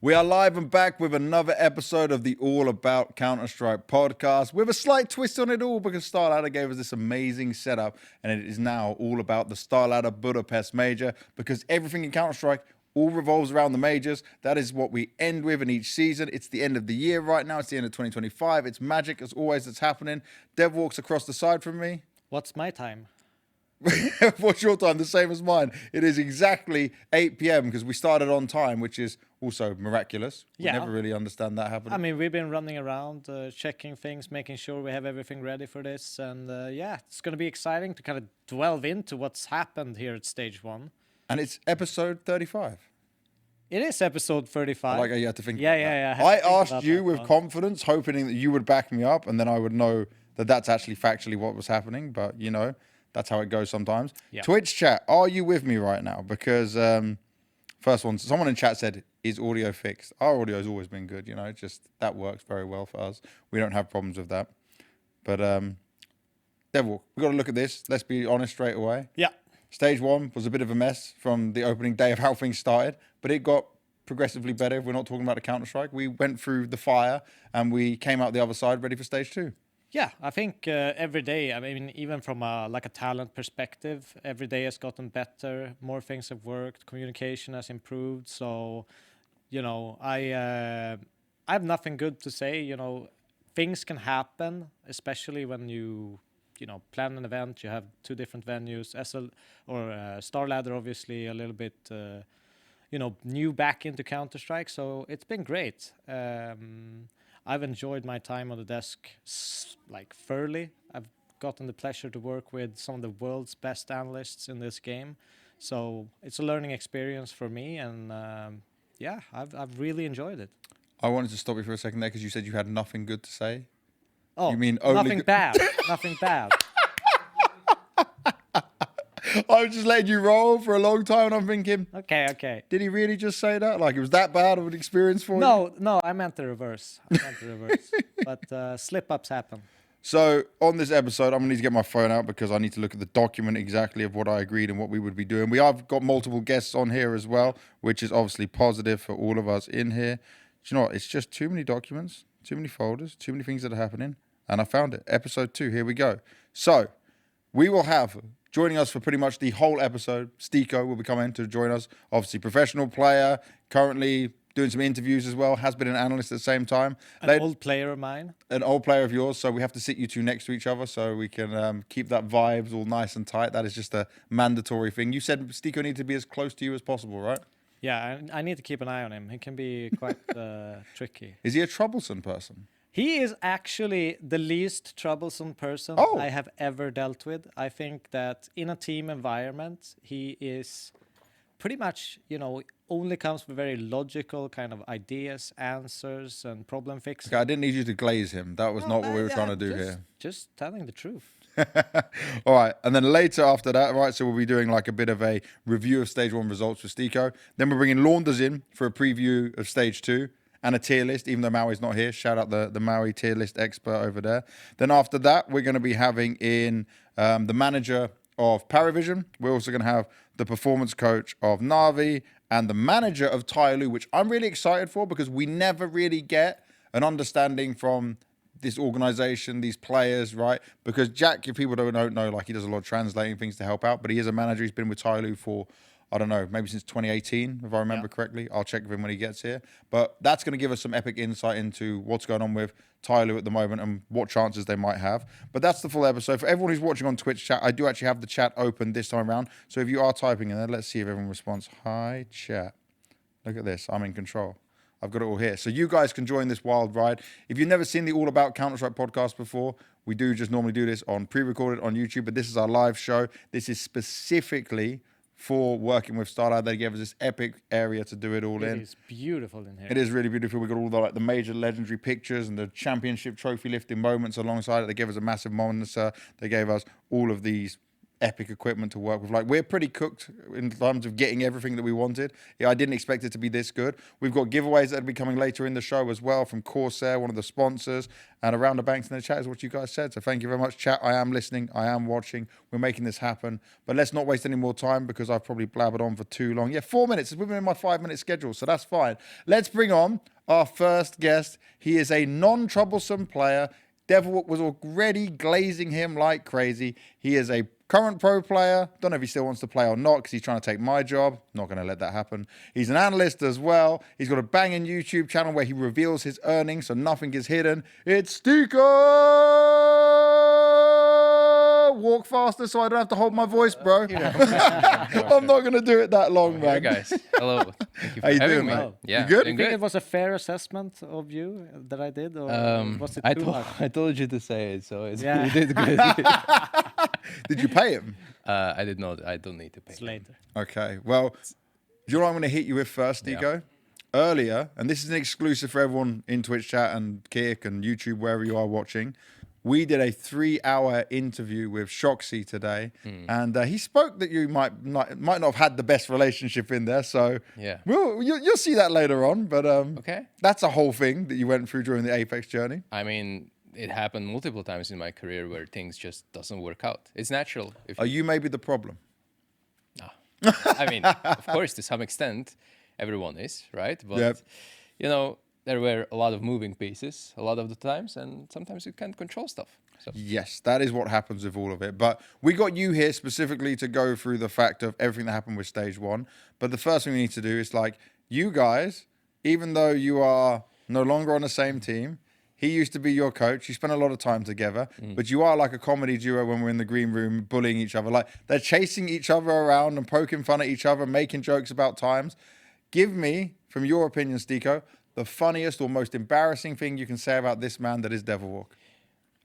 We are live and back with another episode of the All About Counter-Strike podcast with a slight twist on it all because StarLadder gave us this amazing setup and it is now all about the StarLadder Budapest Major because everything in Counter-Strike all revolves around the majors. That is what we end with in each season. It's the end of the year right now. It's the end of 2025. It's magic as always that's happening. Dev walks across the side from me. What's my time? What's your time? The same as mine. It is exactly 8 p.m. because we started on time, which is also miraculous. We never really understand that happening. I mean, we've been running around, checking things, making sure we have everything ready for this. And it's going to be exciting to kind of delve into what's happened here at Stage 1. And it's episode 35. It is episode 35. Like you had to think about that. I asked you with confidence, hoping that you would back me up, and then I would know that that's actually factually what was happening. But, you know, that's how it goes sometimes. Yeah. Twitch chat, are you with me right now? Because first one, someone in chat said, is audio fixed? Our audio has always been good, you know, just that works very well for us. We don't have problems with that. But, Devil, we've got to look at this. Let's be honest straight away. Yeah. Stage 1 was a bit of a mess from the opening day of how things started, but it got progressively better. If we're not talking about the Counter-Strike, we went through the fire and we came out the other side ready for Stage 2. Yeah, I think every day, I mean, even from a talent perspective, every day has gotten better. More things have worked. Communication has improved. So, you know, I have nothing good to say. You know, things can happen, especially when you plan an event. You have two different venues, StarLadder, obviously a little bit, new back into Counter-Strike. So it's been great. I've enjoyed my time on the desk thoroughly. I've gotten the pleasure to work with some of the world's best analysts in this game. So it's a learning experience for me. And I've really enjoyed it. I wanted to stop you for a second there because you said you had nothing good to say. Oh, you mean only nothing bad. Nothing bad. I was just letting you roll for a long time and I'm thinking, okay. Did he really just say that? Like it was that bad of an experience for you? No, I meant the reverse. But slip-ups happen. So on this episode, I'm going to need to get my phone out because I need to look at the document exactly of what I agreed and what we would be doing. We have got multiple guests on here as well, which is obviously positive for all of us in here. Do you know what? It's just too many documents, too many folders, too many things that are happening. And I found it. Episode 2. Here we go. So we will have joining us for pretty much the whole episode, Styko will be coming to join us. Obviously, professional player, currently doing some interviews as well, has been an analyst at the same time. An old player of mine. An old player of yours, so we have to sit you two next to each other so we can keep that vibes all nice and tight. That is just a mandatory thing. You said Styko needs to be as close to you as possible, right? Yeah, I need to keep an eye on him. He can be quite tricky. Is he a troublesome person? He is actually the least troublesome person I have ever dealt with. I think that in a team environment, he is pretty much, only comes with very logical kind of ideas, answers, and problem fixing. Okay, I didn't need you to glaze him. That was not what we were trying to do here. Just telling the truth. All right, and then later after that, right, so we'll be doing like a bit of a review of Stage 1 results for Styko. Then we're bringing Launders in for a preview of Stage 2. And a tier list, even though Maui's not here. Shout out the Maui tier list expert over there. Then after that, we're going to be having in the manager of PARIVISION. We're also going to have the performance coach of NAVI and the manager of TYLOO, which I'm really excited for because we never really get an understanding from this organization, these players, right? Because Jack, if people don't know, like he does a lot of translating things to help out, but he is a manager. He's been with TYLOO for, I don't know, maybe since 2018, if I remember correctly. I'll check with him when he gets here. But that's going to give us some epic insight into what's going on with TYLOO at the moment and what chances they might have. But that's the full episode. For everyone who's watching on Twitch chat, I do actually have the chat open this time around. So if you are typing in there, let's see if everyone responds. Hi, chat. Look at this. I'm in control. I've got it all here. So you guys can join this wild ride. If you've never seen the All About Counter-Strike podcast before, we do just normally do this on pre-recorded on YouTube, but this is our live show. This is specifically for working with StarLadder. They gave us this epic area to do it all in. It is beautiful in here. It is really beautiful. We got all the major legendary pictures and the championship trophy lifting moments alongside it. They gave us a massive monitor. They gave us all of these epic equipment to work with. Like, we're pretty cooked in terms of getting everything that we wanted. Yeah, I didn't expect it to be this good. We've got giveaways that will be coming later in the show as well from Corsair, one of the sponsors, and Around the Banks in the chat is what you guys said. So thank you very much, chat. I am listening. I am watching. We're making this happen. But let's not waste any more time because I've probably blabbered on for too long. Yeah, 4 minutes. It's within my 5-minute schedule, so that's fine. Let's bring on our first guest. He is a non-troublesome player. Devil was already glazing him like crazy. He is a current pro player. Don't know if he still wants to play or not because he's trying to take my job. Not going to let that happen. He's an analyst as well. He's got a banging YouTube channel where he reveals his earnings so nothing is hidden. It's Styko! Walk faster so I don't have to hold my voice, bro. I'm not going to do it that long, man. Hey guys, hello. Thank you for How you having doing, me. man? Yeah, You good? Do you think it was a fair assessment of you that I did, or was it too much? I told you to say it, so it's, Yeah. you did good. Did you pay him? I did not. I don't need to pay. It's later. Okay, well, do you know what I'm going to hit you with first, Styko? Earlier, and this is an exclusive for everyone in Twitch chat and Kick and YouTube, wherever you are watching, we did a 3-hour interview with Shoxy today, and he spoke that you might not have had the best relationship in there, so Yeah. you'll see that later on, but Okay. that's a whole thing that you went through during the Apex journey. I mean, it happened multiple times in my career where things just doesn't work out. It's natural. If Are you maybe the problem? I mean, of course, to some extent, everyone is, right? But, Yep. you know, there were a lot of moving pieces a lot of the times, and sometimes you can't control stuff. So, Yes, that is what happens with all of it. But we got you here specifically to go through the fact of everything that happened with stage 1. But the first thing we need to do is, like, you guys, even though you are no longer on the same team, he used to be your coach. You spent a lot of time together, but you are like a comedy duo when we're in the green room bullying each other. Like, they're chasing each other around and poking fun at each other, making jokes about times. Give me, from your opinion, Styko, the funniest or most embarrassing thing you can say about this man that is Devil Walk.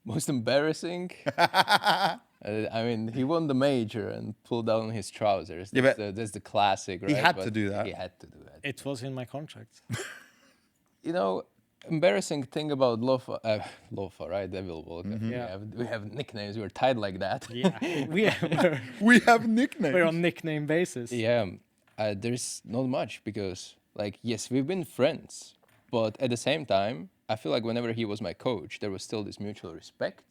most embarrassing. I mean, he won the major and pulled down his trousers. Yeah, That's the classic, right? he had to But do that. He had to do that. It was in my contract. You know, embarrassing thing about Lofa, right? Devil Walk. Yeah. We have nicknames. We're tied like that. Yeah, we're We have nicknames. we're on nickname basis. Yeah, there's not much because, like, yes, we've been friends, but at the same time, I feel like whenever he was my coach, there was still this mutual respect.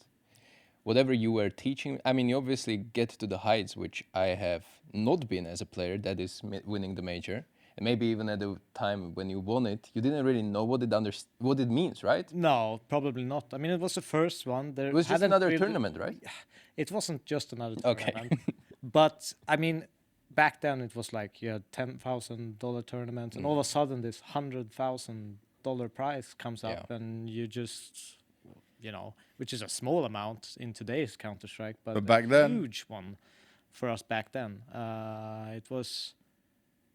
Whatever you were teaching, I mean, you obviously get to the heights which I have not been as a player, that is winning the major. And maybe even at the time when you won it, you didn't really know what it means, right? No, probably not. I mean, it was the first one. There It was just hadn't another really- tournament, right? It wasn't just another Okay. tournament. But I mean, back then it was like you had $10,000 tournaments, and all of a sudden this $100,000 prize comes up, and you just, you know, which is a small amount in today's Counter-Strike, but back a then- huge one for us back then.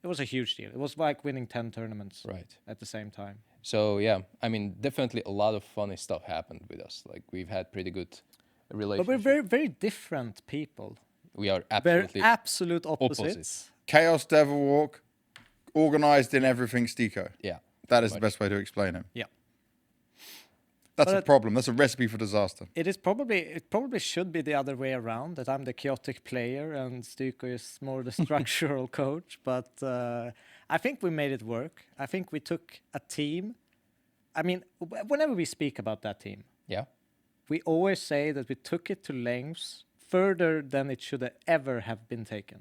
It was a huge deal. It was like winning 10 tournaments Right. at the same time. So yeah, I mean, definitely a lot of funny stuff happened with us. Like, we've had pretty good But relationship. we're very, very different people. We are We're absolutely absolute opposites. opposites. Chaos Devil Walk, organized in everything Styko. Yeah. That is the much. best way to explain him. Yeah. That's a But- problem. That's a recipe for disaster. It probably should be the other way around, that I'm the chaotic player and Styko is more the structural coach. But I think we made it work. I think we took a team. I mean, whenever we speak about that team, Yeah. we always say that we took it to lengths further than it should ever have been taken.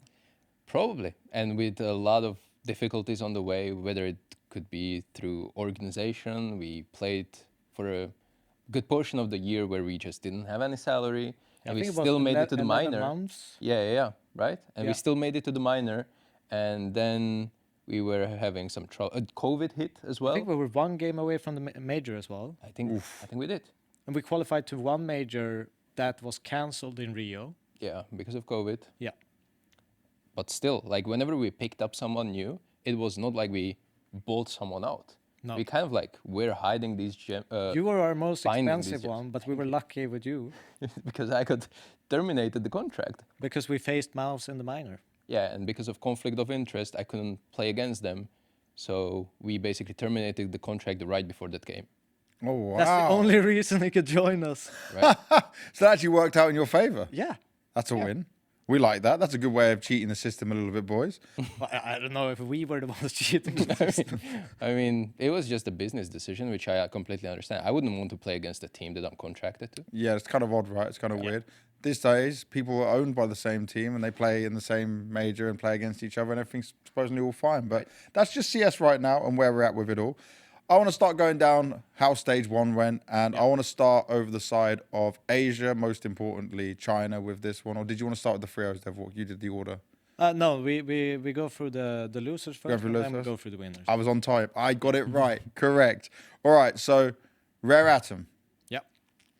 Probably, and with a lot of difficulties on the way, whether it could be through organization. We played for a good portion of the year where we just didn't have any salary, and we think it was still made it to the 11 minor. months. Yeah, right? And we Yeah. still made it to the minor, and then we were having some trouble. COVID hit as well. I think we were one game away from the major as well. I think we did. And we qualified to one major that was cancelled in Rio. Yeah, because of COVID. Yeah. But still, like, whenever we picked up someone new, it was not like we bought someone out. No. We kind of like, we're hiding these You were our most finding expensive these gems. one, but we were lucky with you because I got terminated the contract. because we faced Mouse in the minor. Yeah, and because of conflict of interest, I couldn't play against them. So we basically terminated the contract right before that game. Oh, wow. That's the only reason he could join us. Right? So that actually worked out in your favor. Yeah. That's a win. We like that. That's a good way of cheating the system a little bit, boys. Well, I don't know if we were the ones cheating. I mean, it was just a business decision, which I completely understand. I wouldn't want to play against a team that I'm contracted to. Yeah, it's kind of odd, right? It's kind of weird. These days, people are owned by the same team and they play in the same major and play against each other and everything's supposedly all fine. But that's just CS right now and where we're at with it all. I want to start going down how stage 1 went, and I want to start over the side of Asia, most importantly China with this one. Or did you want to start with the trios, Devwalk? You did the order. No, we go through the losers first, through and then we losers? go through the winners. I was on time. I got it right. Correct. All right, so Rare Atom. Yeah.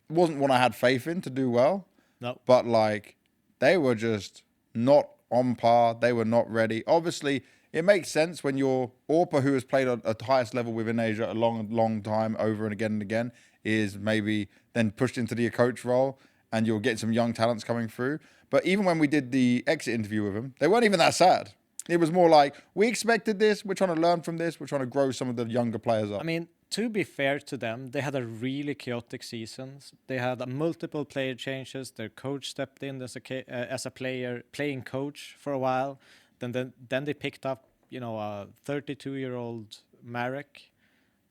Wasn't one I had faith in to do well. No. But like, they were just not on par. They were not ready. Obviously, it makes sense when you're Orpa, who has played at the highest level within Asia a long time over and again, is maybe then pushed into the coach role and you'll get some young talents coming through. But even when we did the exit interview with them, they weren't even that sad. It was more like, we expected this. We're trying to learn from this. We're trying to grow some of the younger players up. I mean, to be fair to them, they had a really chaotic season. They had multiple player changes. Their coach stepped in as a playing coach for a while. Then they picked up, a 32-year-old Marek,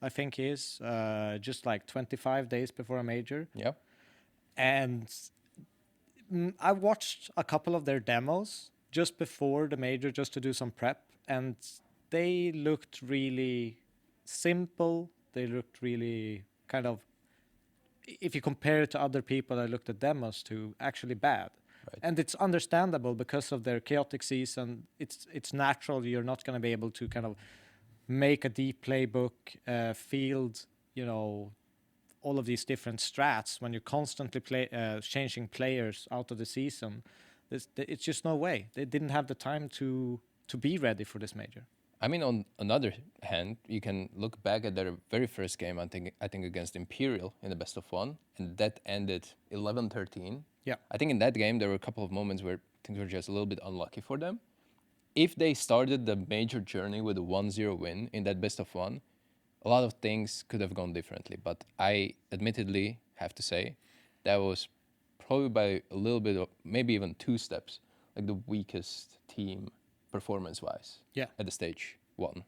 I think he is, just like 25 days before a major. Yeah. And I watched a couple of their demos just before the major, just to do some prep, and they looked really simple. They looked really kind of, if you compare it to other people I looked at demos to, actually bad. Right. And it's understandable because of their chaotic season. It's natural. You're not going to be able to kind of make a deep playbook, field, all of these different strats when you're constantly changing players out of the season. It's just no way. They didn't have the time to be ready for this major. I mean, on another hand, you can look back at their very first game, I think against Imperial in the best of 1, and that ended 11-13. Yeah. I think in that game, there were a couple of moments where things were just a little bit unlucky for them. If they started the major journey with a 1-0 win in that best of 1, a lot of things could have gone differently. But I admittedly have to say that was probably by a little bit of, maybe even 2 steps, like the weakest team performance-wise at the stage 1.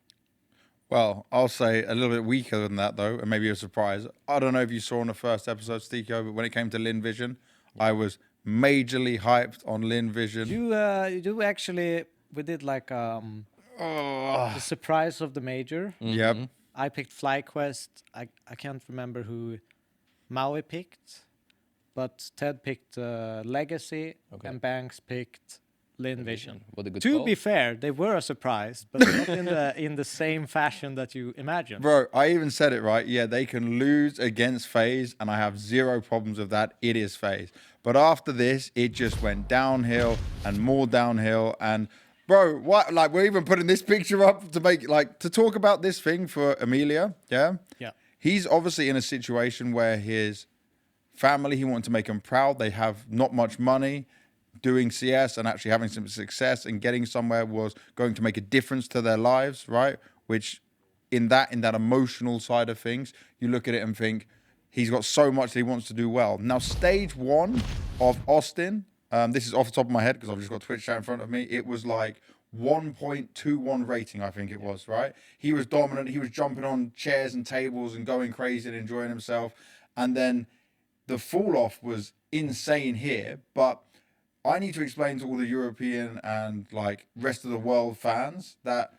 Well, I'll say a little bit weaker than that, though, and maybe a surprise. I don't know if you saw in the first episode, Styko, but when it came to Lin Vision, I was majorly hyped on Lin Vision. You actually, we did like the surprise of the major. Mm-hmm. Yep. I picked FlyQuest. I can't remember who Maui picked, but Ted picked Legacy, and Banks picked Lin Vision. What a good To call. be fair, they were a surprise, but not in the same fashion that you imagine. Bro, I even said it right. Yeah, they can lose against FaZe, and I have zero problems with that. It is FaZe. But after this, it just went downhill and more downhill. And bro, what? Like, we're even putting this picture up to make, like, to talk about this thing for Amelia. Yeah. Yeah. He's obviously in a situation where his family, he wanted to make them proud. They have not much money. Doing CS and actually having some success and getting somewhere was going to make a difference to their lives, right? Which in that emotional side of things, you look at it and think he's got so much that he wants to do well. Now, stage 1 of Austin, this is off the top of my head because I've just got Twitch chat in front of me. It was like 1.21 rating, I think it was, right? He was dominant. He was jumping on chairs and tables and going crazy and enjoying himself. And then the fall off was insane here, but I need to explain to all the European and like rest of the world fans that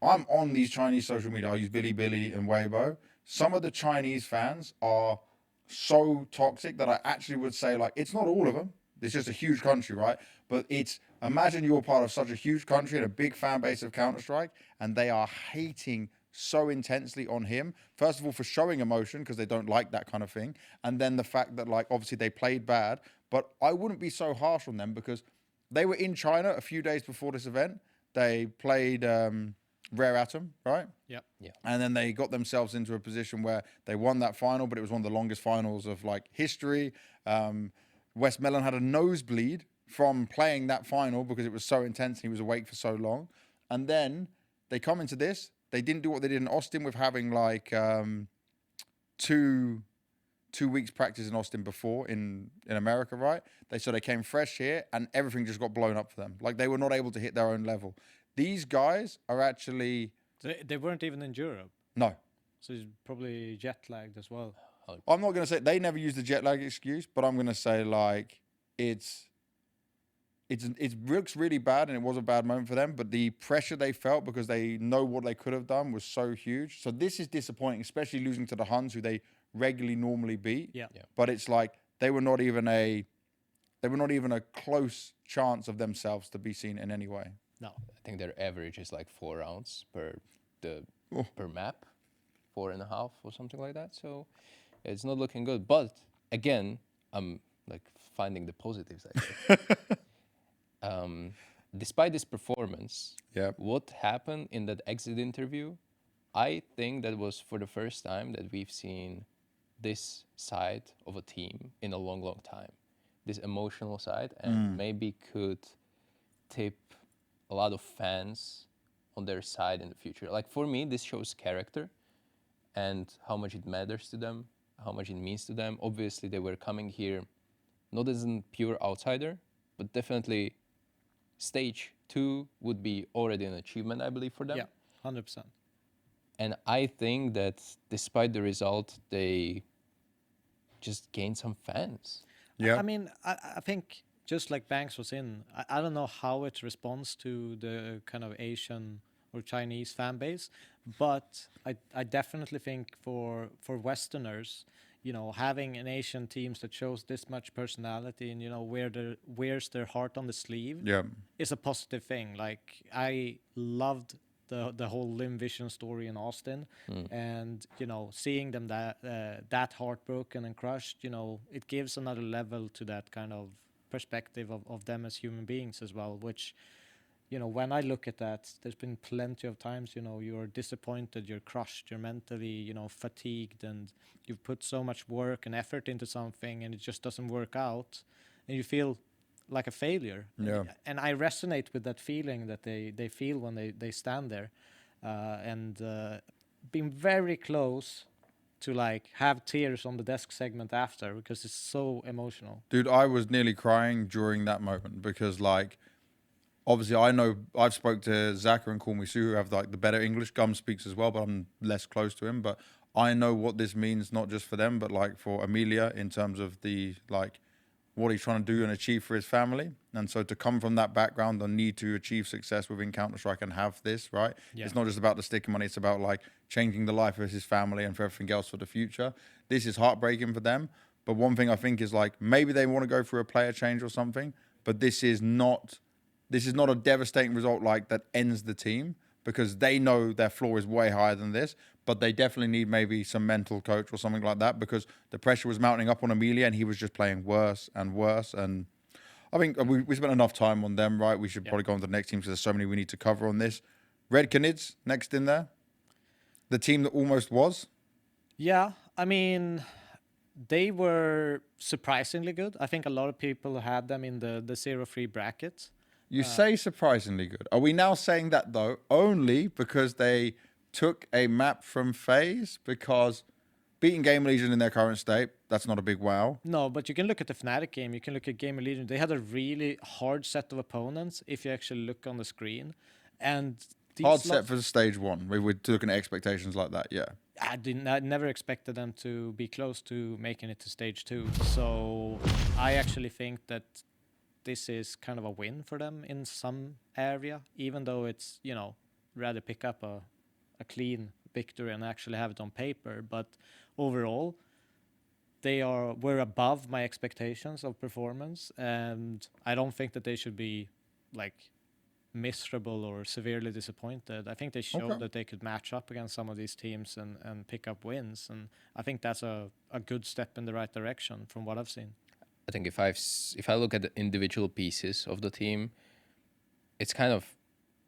I'm on these Chinese social media. I use Bilibili and Weibo. Some of the Chinese fans are so toxic that I actually would say, like, it's not all of them. It's just a huge country, right? But it's, imagine you're part of such a huge country and a big fan base of Counter-Strike, and they are hating so intensely on him. First of all, for showing emotion, because they don't like that kind of thing. And then the fact that, like, obviously they played bad. But I wouldn't be so harsh on them because they were in China a few days before this event. They played Rare Atom, right? Yeah. And then they got themselves into a position where they won that final, but it was one of the longest finals of like history. Westmelon had a nosebleed from playing that final because it was so intense. He was awake for so long. And then they come into this. They didn't do what they did in Austin with having like two 2 weeks practice in Austin before in America, right? They came fresh here and everything just got blown up for them. Like they were not able to hit their own level. These guys are actually They weren't even in Europe, no. so he's probably jet lagged as well. I'm not going to say they never use the jet lag excuse, but I'm going to say like it looks really bad and it was a bad moment for them, but the pressure they felt because they know what they could have done was so huge. So this is disappointing, especially losing to the Huns who they regularly normally beat. Yeah. But it's like they were not even a close chance of themselves to be seen in any way. No. I think their average is like 4 rounds per map, 4.5 or something like that. So it's not looking good. But again, I'm like finding the positives. I think. Despite this performance, what happened in that exit interview, I think that was for the first time that we've seen this side of a team in a long, long time. This emotional side, and maybe could tip a lot of fans on their side in the future. Like for me, this shows character and how much it matters to them, how much it means to them. Obviously, they were coming here not as a pure outsider, but definitely stage 2 would be already an achievement, I believe, for them. Yeah, 100%. And I think that despite the result, they just gained some fans. Yeah. I mean, I think just like Banks was in, I don't know how it responds to the kind of Asian or Chinese fan base, but I definitely think for Westerners, you know, having an Asian teams that shows this much personality and, you know, wears their heart on the sleeve is a positive thing. Like I loved the whole Lim Vision story in Austin, and you know, seeing them that heartbroken and crushed, you know, it gives another level to that kind of perspective of them as human beings as well. Which, you know, when I look at that, there's been plenty of times, you know, you're disappointed, you're crushed, you're mentally, you know, fatigued, and you've put so much work and effort into something, and it just doesn't work out, and you feel like a failure. Yeah. And I resonate with that feeling that they feel when they stand there, and being very close to like have tears on the desk segment after, because it's so emotional. Dude, I was nearly crying during that moment because like obviously I know I've spoke to Zaka and Call Me Sue who have like the better English. Gum speaks as well, but I'm less close to him. But I know what this means, not just for them, but like for Amelia in terms of the like what he's trying to do and achieve for his family. And so to come from that background and need to achieve success within Counter-Strike and have this, right? Yeah. It's not just about the stick money, it's about like changing the life of his family and for everything else for the future. This is heartbreaking for them. But one thing I think is like maybe they want to go through a player change or something, but this is not a devastating result like that ends the team, because they know their floor is way higher than this, but they definitely need maybe some mental coach or something like that, because the pressure was mounting up on Amelia and he was just playing worse and worse. And I think we spent enough time on them, right? We should probably go on to the next team because there's so many we need to cover on this. Red Canids next in there. The team that almost was. Yeah, I mean, they were surprisingly good. I think a lot of people had them in the 0-3 bracket. You say surprisingly good. Are we now saying that, though, only because they took a map from FaZe? Because beating Gamer Legion in their current state, that's not a big wow. No, but you can look at the Fnatic game. You can look at Gamer Legion. They had a really hard set of opponents if you actually look on the screen. And these Hard set for stage 1. We were looking at expectations like that, yeah. I never expected them to be close to making it to stage 2. So I actually think that this is kind of a win for them in some area, even though it's, you know, rather pick up a clean victory and actually have it on paper. But overall, we're above my expectations of performance, and I don't think that they should be like miserable or severely disappointed. I think they showed that they could match up against some of these teams and pick up wins, and I think that's a good step in the right direction from what I've seen. I think if I look at the individual pieces of the team, it's kind of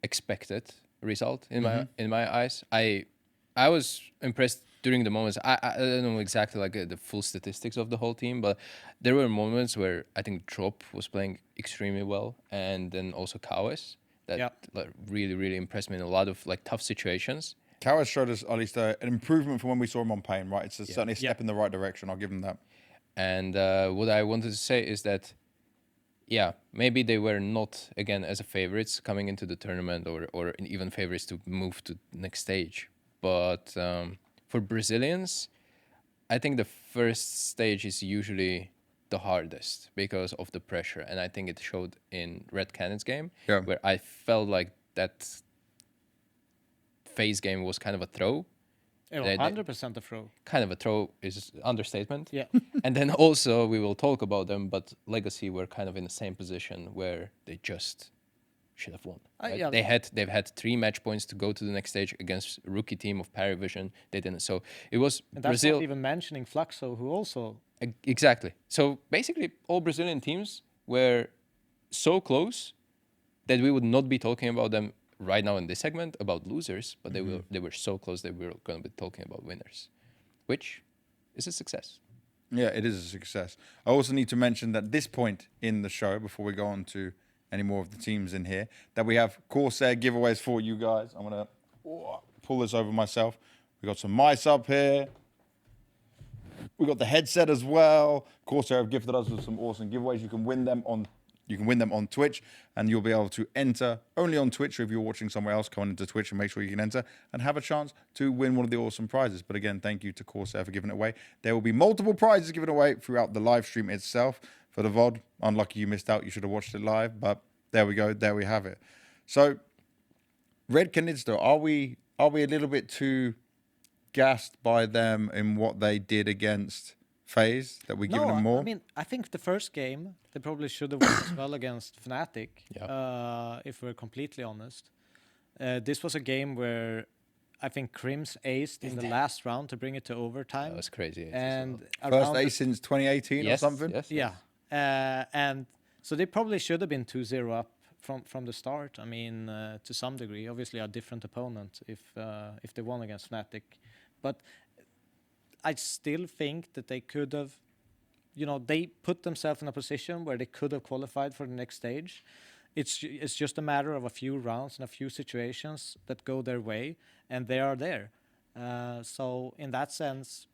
expected result in my eyes. I was impressed during the moments. I don't know exactly like the full statistics of the whole team, but there were moments where I think Drop was playing extremely well, and then also Kawes that like, really impressed me in a lot of like tough situations. Kawhi showed us at least an improvement from when we saw him on Pain, right? It's certainly a step Yeah. in the right direction. I'll give him that. And what I wanted to say is that, yeah, maybe they were not, again, as a favorites coming into the tournament or even favorites to move to the next stage. But for Brazilians, I think the first stage is usually the hardest because of the pressure. And I think it showed in Red Cannon's game, where I felt like that phase game was kind of a throw. 100% a throw. Kind of a throw is understatement. Yeah. And then also we will talk about them, but Legacy were kind of in the same position where they just should have won. Right? Yeah. They've had 3 match points to go to the next stage against a rookie team of PARIVISION. They didn't. So it was And that's Brazil. not even mentioning Fluxo, who also. Exactly. So basically, all Brazilian teams were so close that we would not be talking about them right now in this segment about losers, but they were so close that we were going to be talking about winners, which is a success. Yeah, it is a success. I also need to mention that this point in the show, before we go on to any more of the teams in here, that we have Corsair giveaways for you guys. I'm going to pull this over myself. We got some mice up here. We got the headset as well. Corsair have gifted us with some awesome giveaways. You can win them on Twitch, and you'll be able to enter only on Twitch. Or if you're watching somewhere else, come on into Twitch and make sure you can enter and have a chance to win one of the awesome prizes. But again, thank you to Corsair for giving it away. There will be multiple prizes given away throughout the live stream itself. For the VOD, unlucky you missed out. You should have watched it live, but there we go. There we have it. So, Red Canister, are we a little bit too gassed by them in what they did against FaZe that we're giving them more? I mean, I think the first game they probably should have won as well against Fnatic. Yeah. If we're completely honest, this was a game where I think Crims aced in the last round to bring it to overtime. That was crazy. And First ace since 2018 or something? Yes. yeah, and so they probably should have been 2-0 up from the start. I mean, to some degree, obviously a different opponent if they won against Fnatic, but I still think that they could have, they put themselves in a position where they could have qualified for the next stage. It's just a matter of a few rounds and a few situations that go their way, and they are there. So in that sense,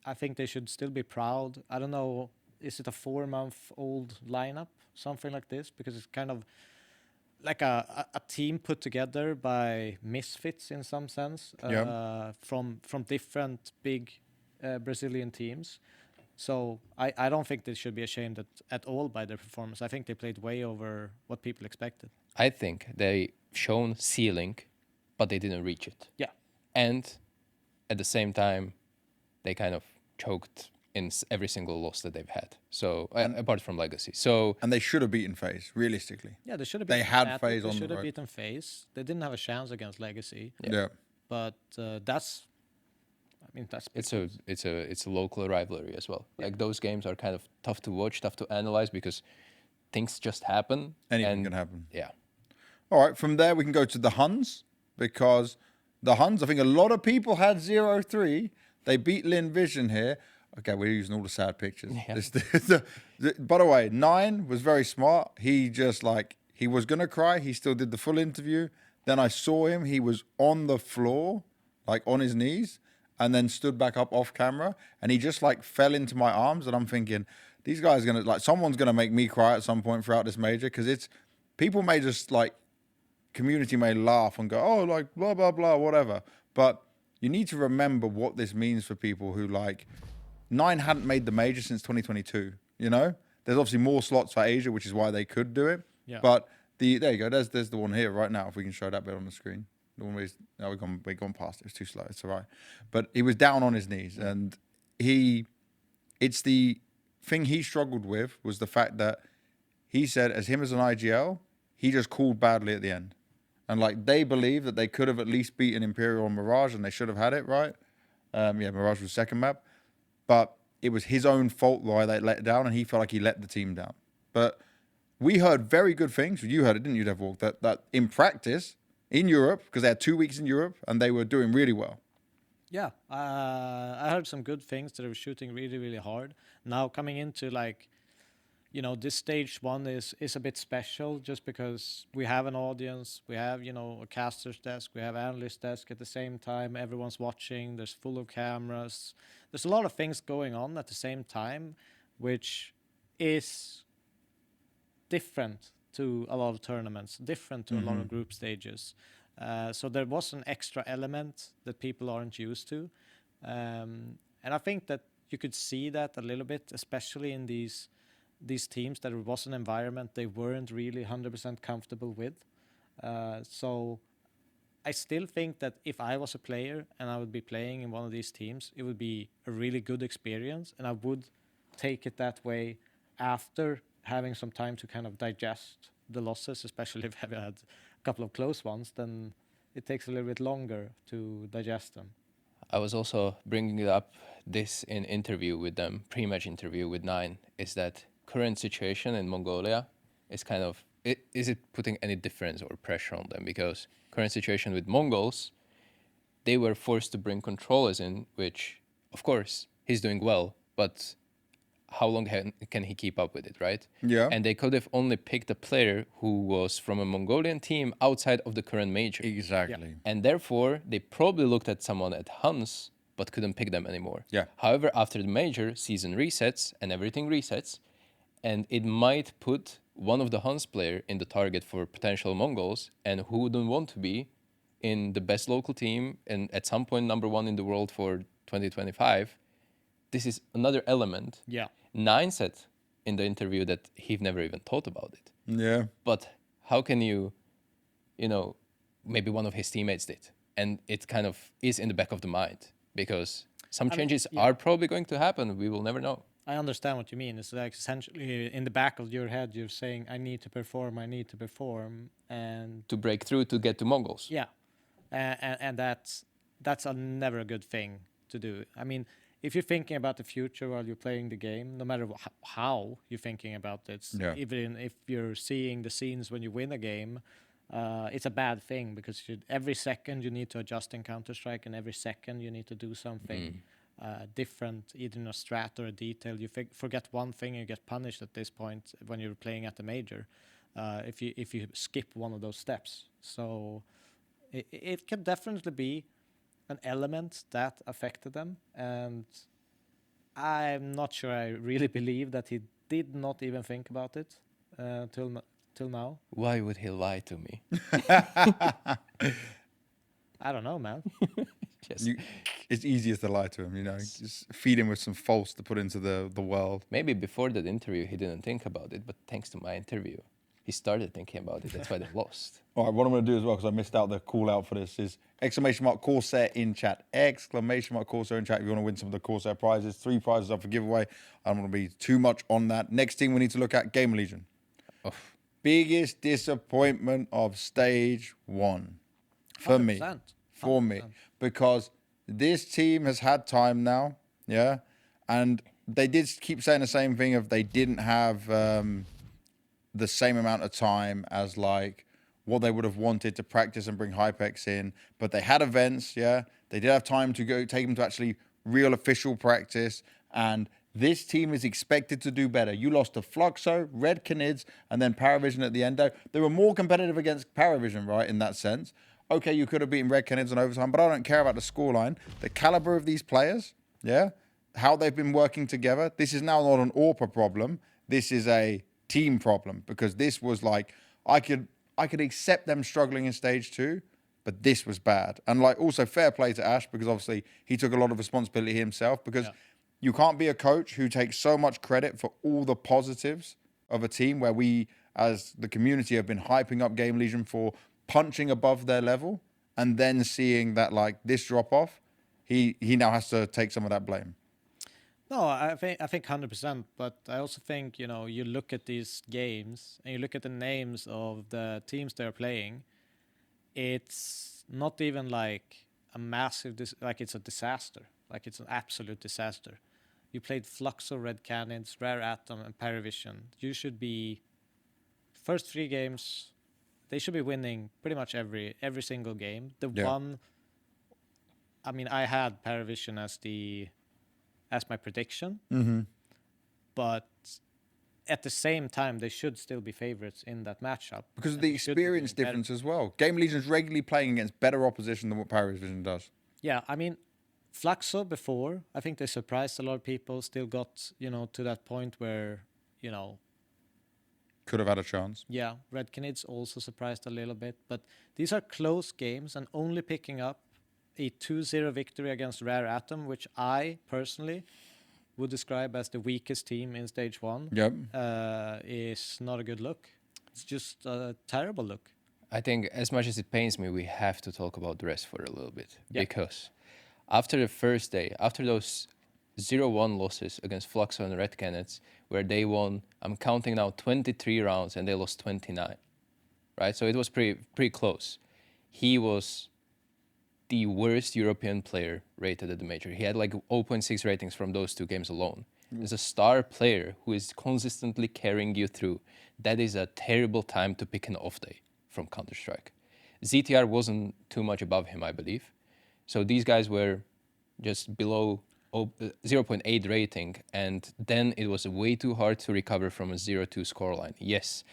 I think they should still be proud. I don't know, is it a 4-month-old lineup, something like this? Because it's kind of like a team put together by misfits in some sense, from different big Brazilian teams. So I don't think they should be ashamed at all by their performance. I think they played way over what people expected. I think they shown ceiling, but they didn't reach it. Yeah. And at the same time, they kind of choked in every single loss that they've had. So apart from Legacy. So And they should have beaten FaZe, realistically. Yeah, they should have. They beaten had Fnatic, FaZe They on the should have road. beaten FaZe. They didn't have a chance against Legacy. Yeah. But that's. I mean, that's. it's a local rivalry as well. Like those games are kind of tough to watch, tough to analyze because things just happen. Anything can happen. Yeah. All right, from there we can go to the Huns, because the Huns, I think a lot of people had 0-3. They beat Lin Vision here. Okay, we're using all the sad pictures. Yeah. By the way, 9 was very smart. He just he was going to cry. He still did the full interview. Then I saw him. He was on the floor, on his knees, and then stood back up off camera. And he just fell into my arms. And I'm thinking, these guys are going to, someone's going to make me cry at some point throughout this major, because people may just community may laugh and go, oh, blah, blah, blah, whatever. But you need to remember what this means for people who 9 hadn't made the major since 2022, There's obviously more slots for Asia, which is why they could do it. Yeah. But there you go. There's the one here right now, if we can show that bit on the screen. The one we've gone past it. It's too slow. It's all right. But he was down on his knees, and it's the thing he struggled with was the fact that he said, as him as an IGL, he just called badly at the end. And they believe that they could have at least beaten Imperial and Mirage, and they should have had it, right? Mirage was second map. But it was his own fault why they let down, and he felt like he let the team down. But we heard very good things. You heard it, didn't you, DevWalk? That in practice, in Europe, because they had 2 weeks in Europe, and they were doing really well. Yeah, I heard some good things that they were shooting really, really hard. Now coming into this stage 1 is a bit special just because we have an audience, we have, a caster's desk, we have analyst desk at the same time, everyone's watching, there's full of cameras. There's a lot of things going on at the same time, which is different to a lot of tournaments, different to a lot of group stages. So there was an extra element that people aren't used to. And I think that you could see that a little bit, especially in these teams, that it was an environment they weren't really 100% comfortable with. So I still think that if I was a player and I would be playing in one of these teams, it would be a really good experience, and I would take it that way after having some time to kind of digest the losses, especially if I've had a couple of close ones, then it takes a little bit longer to digest them. I was also bringing up this in interview with them, pre-match interview with Nine, is that current situation in Mongolia is kind of, is it putting any difference or pressure on them? Because current situation with Mongols, they were forced to bring controllers in, which, of course, he's doing well, but how long can he keep up with it, right? Yeah. And they could have only picked a player who was from a Mongolian team outside of the current major. Exactly. Yeah. And therefore, they probably looked at someone at Hans, but couldn't pick them anymore. Yeah. However, after the major, season resets and everything resets, and it might put one of the Hans player in the target for potential Mongols, and who wouldn't want to be in the best local team and at some point #1 in the world for 2025. This is another element. Yeah. Nine said in the interview that he never even thought about it. Yeah. But how can you maybe one of his teammates did, and it kind of is in the back of the mind, because some changes are probably going to happen. We will never know. I understand what you mean. It's like essentially in the back of your head, you're saying, I need to perform, and To break through to get to Mongols. yeah, and that's never a good thing to do. I mean, if you're thinking about the future while you're playing the game, no matter how you're thinking about it, even if you're seeing the scenes when you win a game, it's a bad thing, because every second you need to adjust in Counter-Strike, and every second you need to do something different, either in a strat or a detail. You forget one thing, you get punished at this point when you're playing at the major, if you skip one of those steps. So it can definitely be an element that affected them, and I'm not sure I really believe that he did not even think about it till now. Why would he lie to me? I don't know, man. Yes. It's easiest to lie to him, just feed him with some false to put into the world. Maybe before that interview he didn't think about it, but thanks to my interview, he started thinking about it. That's why they lost. All right, what I'm going to do as well, because I missed out the call out for this, is !Corsair in chat. !Corsair in chat if you want to win some of the Corsair prizes. 3 prizes up for giveaway. I don't want to be too much on that. Next team we need to look at, Gamer Legion. Oh. Biggest disappointment of stage 1 for 100%. me. For me. Because this team has had time now, yeah? And they did keep saying the same thing of they didn't have the same amount of time as like what they would have wanted to practice and bring Hypex in. But they had events, yeah? They did have time to go take them to actually real official practice. And this team is expected to do better. You lost to Fluxo, Red Canids, and then PARIVISION at the end. They were more competitive against PARIVISION, right, in that sense. Okay, you could have beaten Red Canids in overtime, but I don't care about the scoreline. The caliber of these players, yeah, how they've been working together. This is now not an AWPA problem. This is a team problem, because this was like, I could accept them struggling in stage 2, but this was bad. And like, also fair play to Ash, because obviously he took a lot of responsibility himself, because you can't be a coach who takes so much credit for all the positives of a team, where we as the community have been hyping up Game Legion for punching above their level, and then seeing that like this drop off, he now has to take some of that blame. No, I think 100%, but I also think, you look at these games and you look at the names of the teams they're playing, it's not even like a massive, like it's a disaster, like it's an absolute disaster. You played Fluxo, Red Canids, Rare Atom, and PARIVISION. You should be, first 3 games, they should be winning pretty much every single game. One, I mean, I had PARIVISION as my prediction, but at the same time, they should still be favorites in that matchup. Because of and the they should be experience doing better. difference as well. Game Legion's regularly playing against better opposition than what PARIVISION does. Yeah, I mean, Fluxo before, I think they surprised a lot of people, still got, to that point where, Could have had a chance. yeah, Red Canids also surprised a little bit. But these are close games, and only picking up a 2-0 victory against Rare Atom, which I personally would describe as the weakest team in Stage 1, Yep. is not a good look. It's just a terrible look. I think as much as it pains me, we have to talk about the rest for a little bit. Yeah. Because after the first day, after those 0-1 losses against Fluxo and Red Canids, where they won, I'm counting now 23 rounds and they lost 29, right? So it was pretty close. He was the worst European player rated at the major. He had like 0.6 ratings from those 2 games alone. As a star player who is consistently carrying you through, that is a terrible time to pick an off day from Counter-Strike. ZTR wasn't too much above him, I believe. So these guys were just below 0.8 rating, and then it was way too hard to recover from a 0-2 scoreline. Yes,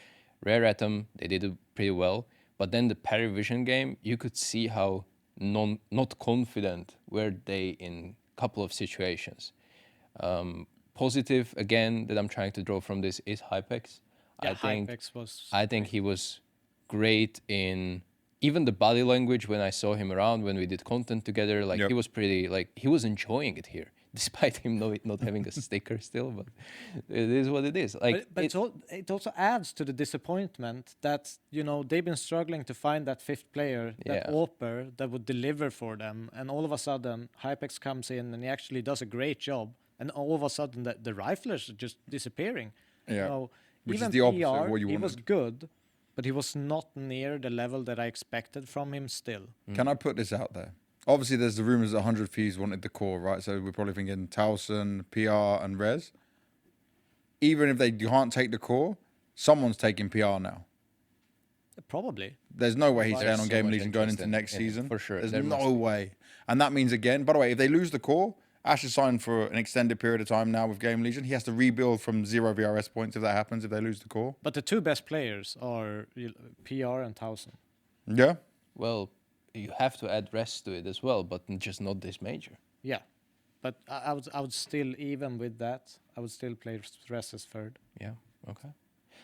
Rare Atom, they did it pretty well, but then the PARIVISION game, you could see how not confident were they in a couple of situations. Positive, again, that I'm trying to draw from this is Hypex. Yeah, Hypex was... I think he was great in even the body language when I saw him around, when we did content together. Like, Yep. he was pretty, like, he was enjoying it here, despite him not having a sticker still, but it is what it is. Like, But it also adds to the disappointment that, they've been struggling to find that fifth player, that Yeah. AWPer, that would deliver for them. And all of a sudden, Hypex comes in and he actually does a great job. And all of a sudden, the riflers are just disappearing. Yeah. Which is even the opposite of PR, what you he was wanted. good, but he was not near the level that I expected from him still. Can I put this out there? Obviously, there's the rumors that 100 Thieves wanted the core, right? So we're probably thinking Towson, PR, and Rez. Even if they can't take the core, someone's taking PR now. Probably. There's no way he's There's staying on so Game much Legion going into interest in- next in- season. for sure. There's There must no be. way. And that means, again, by the way, if they lose the core, Ash is signed for an extended period of time now with Game Legion. He has to rebuild from 0 VRS points if that happens, if they lose the core. But the 2 best players are PR and Towson. Yeah. well, you have to add rest to it as well, but just not this major. Yeah. But I would still, even with that, I would still play Stress as third. Yeah, okay.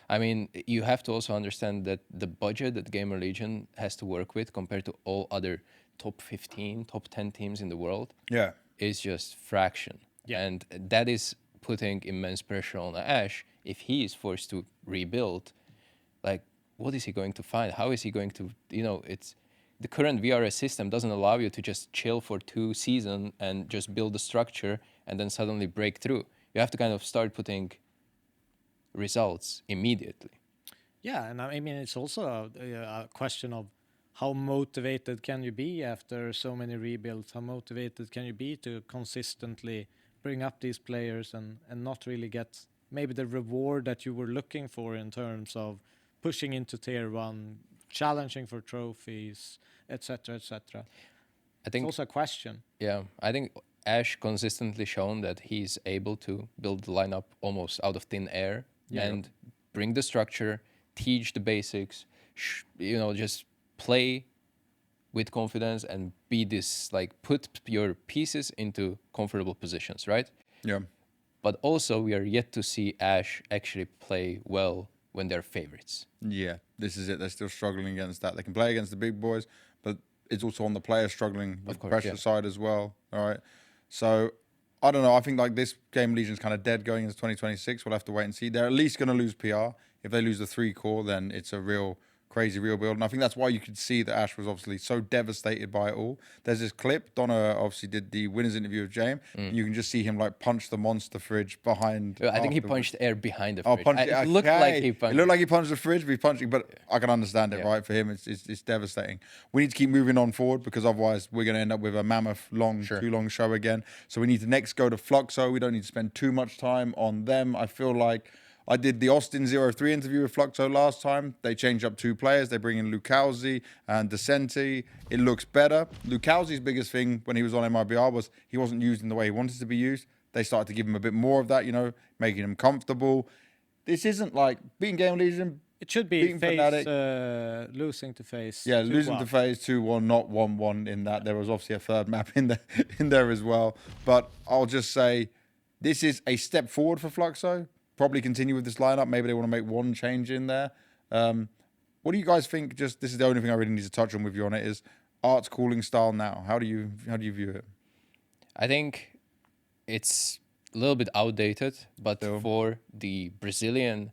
I mean, you have to also understand that the budget that Gamer Legion has to work with compared to all other top 15, top 10 teams in the world Yeah. is just fraction. Yeah. And that is putting immense pressure on Ash. If he is forced to rebuild, like, what is he going to find? How is he going to, it's the current VRS system doesn't allow you to just chill for 2 seasons and just build a structure and then suddenly break through. You have to kind of start putting results immediately. Yeah, and I mean, it's also a question of how motivated can you be after so many rebuilds? How motivated can you be to consistently bring up these players and not really get maybe the reward that you were looking for in terms of pushing into tier 1, challenging for trophies, etc., etc. I think It's also a question. Yeah, I think Ash consistently shown that he's able to build the lineup almost out of thin air and bring the structure, teach the basics, just play with confidence and be this, like, put your pieces into comfortable positions, right? Yeah. But also we are yet to see Ash actually play well when they're favorites. Yeah, this is it. They're still struggling against that. They can play against the big boys, but it's also on the players struggling with the course, pressure yeah. side as well. All right. So I don't know. I think like this Game Legion's kind of dead going into 2026. We'll have to wait and see. They're at least going to lose PR. If they lose the 3 core, then it's a real crazy real build. And I think that's why you could see that Ash was obviously so devastated by it all. There's this clip. Donna obviously did the winners interview with James. And you can just see him like punch the monster fridge behind. I think he afterwards. punched air behind the Oh, fridge. punch it. It looked like he punched It looked like he punched the fridge, but he's punching. But I can understand it, Yeah. right? For him, it's devastating. We need to keep moving on forward because otherwise we're going to end up with a mammoth, too long show again. So we need to next go to Fluxo. We don't need to spend too much time on them. I feel like I did the Austin 03 interview with Fluxo last time. They change up 2 players. They bring in Lukowski and Decenti. It looks better. Lukowski's biggest thing when he was on MIBR was he wasn't used in the way he wanted to be used. They started to give him a bit more of that, making him comfortable. this isn't like beating Game Legion. It should be beating phase Fnatic. losing to phase. Yeah, 2-1. losing to phase 2-1, not 1-1 in that. There was obviously a third map in there as well. But I'll just say this is a step forward for Fluxo. Probably continue with this lineup. Maybe they want to make one change in there. What do you guys think? Just this is the only thing I really need to touch on with you on it is Art's calling style now. How do you view it? I think it's a little bit outdated, but Still. for the Brazilian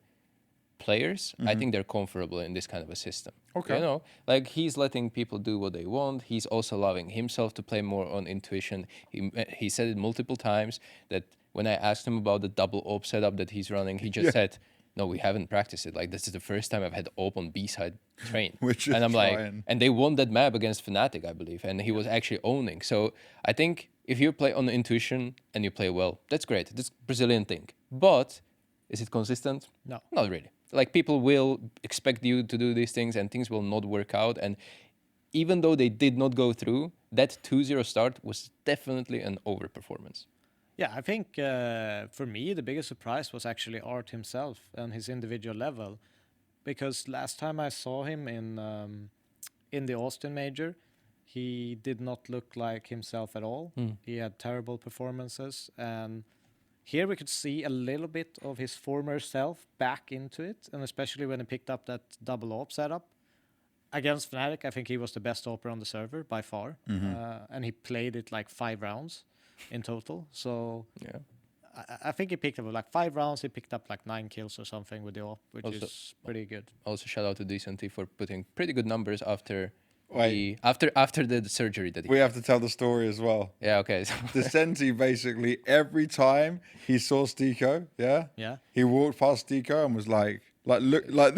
players, I think they're comfortable in this kind of a system. Okay. You know, like he's letting people do what they want. He's also allowing himself to play more on intuition. He said it multiple times that when I asked him about the double op setup that he's running, he just said, no, we haven't practiced it. Like, this is the first time I've had op on B side train. And I'm like, and they won that map against Fnatic, I believe. And he was actually owning. So I think if you play on intuition and you play well, that's great. That's Brazilian thing. But is it consistent? No. Not really. Like, people will expect you to do these things and things will not work out. And even though they did not go through, that 2-0 start was definitely an overperformance. Yeah, I think for me the biggest surprise was actually Art himself and his individual level, because last time I saw him in the Austin Major, he did not look like himself at all. He had terrible performances, and here we could see a little bit of his former self back into it, and especially when he picked up that double op setup. Against Fnatic, I think he was the best operator on the server by far, and he played it like 5 rounds in total. So Yeah. I think he picked up like 5 rounds. He picked up like 9 kills or something with the op, which Also- is pretty good. Also, shout out to Decent for putting pretty good numbers after Wait. after the surgery that he. We have to tell the story as well. Yeah. Okay. Decenti basically every time he saw Styko, Yeah. he walked past Styko and was like look like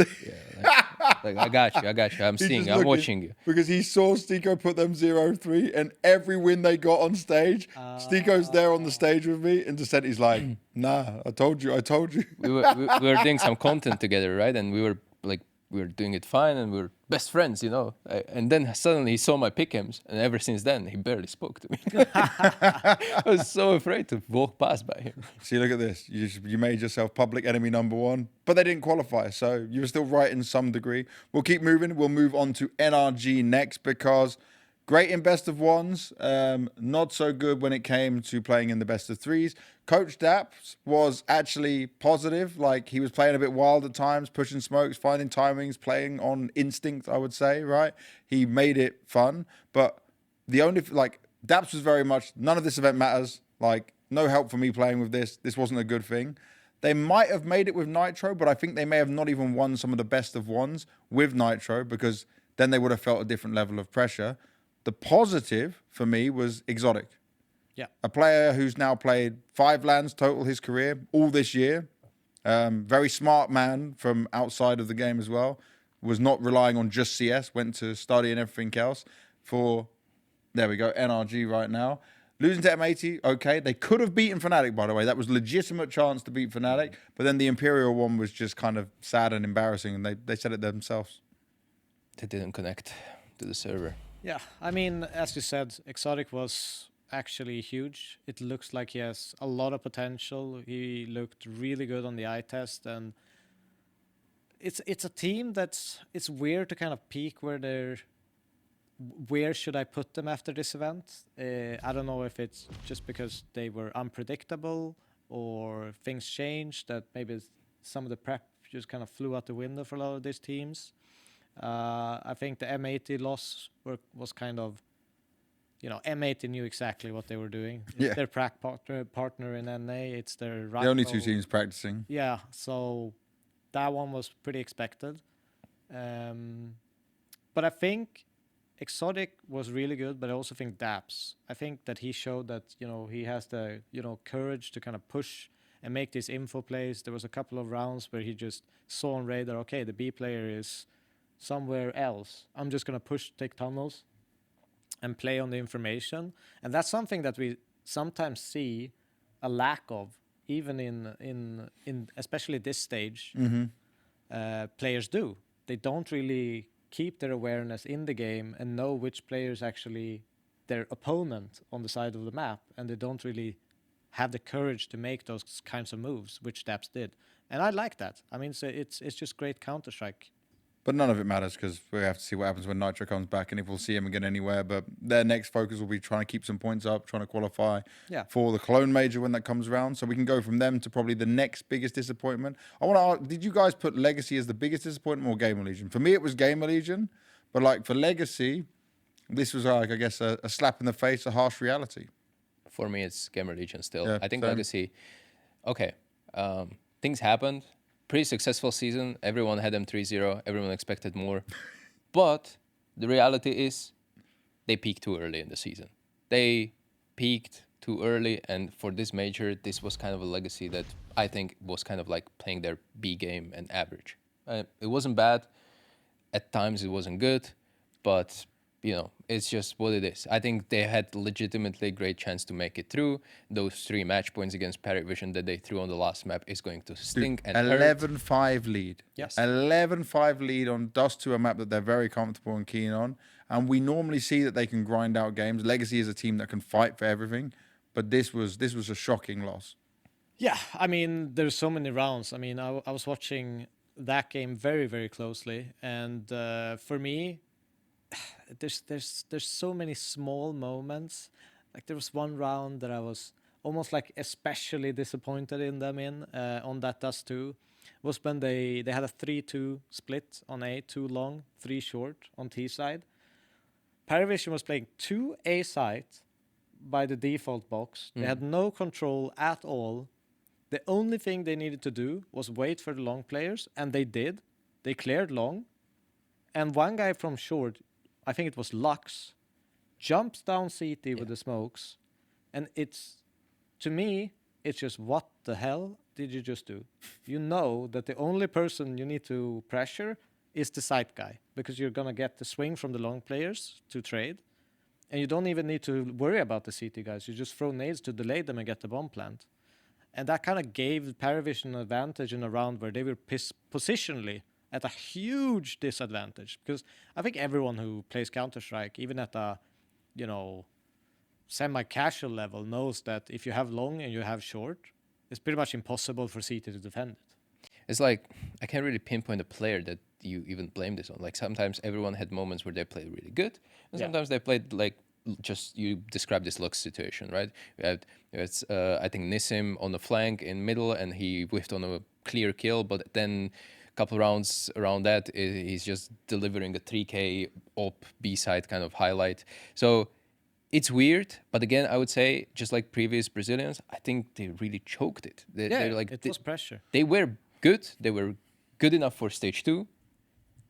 Like, I got you. I'm He's seeing. just I'm looking- watching you. because he saw Styko put them 0-3, and every win they got on stage, Styko's there on the stage with me, and Decenti's like, nah, I told you. We were doing some content together, right? And we were doing it fine, and we were best friends, you know. And then suddenly he saw my pick'ems, and ever since then he barely spoke to me. I was so afraid to walk past by him. See, look at this. You made yourself public enemy #1, but they didn't qualify, so you were still right in some degree. We'll keep moving. We'll move on to NRG next, because great in best of ones, not so good when it came to playing in the best of threes. Coach Daps was actually positive. Like, he was playing a bit wild at times, pushing smokes, finding timings, playing on instinct, I would say, right? He made it fun, but the only, like, Daps was very much, none of this event matters. Like, no help for me playing with this. This wasn't a good thing. They might have made it with Nitro, but I think they may have not even won some of the best of ones with Nitro, because then they would have felt a different level of pressure. The positive for me was Exotic. Yeah. A player who's now played 5 lands total his career, all this year. Very smart man from outside of the game as well. Was not relying on just CS, went to study and everything else for, there we go, NRG right now. Losing to M80, okay. They could have beaten Fnatic, by the way. That was a legitimate chance to beat Fnatic. But then the Imperial one was just kind of sad and embarrassing, and they said it themselves. They didn't connect to the server. Yeah, I mean, as you said, Exotic was actually huge. It looks like he has a lot of potential. He looked really good on the eye test, and it's a team it's weird to kind of peak where should I put them after this event. I don't know if it's just because they were unpredictable or things changed, that maybe some of the prep just kind of flew out the window for a lot of these teams. I think the M80 loss was kind of, you know, M80 knew exactly what they were doing. It's Yeah. their prac partner in NA. It's their The only 2 rival. teams practicing. Yeah, so that one was pretty expected. But I think Exotic was really good, but I also think Daps. I think that he showed that, you know, he has the, you know, courage to kind of push and make these info plays. There was a couple of rounds where he just saw on radar, okay, the B player is somewhere else. I'm just going to push, take tunnels, and play on the information. And that's something that we sometimes see a lack of, even in especially this stage. Players do. They don't really keep their awareness in the game and know which players actually their opponent on the side of the map, and they don't really have the courage to make those kinds of moves, which Daps did. And I like that. I mean, so it's just great Counter-Strike. But none of it matters because we have to see what happens when Nitro comes back and if we'll see him again anywhere. But their next focus will be trying to keep some points up, trying to qualify for the Cologne Major when that comes around. So we can go from them to probably the next biggest disappointment. I want to ask, did you guys put Legacy as the biggest disappointment or Gamer Legion? For me, it was Gamer Legion. But like for Legacy, this was like, I guess, a slap in the face, a harsh reality. For me, it's Gamer Legion still. Yeah, I think same. Legacy, okay, things happened. Pretty successful season. Everyone had them 3-0. Everyone expected more. But the reality is they peaked too early in the season. They peaked too early. And for this major, this was kind of a Legacy that I think was kind of like playing their B game and average. It wasn't bad. At times it wasn't good. But you know, it's just what it is. I think they had legitimately great chance to make it through. Those 3 match points against PARIVISION that they threw on the last map is going to stink and hurt. 11-5 lead. Yes. 11-5 lead on Dust 2, a map that they're very comfortable and keen on. And we normally see that they can grind out games. Legacy is a team that can fight for everything. But this was a shocking loss. Yeah, I mean, there's so many rounds. I mean, I was watching that game very, very closely. And for me, there's so many small moments. Like there was one round that I was almost like especially disappointed in them on that Dust 2 was when they had a 3-2 split on A, 2 long, 3 short on T side. PARIVISION was playing 2 A site by the default box. They had no control at all. The only thing they needed to do was wait for the long players, and they did. They cleared long, and one guy from short, I think it was Lux, jumps down CT with the smokes, and to me, it's just, what the hell did you just do? You know that the only person you need to pressure is the site guy, because you're going to get the swing from the long players to trade, and you don't even need to worry about the CT guys. You just throw nades to delay them and get the bomb plant. And that kind of gave PARIVISION an advantage in a round where they were positionally at a huge disadvantage, because I think everyone who plays Counter-Strike, even at a, you know, semi-casual level, knows that if you have long and you have short, it's pretty much impossible for CT to defend it. It's like, I can't really pinpoint a player that you even blame this on. Like sometimes everyone had moments where they played really good, and sometimes they played like, just you described this Lux situation, right? It's I think Nissim on the flank in middle, and he whiffed on a clear kill, but then couple rounds around that, he's just delivering a 3K op B-side kind of highlight. So it's weird, but again, I would say, just like previous Brazilians, I think they really choked it. It was pressure. They were good. They were good enough for stage 2,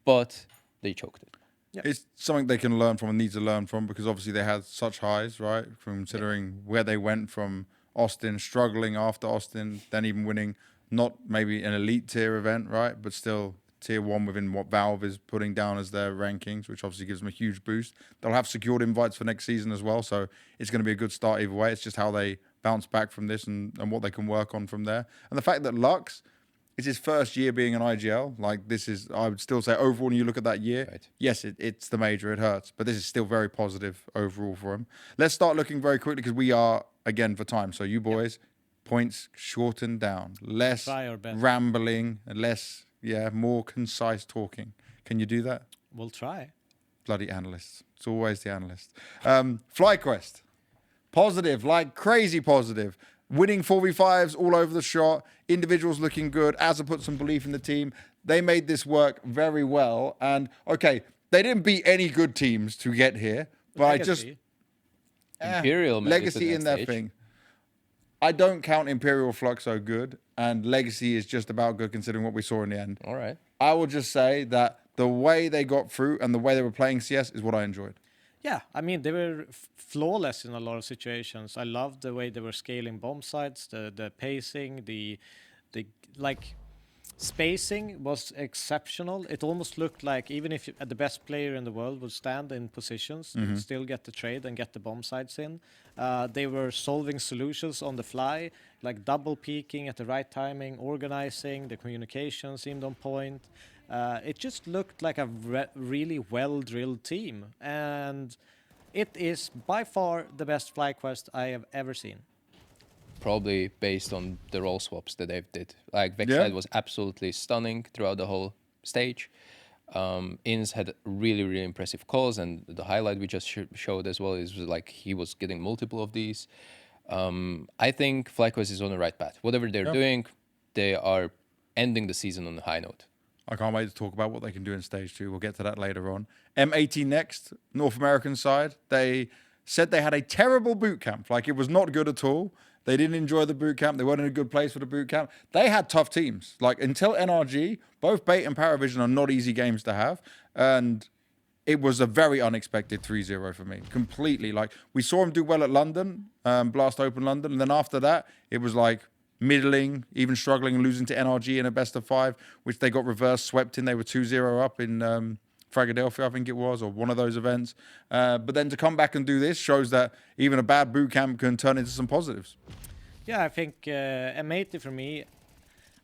but they choked it. Yeah. It's something they can learn from and need to learn from, because obviously they had such highs, right? From considering where they went from Austin, struggling after Austin, then even winning not maybe an elite tier event, right? But still tier 1 within what Valve is putting down as their rankings, which obviously gives them a huge boost. They'll have secured invites for next season as well. So it's going to be a good start either way. It's just how they bounce back from this and what they can work on from there. And the fact that Lux is his first year being an IGL, like this is, I would still say overall, when you look at that year, right. Yes, it's the major, it hurts, but this is still very positive overall for him. Let's start looking very quickly, because we are, again, for time. So you boys, points shortened down, less rambling, and less, more concise talking. Can you do that? We'll try. Bloody analysts. It's always the analyst. FlyQuest. Positive, like crazy positive. Winning 4v5s all over the shot. Individuals looking good. Azza put some belief in the team. They made this work very well. And, okay, they didn't beat any good teams to get here. But Legacy. Imperial Legacy in their thing. I don't count Imperial Flux so good, and Legacy is just about good considering what we saw in the end. All right. I will just say that the way they got through and the way they were playing CS is what I enjoyed. Yeah, I mean, they were flawless in a lot of situations. I loved the way they were scaling bomb sites, the pacing, the like spacing was exceptional. It almost looked like even if the best player in the world would stand in positions, you'd still get the trade and get the bomb sites in. They were solving solutions on the fly, like double peeking at the right timing, organizing, the communication seemed on point. It just looked like a really well-drilled team. And it is by far the best FlyQuest I have ever seen. probably based on the role swaps that they've did. Like Vexside was absolutely stunning throughout the whole stage. Inns had really, really impressive calls, and the highlight we just showed as well is like he was getting multiple of these. I think FlyQuest is on the right path. Whatever they're doing, they are ending the season on a high note. I can't wait to talk about what they can do in stage 2. We'll get to that later on. M80 next, North American side. They said they had a terrible boot camp. Like, it was not good at all. They didn't enjoy the boot camp. They weren't in a good place for the boot camp. They had tough teams. Like, until NRG, both Bait and PARIVISION are not easy games to have. And it was a very unexpected 3-0 for me. Completely. Like, we saw them do well at London, Blast Open London. And then after that, it was like middling, even struggling and losing to NRG in a best of 5, which they got reverse swept in. They were 2-0 up in Philadelphia, I think it was, or one of those events. But then to come back and do this shows that even a bad boot camp can turn into some positives. Yeah, I think M80 for me,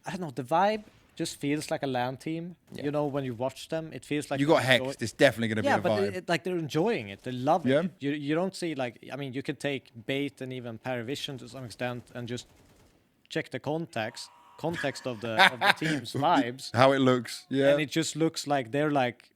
I don't know, the vibe just feels like a LAN team. Yeah. You know, when you watch them, it feels like You got Hexed. It's definitely going to be a vibe. but like they're enjoying it. They love Yeah. it. You don't see like, I mean, you could take Bait and even PARIVISION to some extent and just check the context of the team's vibes. How it looks. Yeah. And it just looks like they're like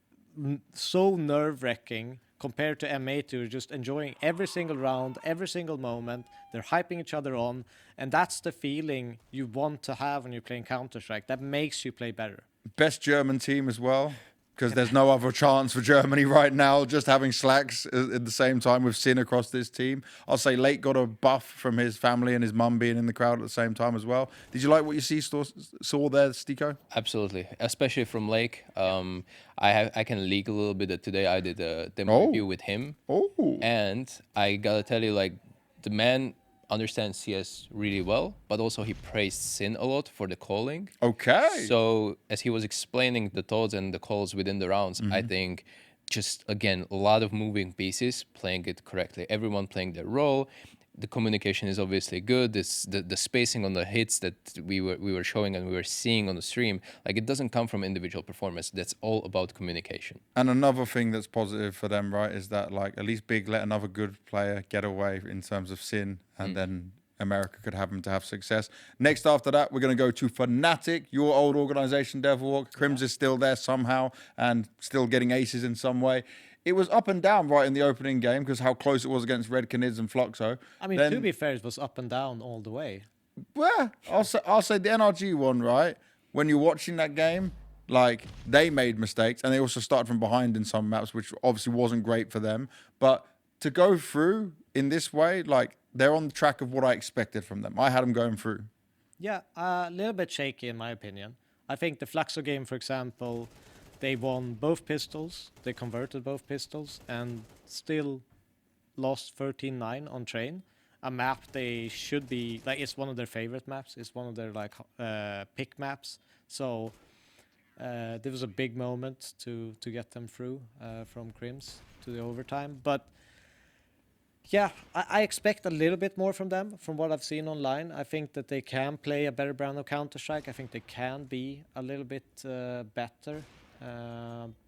so nerve-wracking compared to M8, who are just enjoying every single round, every single moment. They're hyping each other on, and that's the feeling you want to have when you're playing Counter-Strike. That makes you play better. Best German team as well, because there's no other chance for Germany right now, just having Slacks at the same time with Sin across this team. I'll say Late got a buff from his family and his mum being in the crowd at the same time as well. Did you like what you saw there, Styko? Absolutely, especially from Lake. I can leak a little bit that today I did a demo review with him. Oh. And I gotta tell you, like, the man understands CS really well, but also he praised Sin a lot for the calling. Okay. So as he was explaining the thoughts and the calls within the rounds, I think just, again, a lot of moving pieces, playing it correctly. Everyone playing their role. The communication is obviously good. The spacing on the hits that we were showing and we were seeing on the stream, like, it doesn't come from individual performance. That's all about communication. And another thing that's positive for them, right, is that, like, at least Big let another good player get away in terms of Sin, and then America could have him to have success. Next after that, we're going to go to Fnatic, your old organization, Devilwalk. Crims is still there somehow and still getting aces in some way. It was up and down right in the opening game because how close it was against Red Canids and Fluxo. I mean, to be fair, it was up and down all the way. Well, I'll say the NRG one, right? When you're watching that game, like, they made mistakes and they also started from behind in some maps, which obviously wasn't great for them. But to go through in this way, like, they're on the track of what I expected from them. I had them going through. Yeah, a little bit shaky in my opinion. I think the Fluxo game, for example, they won both pistols, they converted both pistols, and still lost 13-9 on Train. A map they should be, like, it's one of their favorite maps. It's one of their, like, pick maps. So there was a big moment to get them through from Crims to the overtime. But yeah, I expect a little bit more from them, from what I've seen online. I think that they can play a better brand of Counter-Strike. I think they can be a little bit better.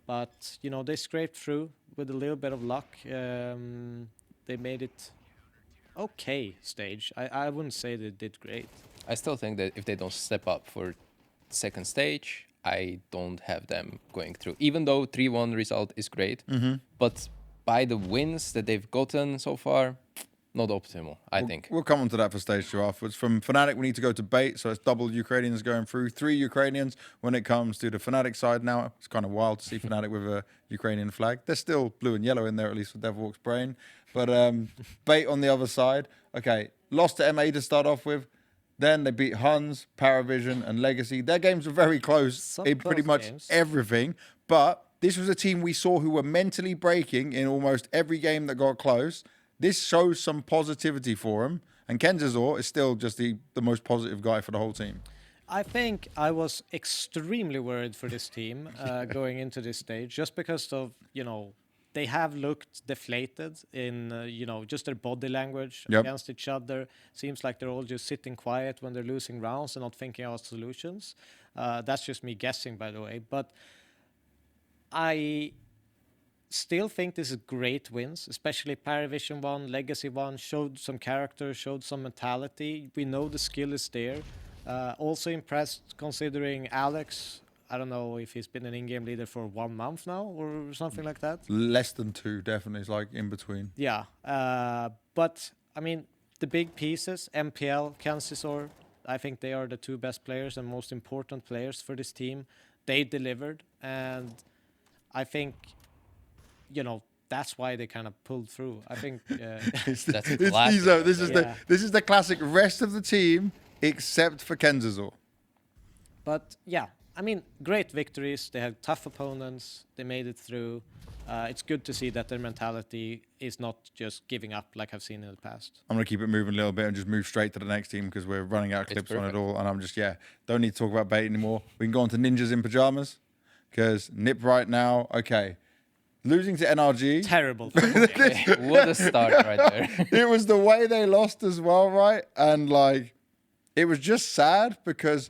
But, you know, they scraped through with a little bit of luck. They made it okay stage. I wouldn't say they did great. I still think that if they don't step up for second stage, I don't have them going through. Even though 3-1 result is great, but by the wins that they've gotten so far, not optimal, I think. We'll come on to that for stage 2 afterwards. From Fnatic, we need to go to Bait, so it's double Ukrainians going through. 3 Ukrainians when it comes to the Fnatic side now. It's kind of wild to see Fnatic with a Ukrainian flag. There's still blue and yellow in there, at least for Devilwalk's brain. But Bait on the other side. Okay, lost to MA to start off with. Then they beat Huns, PARIVISION, and Legacy. Their games were very close in pretty much everything. But this was a team we saw who were mentally breaking in almost every game that got close. This shows some positivity for him. And Kenzazor is still just the most positive guy for the whole team. I think I was extremely worried for this team going into this stage, just because of, you know, they have looked deflated in, you know, just their body language against each other. Seems like they're all just sitting quiet when they're losing rounds and not thinking out solutions. That's just me guessing, by the way. But I still think this is great wins, especially PARIVISION 1, Legacy 1, showed some character, showed some mentality. We know the skill is there. Also impressed considering Alex, I don't know if he's been an in-game leader for 1 month now or something like that. Less than 2, definitely. It's like in between. Yeah, but I mean, the big pieces, MPL, Kansasor, I think they are the 2 best players and most important players for this team. They delivered, and I think, you know, that's why they kind of pulled through. I think That's a It's classic. this is the classic rest of the team except for Kenzazor. But yeah, I mean, great victories. They had tough opponents. They made it through. It's good to see that their mentality is not just giving up like I've seen in the past. I'm going to keep it moving a little bit and just move straight to the next team because we're running out of clips on it all. And I'm just, don't need to talk about bait anymore. We can go on to Ninjas in Pajamas because Nip right now, okay, losing to NRG. Terrible. What a start right there. It was the way they lost as well, right? And like, it was just sad because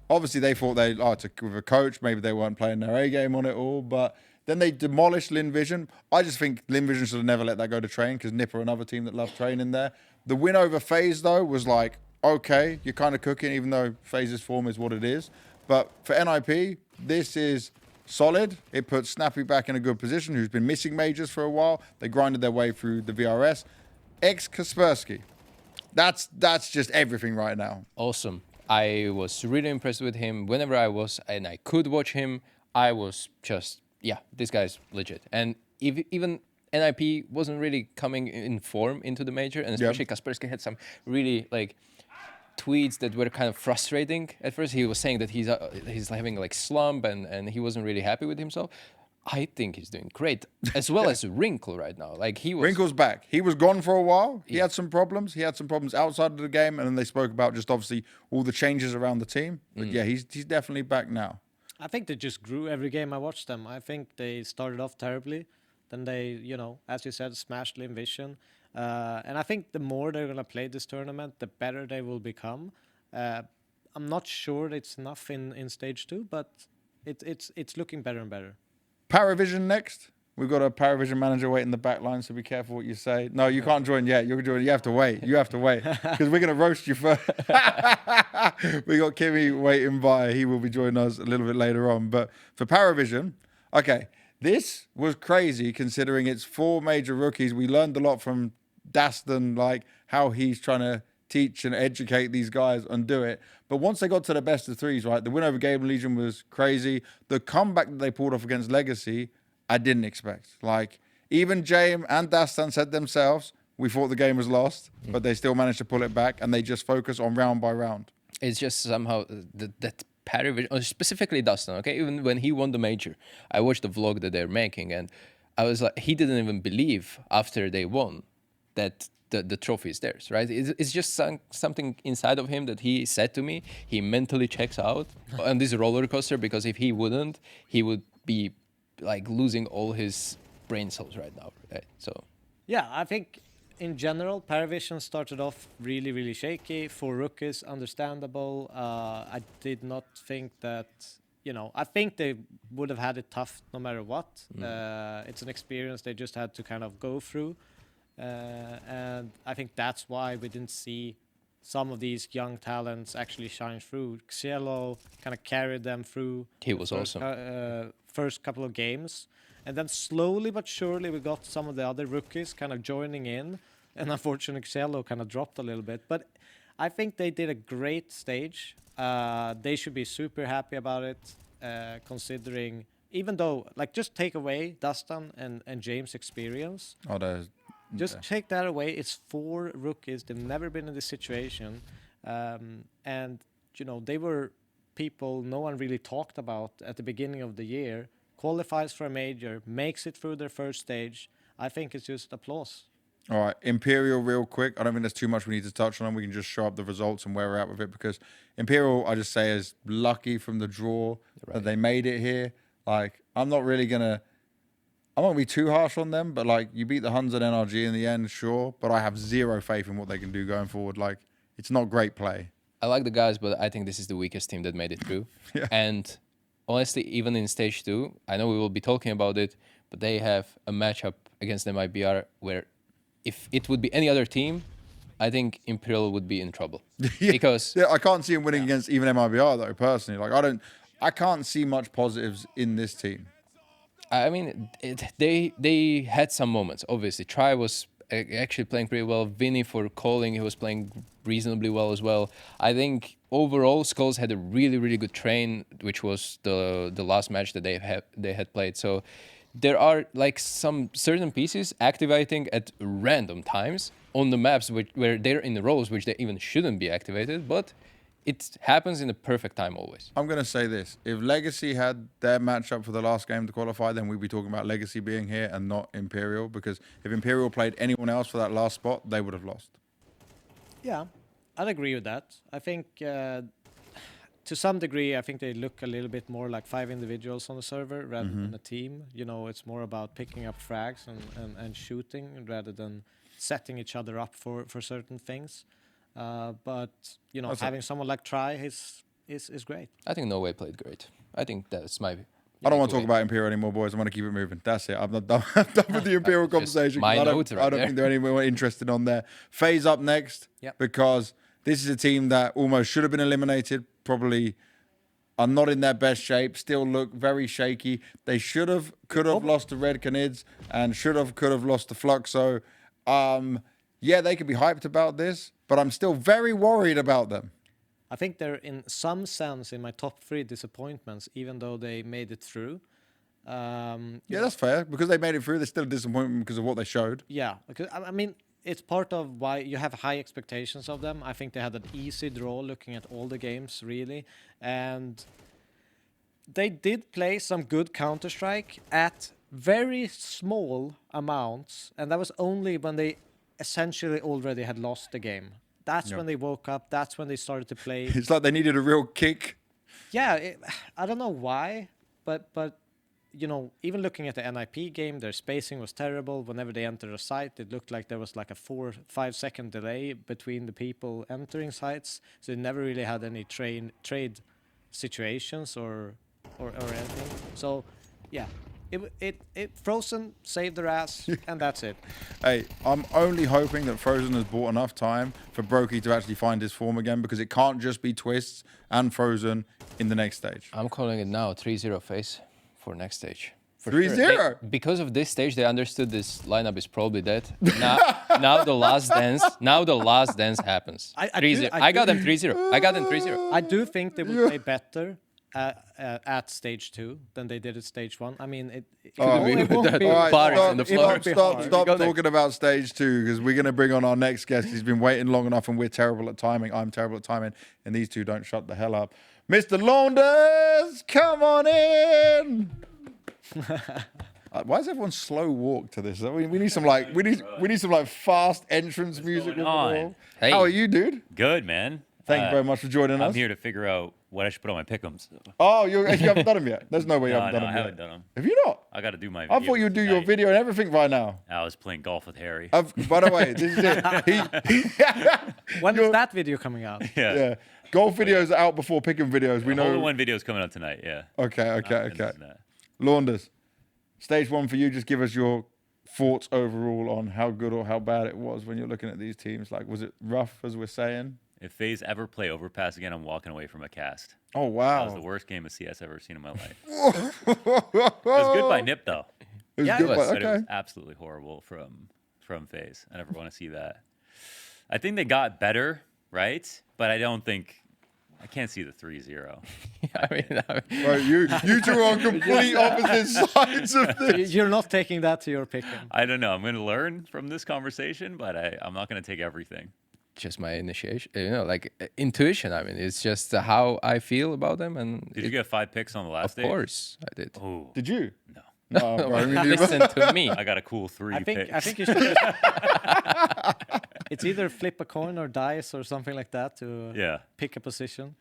obviously they thought with a coach, maybe they weren't playing their A game on it all, but then they demolished Lin Vision. I just think Lin Vision should have never let that go to train because Nip are another team that love training there. The win over FaZe, though, was like, okay, you're kind of cooking, even though FaZe's form is what it is. But for NIP, this is solid. It puts Snappy back in a good position, who's been missing majors for a while. They grinded their way through the VRS. Kaspersky. That's just everything right now. Awesome. I was really impressed with him. Whenever I was and I could watch him, I was just, this guy's legit. And even NIP wasn't really coming in form into the major, and especially Kaspersky had some really like tweets that were kind of frustrating. At first, he was saying that he's having like slump and he wasn't really happy with himself. I think he's doing great, as well as Wrinkle right now. Like Wrinkle's back. He was gone for a while. He had some problems. He had some problems outside of the game, and then they spoke about just obviously all the changes around the team. But he's definitely back now. I think they just grew every game I watched them. I think they started off terribly. Then they, as you said, smashed Lin Vision. And I think the more they're going to play this tournament, the better they will become. I'm not sure it's enough in stage 2, but it's looking better and better. PARIVISION next. We've got a PARIVISION manager waiting in the back line, so be careful what you say. No, you can't join yet. You have to wait. You have to wait because we're going to roast you first. We got Kimi waiting by. He will be joining us a little bit later on. But for PARIVISION, okay, this was crazy considering it's 4 major rookies. We learned a lot from Daston, like how he's trying to teach and educate these guys and do it. But once they got to the best of 3s, right, the win over Game Legion was crazy. The comeback that they pulled off against Legacy, I didn't expect. Like, even James and Dastan said themselves, we thought the game was lost, but they still managed to pull it back, and they just focus on round by round. It's just somehow that PARIVISION, or specifically Dastan, okay? Even when he won the major, I watched the vlog that they're making, and I was like, he didn't even believe after they won that the trophy is theirs, right? It's just something inside of him that he said to me. He mentally checks out on this roller coaster because if he wouldn't, he would be like losing all his brain cells right now. Right? So, yeah, I think in general, PARIVISION started off really, really shaky. 4 rookies, understandable. I did not think that, I think they would have had it tough no matter what. It's an experience they just had to kind of go through. And I think that's why we didn't see some of these young talents actually shine through. Xirreth kind of carried them through. He was awesome. First couple of games. And then slowly but surely we got some of the other rookies kind of joining in. And unfortunately, Xirreth kind of dropped a little bit. But I think they did a great stage. They should be super happy about it, considering, even though, like, just take away Dastan and James' experience. Just take that away. It's 4 rookies. They've never been in this situation. And, they were people no one really talked about at the beginning of the year. Qualifies for a major, makes it through their first stage. I think it's just applause. All right, Imperial real quick. I don't think there's too much we need to touch on. We can just show up the results and where we're at with it because Imperial, I just say, is lucky from the draw that they made it here. Like, I'm not be too harsh on them, but like you beat the Huns and NRG in the end, sure. But I have zero faith in what they can do going forward. Like, it's not great play. I like the guys, but I think this is the weakest team that made it through. And honestly, even in stage 2, I know we will be talking about it, but they have a matchup against them IBR where if it would be any other team, I think Imperial would be in trouble. Because I can't see him winning against even MIBR though. Personally, like I can't see much positives in this team. I mean, they had some moments. Obviously, Try was actually playing pretty well. Vinny for calling, he was playing reasonably well as well. I think overall, Skulls had a really, really good train, which was the last match that they had played. So there are like some certain pieces activating at random times on the maps where they're in the roles which they even shouldn't be activated, but it happens in the perfect time always. I'm going to say this. If Legacy had their matchup for the last game to qualify, then we'd be talking about Legacy being here and not Imperial, because if Imperial played anyone else for that last spot, they would have lost. Yeah, I'd agree with that. I think to some degree, I think they look a little bit more like 5 individuals on the server rather than a team. You know, it's more about picking up frags and shooting rather than setting each other up for certain things. But you know, having someone like Try is great. I think Norway played great. I think that's my. I don't want to talk about Imperial anymore, boys. I want to keep it moving. That's it. I'm not done, done with the Imperial conversation. I don't think they're anyone interested on there. FaZe up next, because this is a team that almost should have been eliminated. Probably are not in their best shape. Still look very shaky. They could have lost to Red Canids and could have lost to Fluxo. Yeah, they could be hyped about this, but I'm still very worried about them. I think they're in some sense in my top 3 disappointments, even though they made it through. Yeah, that's fair. Because they made it through, they're still a disappointment because of what they showed. Yeah, because I mean, it's part of why you have high expectations of them. I think they had an easy draw looking at all the games, really. And they did play some good Counter-Strike at very small amounts, and that was only when they essentially already had lost the game. That's when they woke up. That's when they started to play. It's like they needed a real kick. Yeah, I don't know why, but you know, even looking at the NIP game, their spacing was terrible. Whenever they entered a site, it looked like there was like a 4-5 second delay between the people entering sites. So they never really had any trade situations or anything. So yeah. It Frozen saved their ass, and that's it. Hey, I'm only hoping that Frozen has bought enough time for Brokey to actually find his form again, because it can't just be Twists and Frozen in the next stage. I'm calling it now 3-0 FaZe for next stage. 3-0? Sure. Because of this stage, they understood this lineup is probably dead. Now the last dance happens. I got them 3-0. I do think they will play better at stage 2 than they did at stage 1. I mean, it won't be. All right, on the floor. Stop talking about stage 2, because we're going to bring on our next guest. He's been waiting long enough, and we're terrible at timing. I'm terrible at timing, and these two don't shut the hell up. Mr. Launders, come on in. Why is everyone slow walk to this? We need some like fast entrance music. Hey. How are you, dude? Good, man. Thank you very much for joining us. I'm here to figure out what I should put on my pick'ems. Oh, you haven't done them yet? There's no way you haven't done them I yet. haven't done them. Have you not? I got to do my video. I thought you'd do your video and everything by now. I was playing golf with Harry. By the way, this is it. When is that video coming out? Yeah. Golf videos are out before picking videos. We know. Only one video is coming out tonight, yeah. Okay. Launders, stage 1 for you. Just give us your thoughts overall on how good or how bad it was when you're looking at these teams. Like, was it rough, as we're saying? If FaZe ever play Overpass again, I'm walking away from a cast. Oh, wow. That was the worst game of CS I've ever seen in my life. It was good by Nip, though. It was Yeah, good, it was. but But it okay. was absolutely horrible from FaZe. I never want to see that. I think they got better, right? But I can't see the 3-0. Right, you two are on complete opposite sides of this. You're not taking that to your picking. I don't know. I'm going to learn from this conversation, but I'm not going to take everything. Just my initiation, like intuition. I mean, it's just how I feel about them. And Did you get 5 picks on the last day? Of course, I did. Oh, Did you? no. No, bro, I mean, Listen to me. I got a cool 3 picks. I think you should just it's either flip a coin or dice or something like that to pick a position.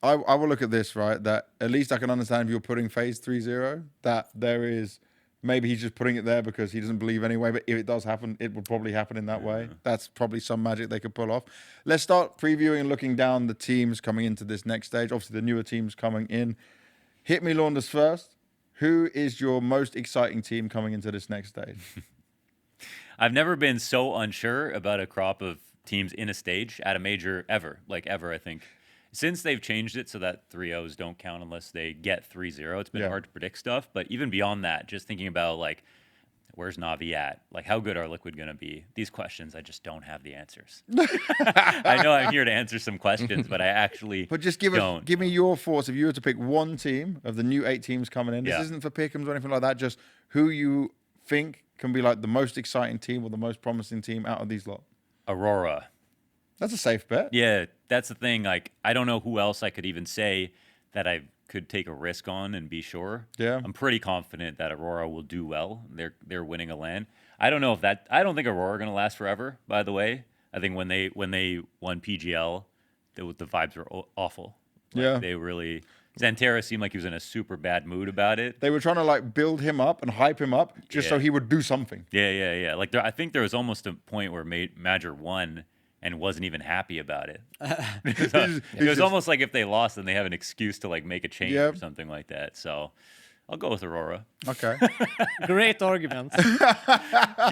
I will look at this, right, that at least I can understand if you're putting FaZe 3-0, that there is, maybe he's just putting it there because he doesn't believe anyway, but if it does happen, it will probably happen in that way. That's probably some magic they could pull off. Let's start previewing and looking down the teams coming into this next stage. Obviously, the newer teams coming in. Hit me, Launders, first. Who is your most exciting team coming into this next stage? I've never been so unsure about a crop of teams in a stage at a major ever, I think. Since they've changed it so that 3-0s don't count unless they get 3-0, it's been hard to predict stuff. But even beyond that, just thinking about, like, where's Navi at? Like, how good are Liquid going to be? These questions, I just don't have the answers. I know I'm here to answer some questions, but I actually But just give me your thoughts. If you were to pick one team of the new 8 teams coming in, this isn't for pick'ems or anything like that, just who you think can be like the most exciting team or the most promising team out of these lot. Aurora. That's a safe bet. Yeah, that's the thing. Like, I don't know who else I could even say that I could take a risk on and be sure. Yeah. I'm pretty confident that Aurora will do well. They're winning a LAN. I don't know if that. I don't think Aurora are going to last forever. By the way, I think when they won PGL, the vibes were awful. Like, they really. Xantera seemed like he was in a super bad mood about it. They were trying to like build him up and hype him up just so he would do something. Yeah. Like I think there was almost a point where Major won and wasn't even happy about it. It was almost like if they lost, then they have an excuse to like make a change or something like that. So I'll go with Aurora. Okay. Great argument.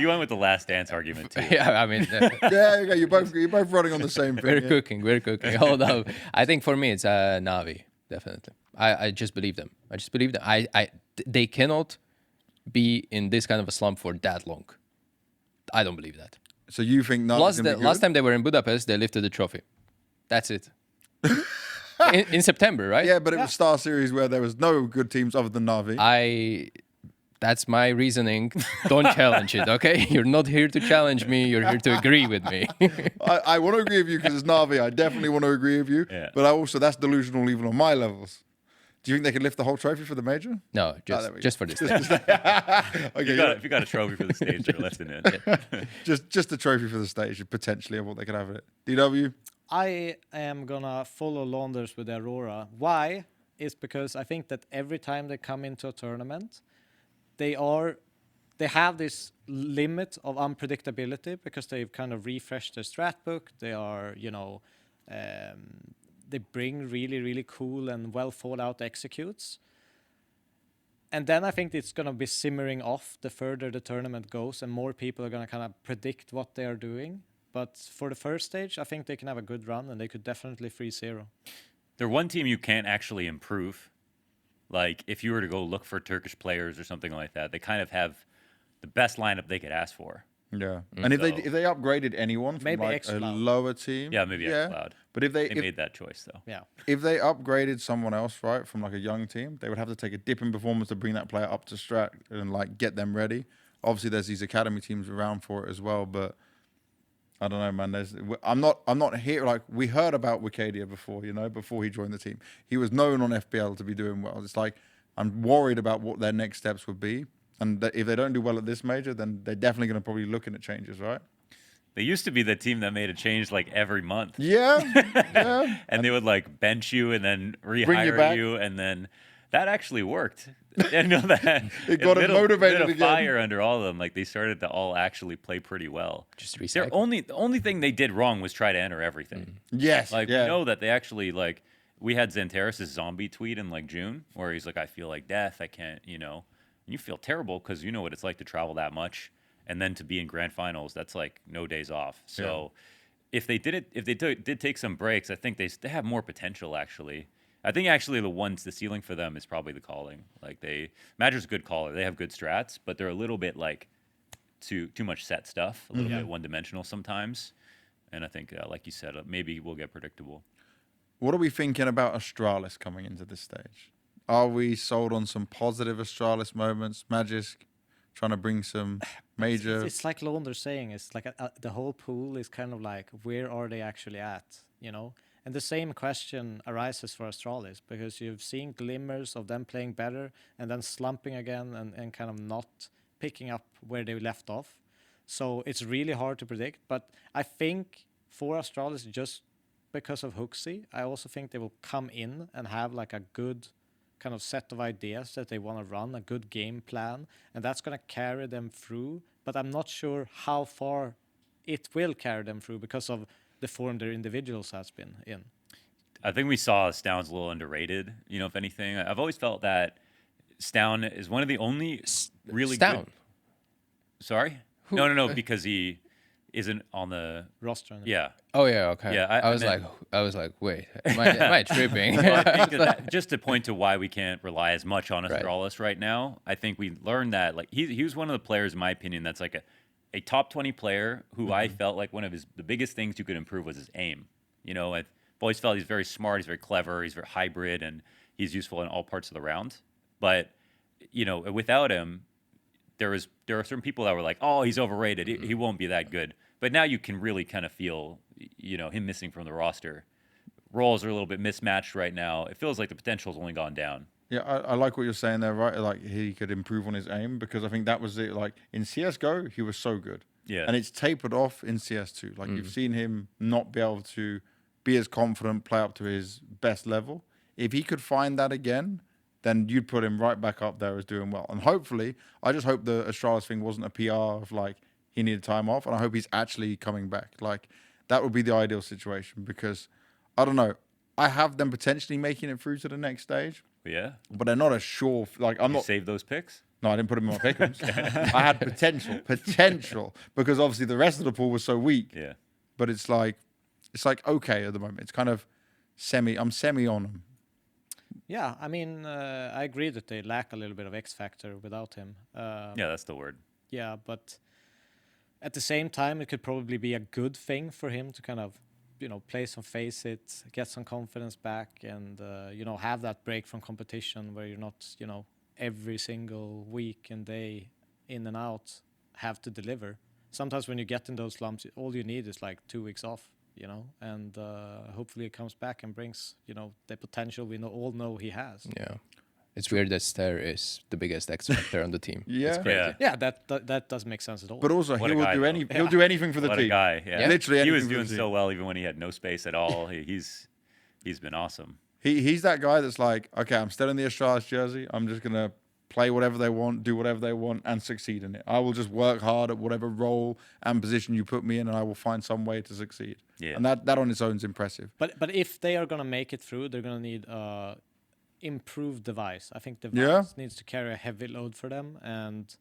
You went with the Last Dance argument too. Yeah, I mean, yeah, you're both running on the same thing. we're cooking. Hold up. I think for me, it's Navi, definitely. I just believe them. They cannot be in this kind of a slump for that long. I don't believe that. So you think Navi's gonna be good? Last time they were in Budapest, they lifted the trophy. That's it. in September, right? Yeah, but it was Star Series where there was no good teams other than Navi. That's my reasoning. Don't challenge it, okay? You're not here to challenge me. You're here to agree with me. I want to agree with you because it's Navi. I definitely want to agree with you. Yeah. But that's delusional even on my levels. Do you think they can lift the whole trophy for the major? No, just for this. Okay, If you got a trophy for the stage, they're lifting it. just a trophy for the stage, potentially, of what they could have it. DW? I am gonna follow Launders with Aurora. Why? Is because I think that every time they come into a tournament, they have this limit of unpredictability because they've kind of refreshed their strat book. They are, they bring really, really cool and well thought out executes. And then I think it's going to be simmering off the further the tournament goes and more people are going to kind of predict what they are doing. But for the first stage, I think they can have a good run and they could definitely 3-0. They're one team you can't actually improve. Like, if you were to go look for Turkish players or something like that, they kind of have the best lineup they could ask for. Yeah. And if they upgraded anyone from Maybe like a xCloud. lower team. Yeah, maybe xCloud. But if they made that choice, though. Yeah. if they upgraded someone else, right, from like a young team, they would have to take a dip in performance to bring that player up to strat and like get them ready. Obviously, there's these academy teams around for it as well, but I don't know, man. I'm not here. Like, we heard about Wicadia before, before he joined the team. He was known on FPL to be doing well. It's like I'm worried about what their next steps would be, and if they don't do well at this major, then they're definitely going to probably looking at changes, right? They used to be the team that made a change like every month. Yeah, yeah. And they would like bench you and then Bring you rehire back. you, and then that actually worked. I know that It got it motivated lit a again. fire under all of them. Like, they started to all actually play pretty well. Just The recycle. only thing they did wrong was try to enter everything. Yes, Like, yeah. we know that they actually, like, we had Xanteris' zombie tweet in like June where he's like, I feel like death. I can't, and you feel terrible because you know what it's like to travel that much. And then to be in grand finals, that's like no days off. So if they did take some breaks, I think they have more potential, actually. I think actually the ceiling for them is probably the calling. Like, Major's a good caller. They have good strats, but they're a little bit like too much set stuff, a little bit one-dimensional sometimes. And I think, like you said, maybe we'll get predictable. What are we thinking about Astralis coming into this stage? Are we sold on some positive Astralis moments? Magic trying to bring some major... It's like Launders saying, it's like the whole pool is kind of like, where are they actually at, And the same question arises for Astralis because you've seen glimmers of them playing better and then slumping again and kind of not picking up where they left off. So it's really hard to predict. But I think for Astralis, just because of Hooksy, I also think they will come in and have like a good kind of set of ideas that they want to run, a good game plan, and that's going to carry them through. But I'm not sure how far it will carry them through because of the form their individuals has been in. I think we saw Stound's a little underrated, if anything. I've always felt that Stown is one of the only really Stown. good. Sorry? No, because he isn't on the roster. yeah. Oh yeah, okay. Yeah, I was meant- like, wait, am I tripping? Well, I think that just to point to why we can't rely as much on Right. Astralis right now, I think we learned that like he was one of the players, in my opinion, that's like a top 20 player who I felt like one of the biggest things you could improve was his aim. You know, I've always felt he's very smart, he's very clever, he's very hybrid, and he's useful in all parts of the round. But you know, without him, there are certain people that were like, oh, he's overrated, he won't be that good. But now you can really kind of feel, you know, him missing from the roster. Roles are a little bit mismatched right now. It feels like the potential's only gone down. Yeah, I like what you're saying there, right? Like he could improve on his aim because I think that was it. Like in CS:GO, he was so good. Yeah. And it's tapered off in CS2. Like you've seen him not be able to be as confident, play up to his best level. If he could find that again, then you'd put him right back up there as doing well. And hopefully, I just hope the Astralis thing wasn't a PR of like he needed time off, and I hope he's actually coming back. Like that would be the ideal situation because I don't know. I have them potentially making it through to the next stage, But yeah. but they're not as sure. Like I'm You not. save those picks? No, I didn't put them in my pick'ems. I had potential, because obviously the rest of the pool was so weak. Yeah. But it's like okay at the moment. It's kind of I'm semi on them. Yeah, I mean, I agree that they lack a little bit of X factor without him. Yeah, that's the word. Yeah, but at the same time, it could probably be a good thing for him to kind of, you know, play some Face-It, get some confidence back, and you know, have that break from competition where you're not, you know, every single week and day in and out have to deliver. Sometimes when you get in those slumps, all you need is like 2 weeks off, you know, and hopefully it comes back and brings, you know, the potential we all know he has. Yeah. It's weird that Stair is the biggest X factor on the team. Yeah. It's crazy. Yeah. Yeah, that doesn't make sense at all. But also What a he will guy, do though. he'll do anything for the What team. a guy. Yeah. Literally He was anything for doing the so team. well even when he had no space at all. He's been awesome. He's that guy that's like, okay, I'm still in the Astralis jersey. I'm just gonna play whatever they want, do whatever they want, and succeed in it. I will just work hard at whatever role and position you put me in, and I will find some way to succeed. Yeah. And that on its own is impressive. But if they are gonna make it through, they're gonna need improved device. I think device Yeah. needs to carry a heavy load for them, and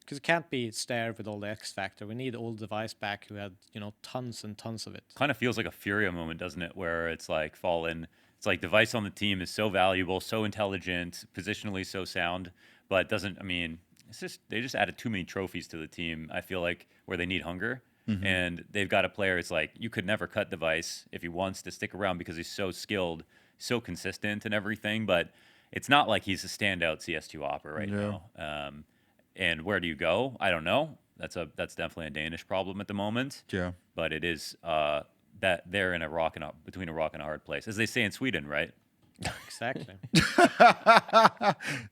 because it can't be Stair with all the X factor. We need old device back who had, you know, tons and tons of it. Kind of feels like a Furia moment, doesn't it? Where it's like Fallen. It's like device on the team is so valuable, so intelligent, positionally so sound, but doesn't. I mean, it's just they just added too many trophies to the team. I feel like where they need hunger, and they've got a player. It's like you could never cut device if he wants to stick around because he's so skilled, so consistent, and everything. But it's not like he's a standout CS2 opera right now. And where do you go? I don't know. That's definitely a Danish problem at the moment. Yeah. But it is that they're in between a rock and a hard place, as they say in Sweden, right? Exactly.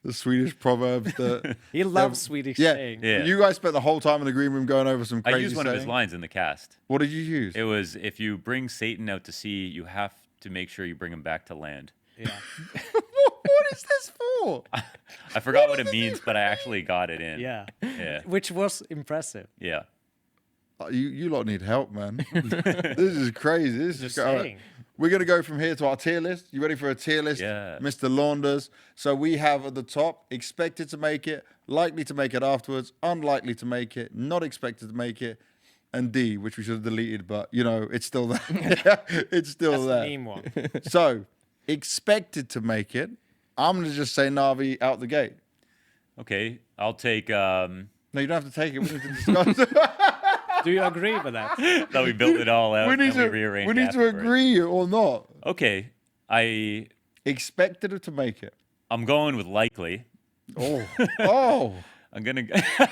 The Swedish proverbs that He loves Swedish yeah. saying. Yeah. You guys spent the whole time in the green room going over some I crazy used one of his saying. lines in the cast. What did you use? It was, if you bring Satan out to sea, you have to make sure you bring him back to land. Yeah. What is this for? I forgot what it means, but I actually got it in. Yeah. Yeah. Which was impressive. Yeah. You lot need help, man. This is crazy. This is Just all right. saying. We're going to go from here to our tier list. You ready for a tier list? Yeah. Mr. Launders. So we have at the top, expected to make it, likely to make it afterwards, unlikely to make it, not expected to make it, and D, which we should have deleted, but, you know, it's still there. It's still That's there. the meme one. So, expected to make it, I'm going to just say Navi out the gate. Okay. I'll take. No, you don't have to take it. We need to discuss. Do you agree with that? That we built it all out. we need and to, rearranged we need to afterwards. agree or not. Okay. Expected to make it. I'm going with likely. Oh. Oh. I'm gonna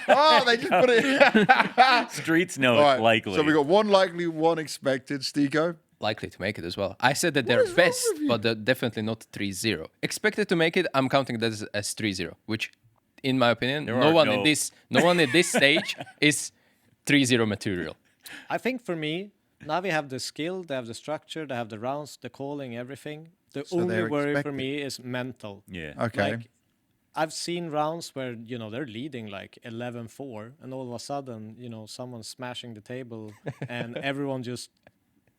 Oh, they just put it. streets know All it's right, likely. So we got one likely, one expected. Styko. Likely to make it as well. I said that What they're is wrong best, with you? but they're definitely not 3-0. Expected to make it, I'm counting that as 3-0, which, in my opinion, There no are one no- at this stage is 3-0 material. I think for me, Navi have the skill, they have the structure, they have the rounds, the calling, everything. The So only they're worry for expected. me is mental. Yeah. Okay. Like, I've seen rounds where, you know, they're leading like 11-4, and all of a sudden, you know, someone's smashing the table and everyone just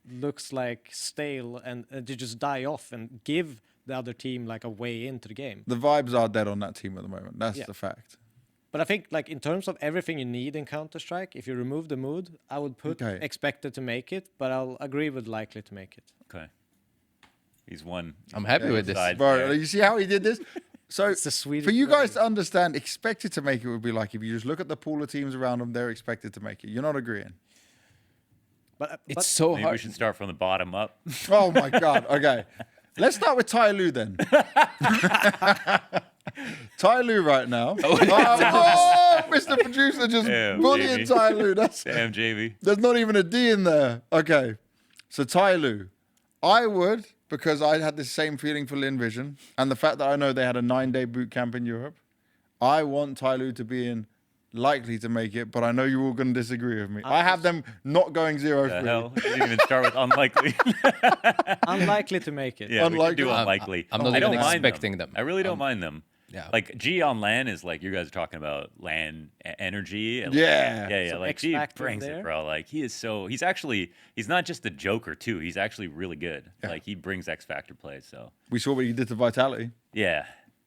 looks like stale and to just die off and give the other team like a way into the game. The vibes are dead on that team at the moment. That's Yeah. the fact. But I think like in terms of everything you need in Counter-Strike, if you remove the mood, I would put Okay. expected to make it, but I'll agree with likely to make it. Okay. He's won. I'm happy with this. Side Bro, there. you see how he did this? So It's the Swedish for you guys way. to understand, expected to make it would be like if you just look at the pool of teams around them, they're expected to make it. You're not agreeing. But It's so Maybe we hard. should start from the bottom up. Oh my God. Okay. Let's start with TYLOO then. TYLOO right now. Oh, Mr. Producer just Damn, bullying Jamie. TYLOO. Damn, JV. There's not even a D in there. Okay. So TYLOO. I would, because I had the same feeling for Vision, and the fact that I know they had a 9-day boot camp in Europe, I want TYLOO to be in likely to make it, but I know you're all going to disagree with me. I have them not going The 0-3. hell? You didn't even start with unlikely. unlikely to make it. Yeah, we Unlikely. can do I'm- unlikely. I'm not I don't even mind expecting them. I really don't mind them. Yeah. Like G on LAN is like you guys are talking about LAN energy. and, like, Yeah. yeah. Some Like X G factor brings there. it, bro. Like he's not just a joker too. He's actually really good. Like he brings X factor plays. So We saw what he did to Vitality. yeah,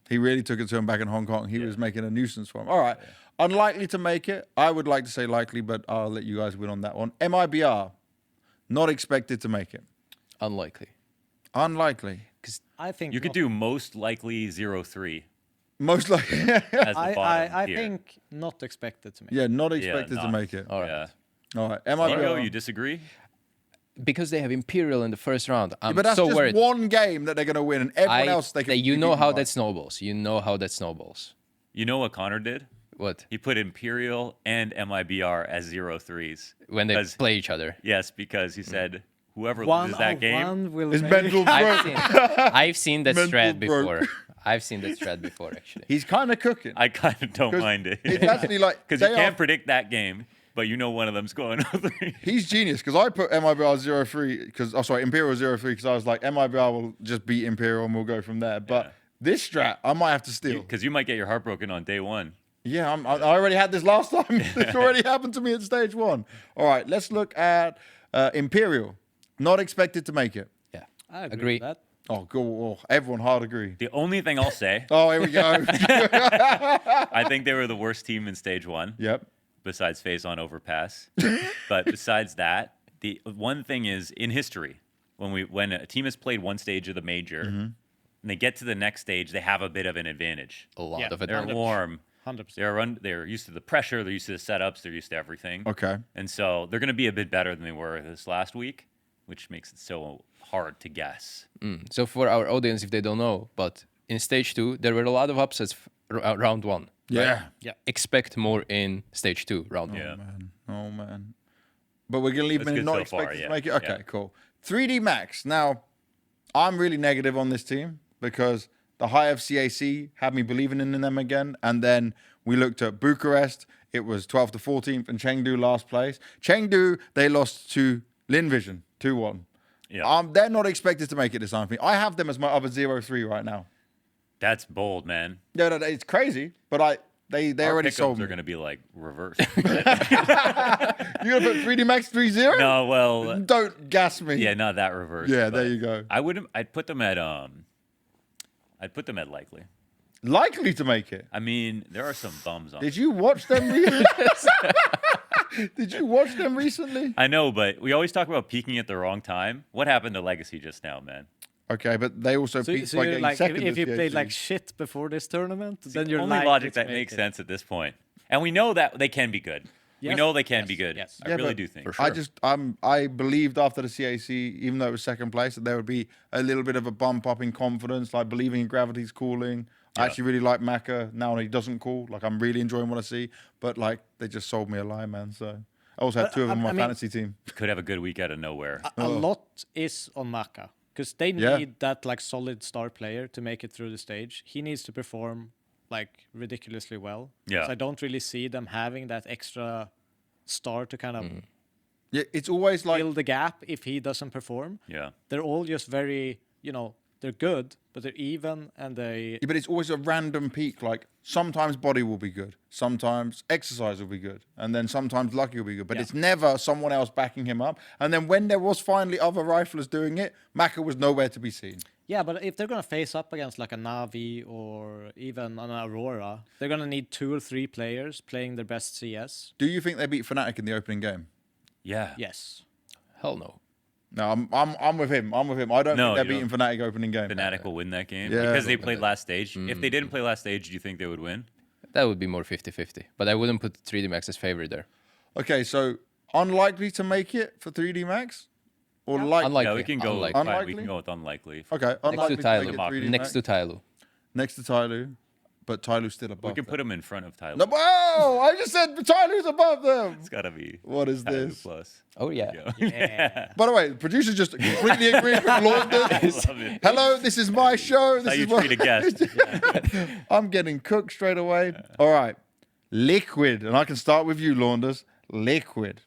He really took it to him back in Hong Kong. He was making a nuisance for him. All right. Unlikely to make it. I would like to say likely, but I'll let you guys win on that one. MIBR. Not expected to make it. Unlikely. Unlikely. I think you could not. do most likely 0-3 Most likely. as the bottom I tier. think not expected to make it. Yeah, not expected to not. make it. All right. Yeah. All right. Styko, MIBR. you disagree? Because they have Imperial in the first round. I'm But that's so just worried. one game that they're going to win, and everyone else they can. you be know beaten how by. that snowballs. You know how that snowballs. You know what Connor did? What? He put Imperial and MIBR as 0-3s. When they 'Cause- play each other. Yes, because he said whoever One loses that on game. one will Is make mental I've broke. I've seen that Mental thread broke. before. I've seen that thread before, actually. He's kind of cooking. I kind of don't 'Cause mind it. It's actually like Because they you can't are- predict that game, but you know one of them's going 0-3. He's genius because I put MIBR 0-3 because Imperial 0-3 because I was like MIBR will just beat Imperial and we'll go from there. But Yeah. this strat I might have to steal. Because you might get your heart broken on day one. Yeah, I already had this last time. This already happened to me at stage 1. All right, let's look at Imperial. Not expected to make it. Yeah. I agree. Agree. With that. Oh, go! Oh, everyone hard agree. The only thing I'll say, Oh, here we go. I think they were the worst team in stage one, Yep. besides Phase on Overpass. But besides that, the one thing is in history, when a team has played one stage of the major, and they get to the next stage, they have a bit of an advantage. A lot Yeah, of They're advantage. warm. 100%. They're used to the pressure. They're used to the setups. They're used to everything. Okay. And so they're going to be a bit better than they were this last week, which makes it so hard to guess. So for our audience, if they don't know, but in stage 2, there were a lot of upsets round 1. Yeah. Yeah. Expect more in stage 2, round 1. Yeah. Oh man. But we're gonna leave That's them good not so far, expected yeah, to make it. Okay, yeah. cool. 3D Max. Now, I'm really negative on this team because the high of CAC had me believing in them again, and then we looked at Bucharest. It was 12th to 14th, and Chengdu last place. Chengdu they lost to Vision 2-1. Yeah. They're not expected to make it this time for me. I have them as my other 0-3 right now. That's bold, man. No, it's crazy, but they Our already pickups sold me. are going to be like reversed. You're gonna put 3D Max 3-0? No, well, Don't gas me. yeah, not that reverse. Yeah, there but you go. I'd put them at likely. Likely to make it. I mean, there are some bums on. Did you watch them? Did you watch them recently? I know, but we always talk about peaking at the wrong time. What happened to Legacy just now, man? Okay, but they also So, peaked so by you're getting like, second. if you at played CAC. like shit before this tournament, then The you're only likely logic to that make makes it. sense at this point. And we know that they can be good. We Yes, know they can yes, be good. yes. I Yeah, really but do think. for sure. I believed after the CAC, even though it was second place, that there would be a little bit of a bump up in confidence, like believing in Gravity's calling. I Yeah. actually really like Maka now he doesn't call. Like I'm really enjoying what I see, but like they just sold me a lie, man. So I also had But, two of them on my I mean- fantasy team. Could have a good week out of nowhere. A lot is on Maka because they Yeah. need that like solid star player to make it through the stage. He needs to perform like ridiculously well. Yeah. So I don't really see them having that extra star to kind of Yeah, it's always like fill the gap if he doesn't perform. Yeah. They're all just very, they're good, but they're even and they. Yeah, but it's always a random peak. Like sometimes body will be good, sometimes exercise will be good, and then sometimes lucky will be good. But Yeah. it's never someone else backing him up. And then when there was finally other riflers doing it, Maka was nowhere to be seen. Yeah, but if they're gonna face up against like a Navi or even an Aurora, they're gonna need 2 or 3 players playing their best CS. Do you think they beat Fnatic in the opening game? Yeah. Yes. Hell no. No, I'm with him. I don't No, think they're you beating Fnatic opening game. Fnatic will win that game Yeah. because they played last stage. If they didn't play last stage, do you think they would win? That would be more 50-50. But I wouldn't put 3D Max as favorite there. Okay, so unlikely to make it for 3D Max, or likely? Unlikely. Yeah, we can go. Unlikely. Fine, we Unlikely? can go with unlikely. Okay, Next to unlikely to make it TYLOO. 3D Next Max. to TYLOO. Next to TYLOO, but TYLOO's still above. We can them. put them in front of Tyler. No, whoa! I just said TYLOO's above them. It's gotta be. What is Tyler this? Plus. Oh, yeah. Yeah. By the way, the producer just completely agreed with Launders. Love it. Hello, this is my show. This How you is what treat a guest. I'm getting cooked straight away. All right, Liquid, and I can start with you, Launders. Liquid.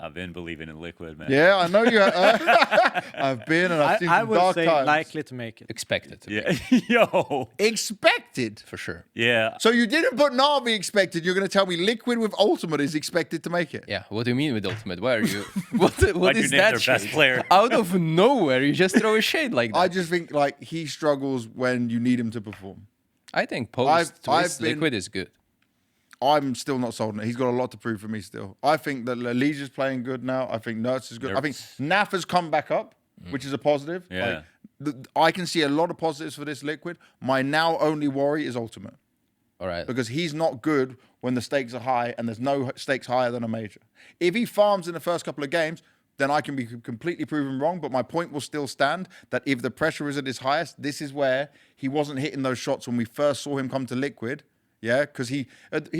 I've been believing in Liquid, man. Yeah, I know you. I've been and I've seen I some would dark say times. likely to make it. Expected. Yeah. Yo. Expected. For sure. Yeah. So you didn't put Navi expected. You're going to tell me Liquid with Ultimate is expected to make it. Yeah, what do you mean with Ultimate? Why are you... What Why'd you is name that their best shade? player? Out of nowhere, you just throw a shade like that. I just think like he struggles when you need him to perform. I think I've post-twist been- Liquid is good. I'm still not sold on it. He's got a lot to prove for me still. I think that Legion's playing good now. I think Nertz is good. I think Naf has come back up, which is a positive. Yeah. I can see a lot of positives for this Liquid. My now only worry is Ultimate. All right. Because he's not good when the stakes are high and there's no stakes higher than a major. If he farms in the first couple of games, then I can be completely proven wrong. But my point will still stand that if the pressure is at its highest, this is where he wasn't hitting those shots when we first saw him come to Liquid. Yeah, because he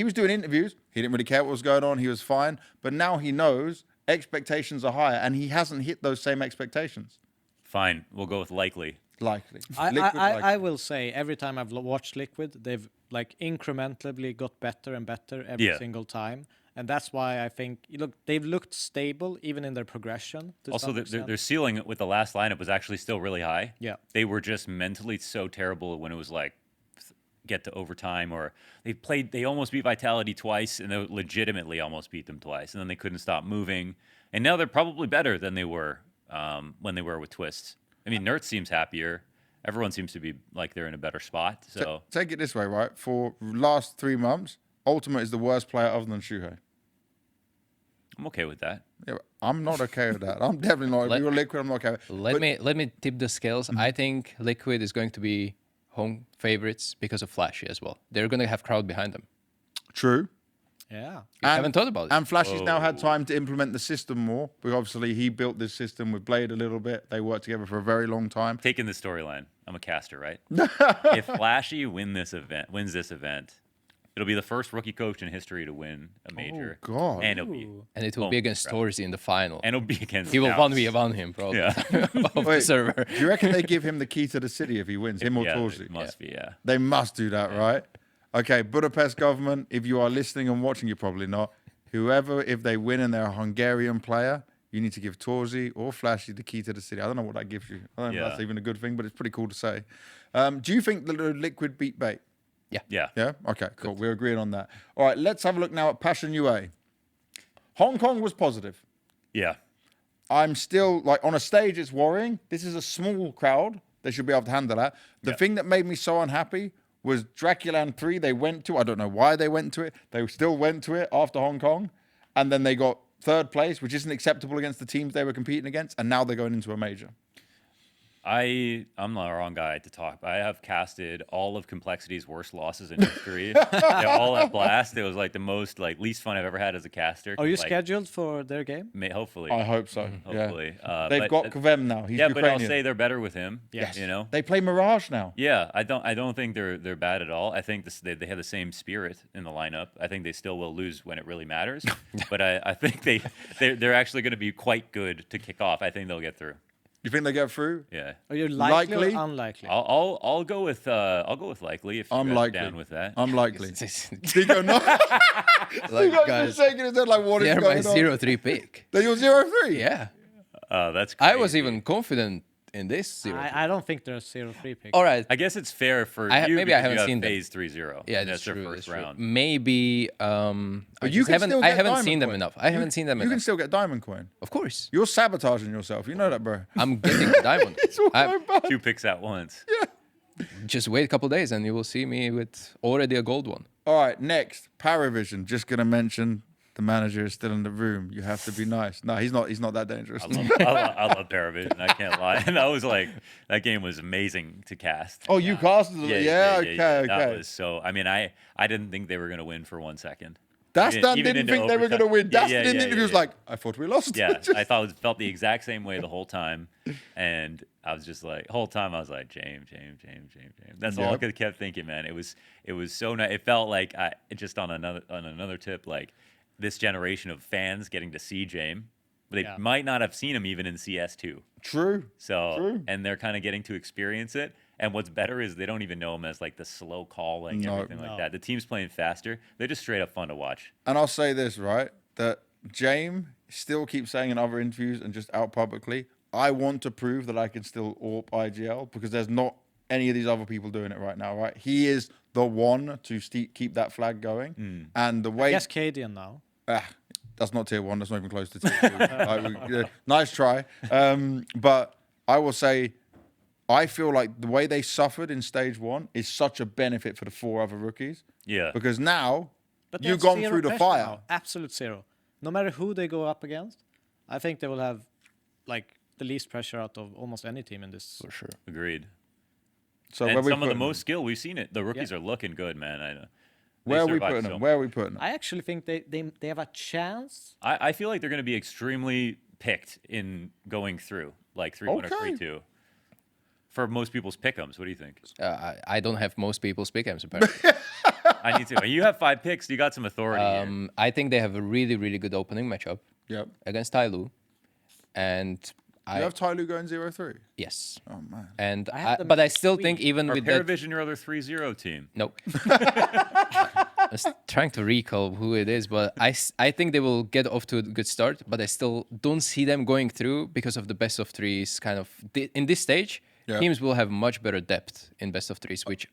was doing interviews. He didn't really care what was going on. He was fine. But now he knows expectations are higher and he hasn't hit those same expectations. Fine. We'll go with likely. Likely. I Likely. will say every time I've watched Liquid, they've like incrementally got better and better every single time. And that's why I think they've looked stable even in their progression. To Also, some their extent. ceiling with the last lineup was actually still really high. Yeah. They were just mentally so terrible when it was like get to overtime, or they almost beat Vitality twice and they legitimately almost beat them twice, and then they couldn't stop moving. And now they're probably better than they were when they were with Twists. I mean, Nertz seems happier. Everyone seems to be like they're in a better spot. So Take it this way, right? For last 3 months, Ultimate is the worst player other than Shuhei. I'm okay with that. Yeah, but I'm not okay with that. I'm definitely not. If you're Liquid, I'm not okay with it. Let me tip the scales. I think Liquid is going to be home favorites because of Flashy as well. They're going to have crowd behind them. True. Yeah. I haven't thought about it. And Flashy's now had time to implement the system more. Because obviously he built this system with Blade a little bit. They worked together for a very long time. Taking the storyline, I'm a caster, right? If Flashy wins this event, it'll be the first rookie coach in history to win a major. Oh, God. And it'll be And it will be against Torzy in the final. and it'll be against. He will Nouns. 1v1 him, probably, Yeah. of the Wait, server. do you reckon they give him the key to the city if he wins? Him or Yeah, Torsi? it must be. Yeah. They must do that, right? Okay, Budapest government, if you are listening and watching, you're probably not. Whoever, if they win and they're a Hungarian player, you need to give Torzi or Flashy the key to the city. I don't know what that gives you. I don't know if that's Yeah. even a good thing, but it's pretty cool to say. Do you think the Liquid beat Bait? Yeah. Yeah? Okay, cool. We're agreeing on that. All right, let's have a look now at Passion UA. Hong Kong was positive. Yeah. I'm still, like, on a stage, it's worrying. This is a small crowd. They should be able to handle that. The thing that made me so unhappy was Draculan 3, they went to, I don't know why they went to it. They still went to it after Hong Kong. And then they got third place, which isn't acceptable against the teams they were competing against. And now they're going into a major. I'm not the wrong guy to talk. I have casted all of Complexity's worst losses in history. They're all at Blast. It was like the most least fun I've ever had as a caster. Are you Like, scheduled for their game? Hopefully. I hope so. Hopefully. Yeah. They've But- got Kvem now. He's yeah, Ukrainian. but I'll say they're better with him. Yes. You know. They play Mirage now. Yeah, I don't think they're bad at all. I think they have the same spirit in the lineup. I think they still will lose when it really matters, but I think they're actually going to be quite good to kick off. I think they'll get through. You think they get through? Yeah, Are you likely, Likely? or unlikely? I'll go with likely if you I'm guys are likely. down with that. I'm likely. Like, Styko, no. Styko's guys, just shaking his head like, what is they're my going on? 0-3 pick. They're your 0-3? Yeah. That's crazy. I was even confident in this 0-3. I don't think there's 0-3 pick. All right. I guess it's fair for I you maybe I because haven't you have seen them. phase 3-0. Yeah, and that's their true. first That's true. round. Maybe. But you can still I get haven't diamond seen them coin. enough. I haven't seen them You enough. can still get diamond coin. Of course. You're sabotaging yourself. You know that, bro. I'm getting the diamond. It's all I- so bad. 2 picks at once. Just wait a couple days and you will see me with already a gold one. All right, next, PARIVISION. Just going to mention the manager is still in the room. You have to be nice. No, he's not. He's not that dangerous. I love PARIVISIon. I can't lie. And that game was amazing to cast. Oh, you casted it? Yeah, okay. That was so. I mean, I didn't think they were going to win for 1 second. Dastan Even didn't into think they were going to overtime. win. Yeah, Dastan yeah, in the yeah, interview was yeah. like, I thought we lost. Yeah, Just- I thought it felt the exact same way the whole time, and I was just like, whole time I was like, James. That's all I Yep. kept thinking, man. It was so nice. It felt like just on another tip, like this generation of fans getting to see James, they Yeah. might not have seen him even in CS2. True. So, True. and they're kind of getting to experience it. And what's better is they don't even know him as like the slow calling, No. everything like No. that. The team's playing faster. They're just straight up fun to watch. And I'll say this, right? That James still keeps saying in other interviews and just out publicly, I want to prove that I can still AWP IGL because there's not any of these other people doing it right now, right? He is the one to keep that flag going. And the way... Yes, Cadian now. That's not tier 1. That's not even close to tier 2. Nice try. But I will say, I feel like the way they suffered in stage 1 is such a benefit for the 4 other rookies. Yeah. Because now But you've that's gone zero through the pressure fire. now. Absolute zero. No matter who they go up against, I think they will have like the least pressure out of almost any team in this. For sure. Agreed. So And where we some of the putting most skill, we've seen it. The rookies Yeah. are looking good, man. I know. Where are we survived putting so them? Where are we putting them? I actually think they have a chance. I feel like they're going to be extremely picked in going through, like 3-1 or Okay. 3-2. For most people's pick'ems, what do you think? I don't have most people's pick'ems apparently. I need to. You have 5 picks. You got some authority here. I think they have a really, really good opening matchup Yep. against TYLOO. And You have TYLOO going 0-3. yes. Oh, man. And I have them but I as still three. think even Or with that, PARIVISION your other 3-0 team? no. I was trying to recall who it is, but I think they will get off to a good start, but I still don't see them going through because of the best of threes kind of in this stage. Yeah. Teams will have much better depth in best of threes, which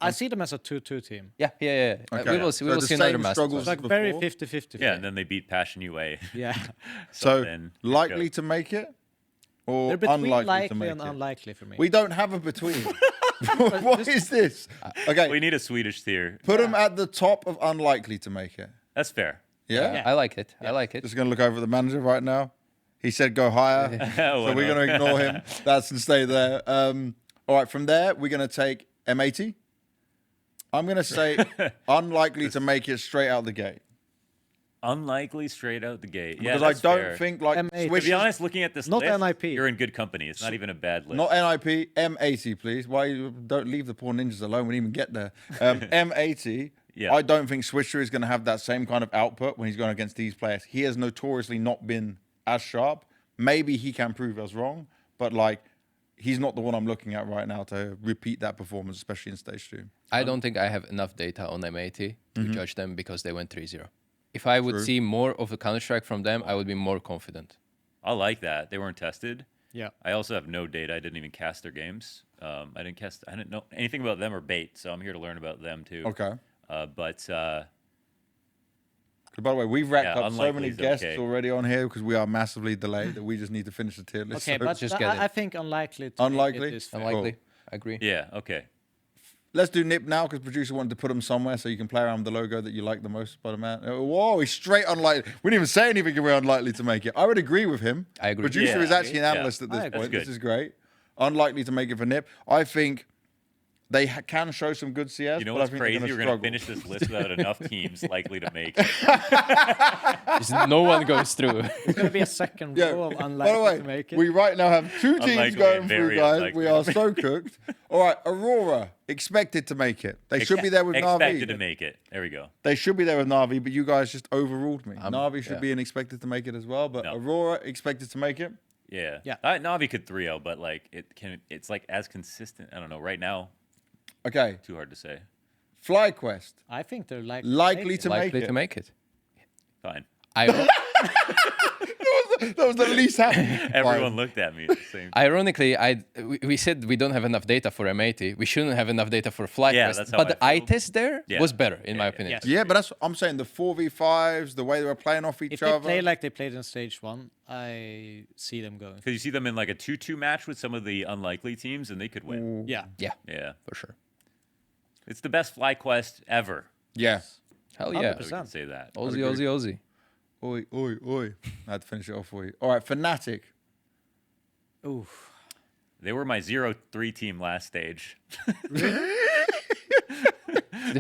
I see them as a 2-2 team. yeah. Okay. We will see. We So will the see another same masterclass. struggles It's like before. very 50-50. Yeah, and then they beat Passion UA. Yeah. So then likely go. to make it or They're between unlikely likely to make and it? unlikely for me. We don't have a between. What is this? Okay, We need a Swedish tier. put them at the top of unlikely to make it. That's fair. Yeah? Yeah. I like it. I like it. Just going to look over at the manager right now. He said go higher. So Well, we're no. going to ignore him. That's and stay there. All right, from there, we're going to take M80. I'm going to say unlikely to make it straight out the gate. Unlikely straight out the gate. Yeah, Because I that's don't fair. think like M80. To Swish be honest, looking at this Not list, NIP. you're in good company. It's not even a bad list. Not NIP, M80, please. Why you don't leave the poor ninjas alone? We didn't even get there. M80. Yeah. I don't think Swisher is going to have that same kind of output when he's going against these players. He has notoriously not been as sharp. Maybe he can prove us wrong, but like he's not the one I'm looking at right now to repeat that performance, especially in stage 2. I don't think I have enough data on M80 to judge them because they went 3-0. If I would see more of a Counter-Strike from them, I would be more confident. I like that. They weren't tested. Yeah. I also have no data. I didn't even cast their games. I didn't know anything about them or Bait, so I'm here to learn about them too. Okay. But By the way, we've racked Yeah, up so unlikely many is guests okay. already on here because we are massively delayed that we just need to finish the tier list. Okay, So but just get it. I think unlikely. To Unlikely? Make it is fair. Unlikely. I agree. yeah, okay. let's do Nip now because producer wanted to put them somewhere so you can play around with the logo that you like the most, Spider-Man. Whoa, he's straight unlikely. We didn't even say anything if we're unlikely to make it. I would agree with him. I agree. Producer Yeah, is actually an yeah. analyst at this I agree. point. That's This good. is great. Unlikely to make it for Nip. I think they can show some good CS. You know but what's I think crazy? they're We're gonna going to struggle. finish this list without enough teams likely to make it. Just no one goes through. It's going to be a second Yeah. row of By unlikely the way, to make it. we right now have 2 teams Unlikely going and through, very guys. unlikely. We are so cooked. All right, Aurora expected to make it. They should be there with Expected to Navi. make it. There we go. They should be there with Navi, but you guys just overruled me. Navi should yeah. be an expected to make it as well, but No. Aurora expected to make it. Yeah. Yeah. Navi could 3-0, but like it's like as consistent. I don't know. Right now, Okay, too hard to say. FlyQuest I think they're likely likely to make Likely it. to make it. Fine. I There was that was the least happy. Everyone looked at me at the same time. Ironically, we said we don't have enough data for M80. We shouldn't have enough data for FlyQuest. Yeah, that's how but the I eye feel. test there Yeah. was better, in my Yeah, opinion. yes. Yeah, but that's I'm saying the 4v5s, the way they were playing off each If they other. play like they played in stage 1, I see them going. Because you see them in like a 2-2 match with some of the unlikely teams, and they could win. Yeah. Yeah, Yeah. for sure. It's the best FlyQuest ever. Yeah. Hell yeah. 100%. We can say that. Aussie, Aussie, Aussie. Oi, oi, oi. I had to finish it off for you. All right, Fnatic. Oof. They were my 0-3 team last stage.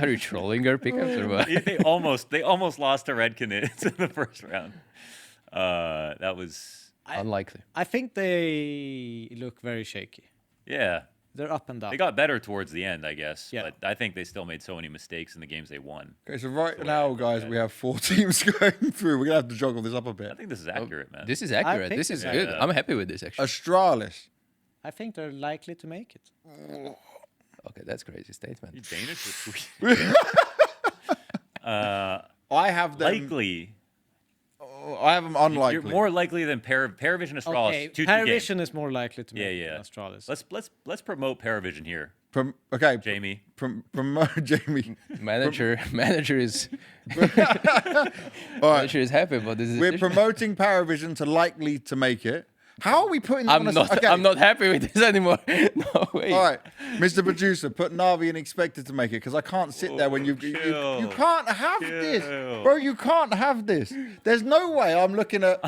Are you trolling our pickups or what? they almost lost to Red Canids in the first round. That was Unlikely. I think they look very shaky. yeah. They're up and down. They got better towards the end, I guess. Yeah. But I think they still made so many mistakes in the games they won. Okay, so right So now, I- guys, we have 4 teams going through. We're going to have to juggle this up a I bit. think this is accurate, man. This is accurate. think This is it's good. accurate. I'm happy with this, actually. Astralis. I think they're likely to make it. Okay, that's crazy You statement. Danish or Swedish? I have them. Likely. I have them unlikely. You're more likely than Paravision Astralis. Okay, 2-2 game. PARIVISION is more likely to make Yeah, it yeah. than Astralis. Let's promote Paravision here, Okay, Jamie. promote Jamie. Manager is All right, manager is happy about this. we're decision. promoting Paravision to likely to make it. How are we putting them I'm on a... not. Okay. I'm not happy with this anymore. No way. All right, Mr. Producer, put Navi and expected to make it because I can't sit there when you chill. can't have this, Chill. bro. You can't have this. There's no way I'm looking at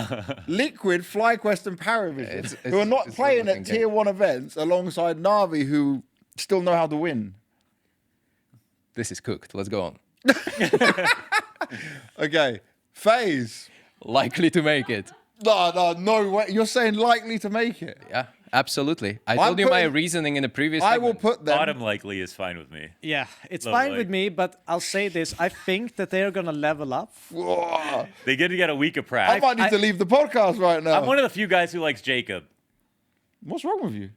Liquid, FlyQuest, and Paravision who are not it's playing looking at tier 1 events alongside Navi who still know how to win. This is cooked. Let's go on. Okay, FaZe. Likely to make it. No way. You're saying likely to make it. Yeah, absolutely. I told you my putting- reasoning in the previous. I will segment. put them. Bottom likely is fine with me. Yeah, it's Low fine with leg. me, but I'll say this. I think that they're going to level up. Whoa. They get to get a week of I practice. might need to leave the podcast right now. I'm one of the few guys who likes Jacob. What's wrong with you?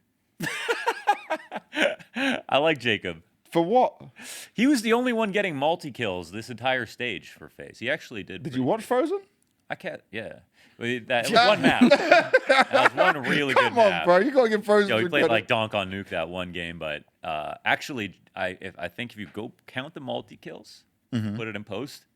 I like Jacob. For what? He was the only one getting multi-kills this entire stage for FaZe. He actually did. Did pretty you watch Frozen? I can't. Yeah, that it was one map. That was one really Come good on, map. bro. You gotta give Frozen. Yo, he some played credit. like Donk on Nuke that one game, but actually, I think if you go count the multi kills, Mm-hmm. put it in post,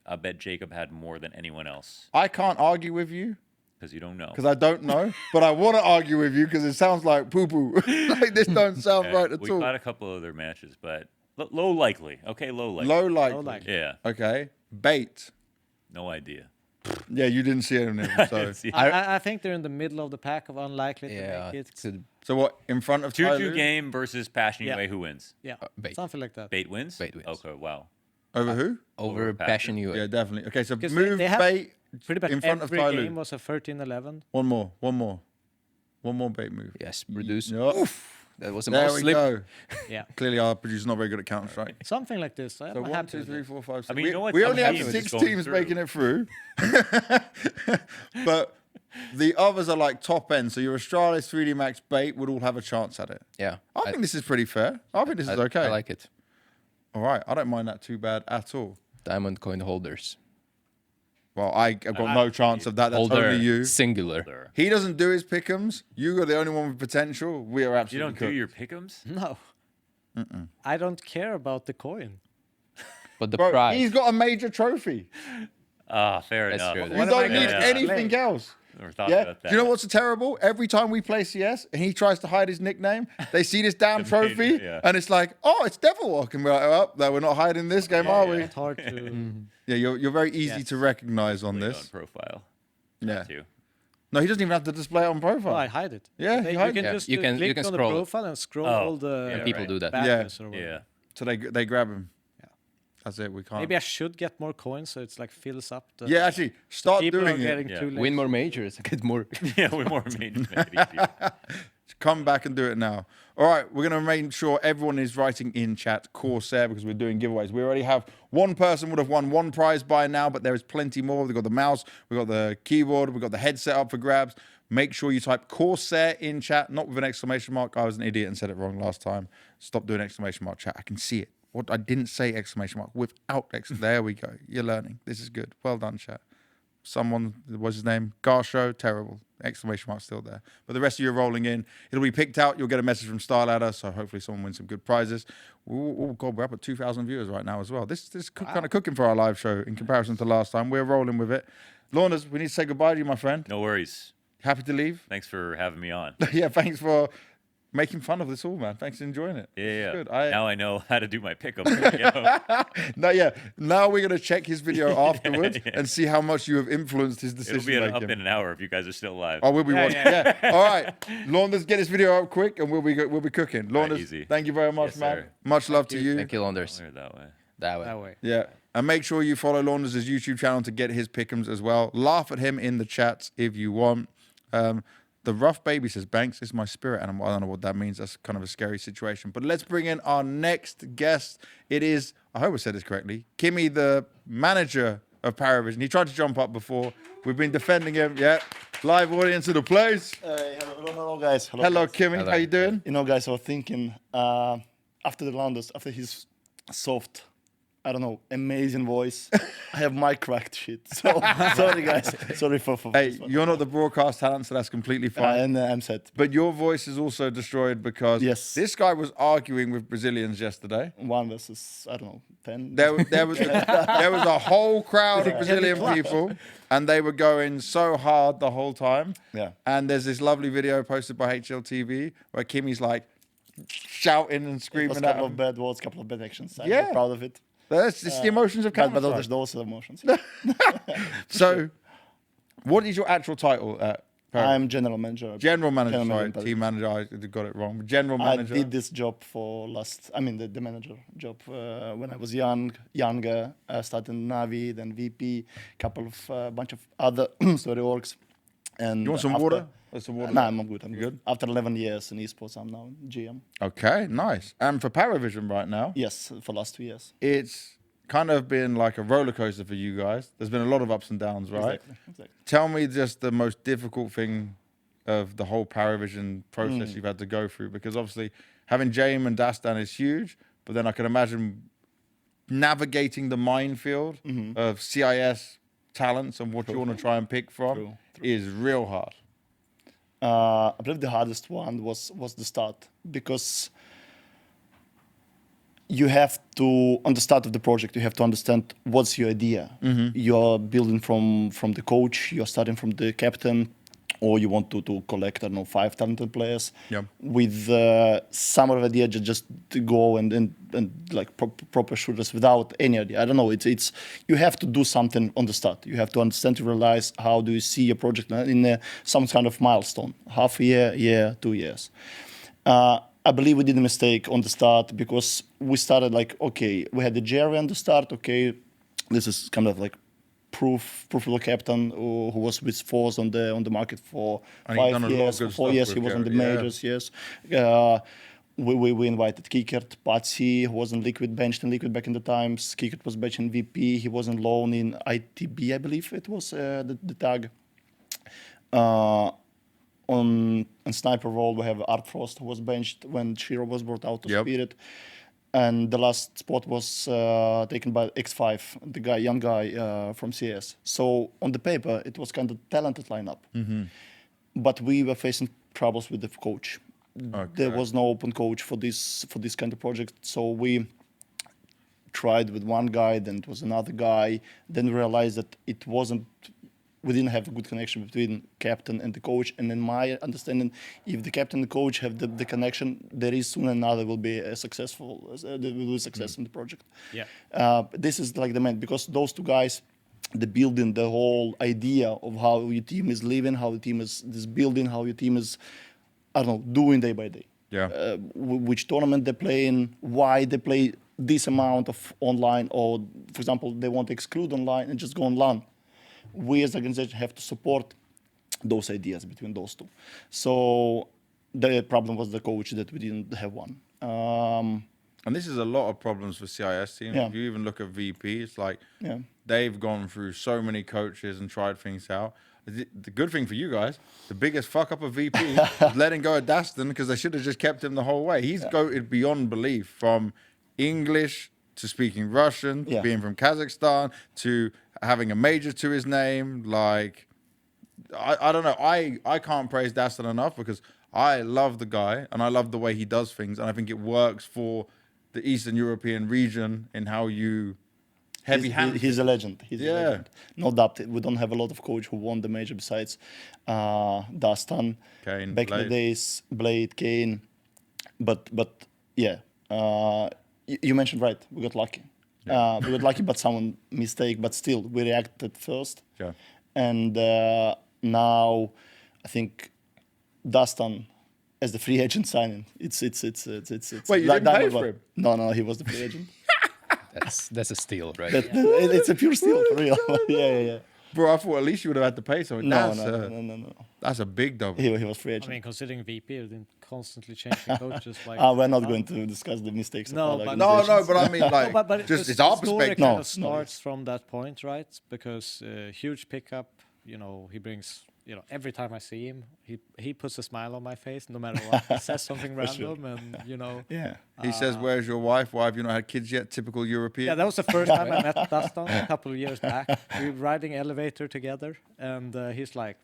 I bet Jacob had more than anyone else I can't argue with you because you don't know. because I don't know, but I want to argue with you because it sounds like poo poo. Like this don't sound Okay, right at we all. got a couple other matches, but low likely. Okay, low likely. Low likely. Low likely. Yeah, Okay. Bait. no idea. Yeah, you didn't see it in I it. So, didn't see it. I think they're in the middle of the pack of unlikely to Yeah. make it. Could so what? In front of 2-2 TYLOO? game versus Passion Yeah. UA. Who wins? Yeah, bait. something like that. Bait wins. Bait wins. Okay, wow. Over who? over Over Passion UA. Yeah, definitely. Okay, so Because move they have bait Pretty much in front of every game TYLOO. was a 13-11. One more bait move. Yes, produce. Yup. That was a There mouse we slip. go. Yeah, Clearly, our producer's not very good at Counter Strike. something like this. I'm So happy 1, 2, with 3, it. 4, 5, 6. I mean, you know what? We Some only have teams 6 just going teams through. making it through. But the others are like top end. So your Astralis, 3D Max, Bait would all have a chance at it. Yeah, I think this is pretty fair. I think this is okay. I like it. All right. I don't mind that too bad at all. Diamond coin holders. Well, I've got no chance of that. That's Holder only you. singular. There. He doesn't do his pick'ems. You are the only one with potential. We are You absolutely don't do cooked. your pick'ems? No, I don't care about the coin. But the Bro, prize. he's got a major trophy. Ah, fair That's enough. true. You What am don't I need gonna anything play? else. Never thought Yeah. about that. Do you know what's terrible? Every time we play CS and he tries to hide his nickname, they see this damn The trophy major, yeah. and it's like, oh, it's Devil Walk. And we're like, oh, no, we're not hiding this game, are we? It's hard to. Yeah, you're very easy Yes. to recognize on Click this. on profile. Yeah. Too. No, he doesn't even have to display it on profile. Oh, I hide it. Yeah, They- you you hide can it. just You can- click you can on scroll. the profile and scroll Oh, all the yeah, people right. do that. badges or whatever. Yeah. So they grab him. Yeah. That's it. We can't. Maybe I should get more coins so it's like fills up. The Yeah, actually, start people doing are it. getting Yeah. too late. Win more majors. Get more. Yeah, we more made it easier. Come back and do it now. All right, we're going to make sure everyone is writing in chat Corsair because we're doing giveaways. We already have one person would have won one prize by now, but there is plenty more. We've got the mouse, we've got the keyboard, we've got the headset up for grabs. Make sure you type Corsair in chat, not with an exclamation mark. I was an idiot and said it wrong last time. Stop doing exclamation mark chat. I can see it. What I didn't say exclamation mark without exclamation. There we go. You're learning. This is good. Well done, chat. someone, what's his name? Garshow, terrible. Exclamation mark still there. But the rest of you are rolling in. It'll be picked out. You'll get a message from StarLadder, so hopefully someone wins some good prizes. Oh God, we're up at 2,000 viewers right now as well. This is kind of cooking for our live show in comparison to last time. We're rolling with it. Launders, we need to say goodbye to you, my friend. No worries. Happy to leave? Thanks for having me on. Yeah, thanks for making fun of this all, man. Thanks for enjoying it. Yeah. Good. Now I know how to do my pickup video. Now we're gonna check his video afterwards and see how much you have influenced his decision. It'll be up in an hour if you guys are still alive. Oh, we'll be watching. Yeah. All right, Launders, get this video up quick, and we'll be cooking. Launders, easy. thank you very much, Yes, man. sir. Much love to you. Thank you, Launders. Or that way. That way. That way. Yeah, and make sure you follow Launders' YouTube channel to get his pick'ems as well. Laugh at him in the chats if you want. The rough baby says, Banks is my spirit animal. I don't know what that means. That's kind of a scary situation. But let's bring in our next guest. It is, I hope I said this correctly, Kimi, the manager of PARIVISION. He tried to jump up before. We've been defending him. Yeah. Live audience of the place. Hello, guys. Hello, guys. Kimi. Hello. How you doing? You know, guys, I was thinking after the Launders, after his soft, I don't know, amazing voice, I have my cracked shit. So sorry, guys. Sorry for Hey, this one. you're not the broadcast talent, so that's completely fine. And I'm set. But your voice is also destroyed because Yes. this guy was arguing with Brazilians yesterday. 1 versus, I don't know, 10. There was a whole crowd of Brazilian people, and they were going so hard the whole time. Yeah. And there's this lovely video posted by HLTV where Kimi's like shouting and It was screaming a at couple him. of bad words, couple of bad actions. I'm Yeah. very proud of it. That's it's the emotions of But Counter those are emotions. So, what is your actual title at PARIVISION? I'm general manager. General manager, General sorry, manager. team manager. I got it wrong. General I manager. did this job for the manager job when I was younger. I started in NAVI, then VP, bunch of other story orgs. And You want some after- water? There's some water. No, I'm good. I'm You good. good? After 11 years in esports, I'm now GM. Okay, nice. And for PARIVISION right now, Yes, for last 2 years. it's kind of been like a roller coaster for you guys. There's been a lot of ups and downs, right? Exactly. Tell me just the most difficult thing of the whole PARIVISION process you've had to go through, because obviously having James and Dastan is huge, but then I can imagine navigating the minefield of CIS talents and what you want to try and pick from True. is real hard. I believe the hardest one was the start, because you have to, on the start of the project, you have to understand what's your idea. You're building from the coach, you're starting from the captain, or you want to collect, I don't know, 5 talented players Yeah. with some of idea just to go and like proper shooters without any idea. I don't know. It's you have to do something on the start. You have to understand, to realize how do you see your project in some kind of milestone, half a year, 2 years. I believe we did a mistake on the start, because we started like, okay, we had the Jerry on the start. Okay, this is kind of like proof of captain who was with Force on the market for And he's done 5 a lot of years. good For 4 stuff years with he was on the Jerry, yeah. majors. Yes. We invited Kickert, Patsy, who was in Liquid, benched in Liquid back in the times. Kickert was benched in VP. He was on loan in ITB, I believe it was the tag. On sniper role, we have Art Frost, who was benched when Xirreth was brought out of Yep. Spirit. And the last spot was taken by X5, the young guy from CS. So on the paper, it was kind of talented lineup. But we were facing troubles with the coach. There was no open coach for this kind of project. So we tried with one guy, then it was another guy. Then we realized that it wasn't. We didn't have a good connection between captain and the coach. And in my understanding, if the captain and the coach have the connection, there is soon another will be a successful. There will be success in the project. Yeah. This is like the main, because those two guys, they building the whole idea of how your team is living, how the team is building, how your team is, I don't know, doing day by day. Yeah. Which tournament they're playing, why they play this amount of online, or for example, they want to exclude online and just go on LAN. We as an organization have to support those ideas between those two. So the problem was the coach, that we didn't have one. And this is a lot of problems for CIS teams. Yeah. If you even look at VP, it's like Yeah. they've gone through so many coaches and tried things out. The good thing for you guys, the biggest fuck up of VP is letting go of Dastan, because they should have just kept him the whole way. He's goated beyond belief, from English to speaking Russian, to Yeah. being from Kazakhstan, to having a major to his name. Like, I don't know. I can't praise Dastan enough because I love the guy and I love the way he does things. And I think it works for the Eastern European region in how you heavy-handed. He's a legend. He's a Yeah. legend. No doubt. We don't have a lot of coach who won the major besides Dastan. Kane, Back in Blade. the days, Blade, Kane. But yeah, you mentioned right. We got lucky. We got lucky, but someone mistake. But still, we reacted first. Yeah. And now, I think Dastan as the free agent signing. It's. Wait, you didn't pay for him? No, he was the free agent. That's a steal, right? It's a pure steal for real. yeah. Bro, I thought at least you would have had to pay something. No. That's a big double. He was free I agent. mean, considering VP didn't constantly change the coaches, like We're not going to discuss the mistakes No, of other but- No, organizations. but I mean, like, but just the it's our story perspective. kind No, of starts from that point, right? Because huge pickup. You know, he brings. You know, every time I see him, he puts a smile on my face, no matter what. He says something random, and you know. Yeah. He says, "Where's your wife? Why have you not had kids yet?" Typical European. Yeah, that was the first time I met Dastan a couple of years back. We were riding elevator together, and he's like,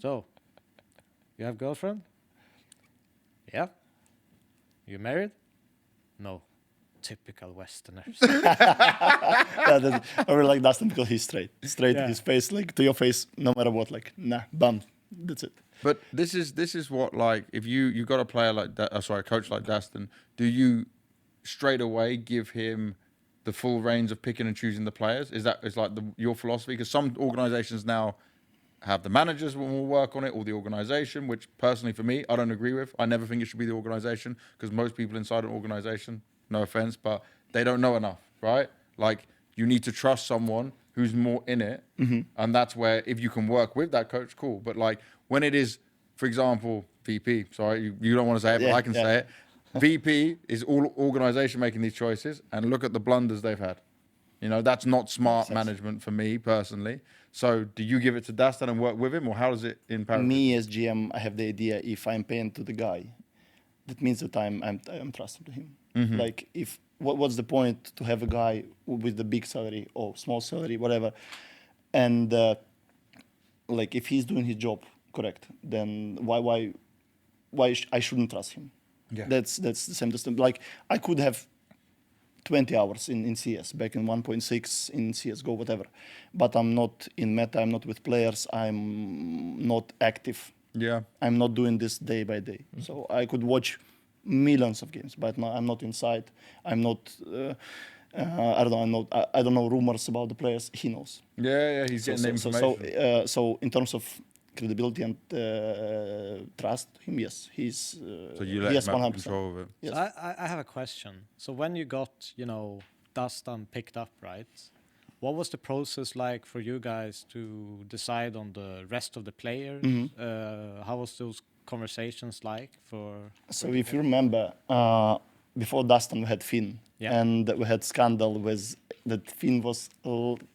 "So, you have girlfriend? Yeah. You married? No. Typical Westerners." I really like Dustin because he's straight Yeah. in his face, like to your face, no matter what. Like, nah, bam, that's it. But this is what, like, if you got a player like that, a coach like Dastan, do you straight away give him the full reins of picking and choosing the players? Is like your philosophy? Because some organizations now have the managers will work on it, or the organization, which personally for me I don't agree with. I never think it should be the organization, because most people inside an organization, no offense, but they don't know enough, right? Like, you need to trust someone who's more in it, and that's where, if you can work with that coach, cool. But like, when it is, for example, VP, sorry, you don't want to say it, but I can say it. VP is all organization making these choices, and look at the blunders they've had. You know, that's not smart management for me personally. So do you give it to Dastan and work with him, or how does it in Paris? Me as GM, I have the idea if I'm paying to the guy, that means that I'm trusting to him. Like, if what's the point to have a guy with the big salary or small salary, whatever, and like, if he's doing his job correct, then why I shouldn't trust him? Yeah. That's the same system. Like, I could have 20 hours in CS, back in 1.6 in CSGO, whatever. But I'm not in meta, I'm not with players, I'm not active. Yeah. I'm not doing this day by day. So I could watch millions of games, but no, I'm not inside. I'm not, I don't know, I don't know rumors about the players. He knows. Yeah, he's getting the information. So in terms of credibility and trust him, yes, he's So you let yes, him have 100%. control of it. Yes. So I have a question. So when you got, you know, Dastan picked up, right? What was the process like for you guys to decide on the rest of the players? How was those conversations like for? So if you remember, before Dastan we had Finn, Yeah. and we had scandal with that Finn was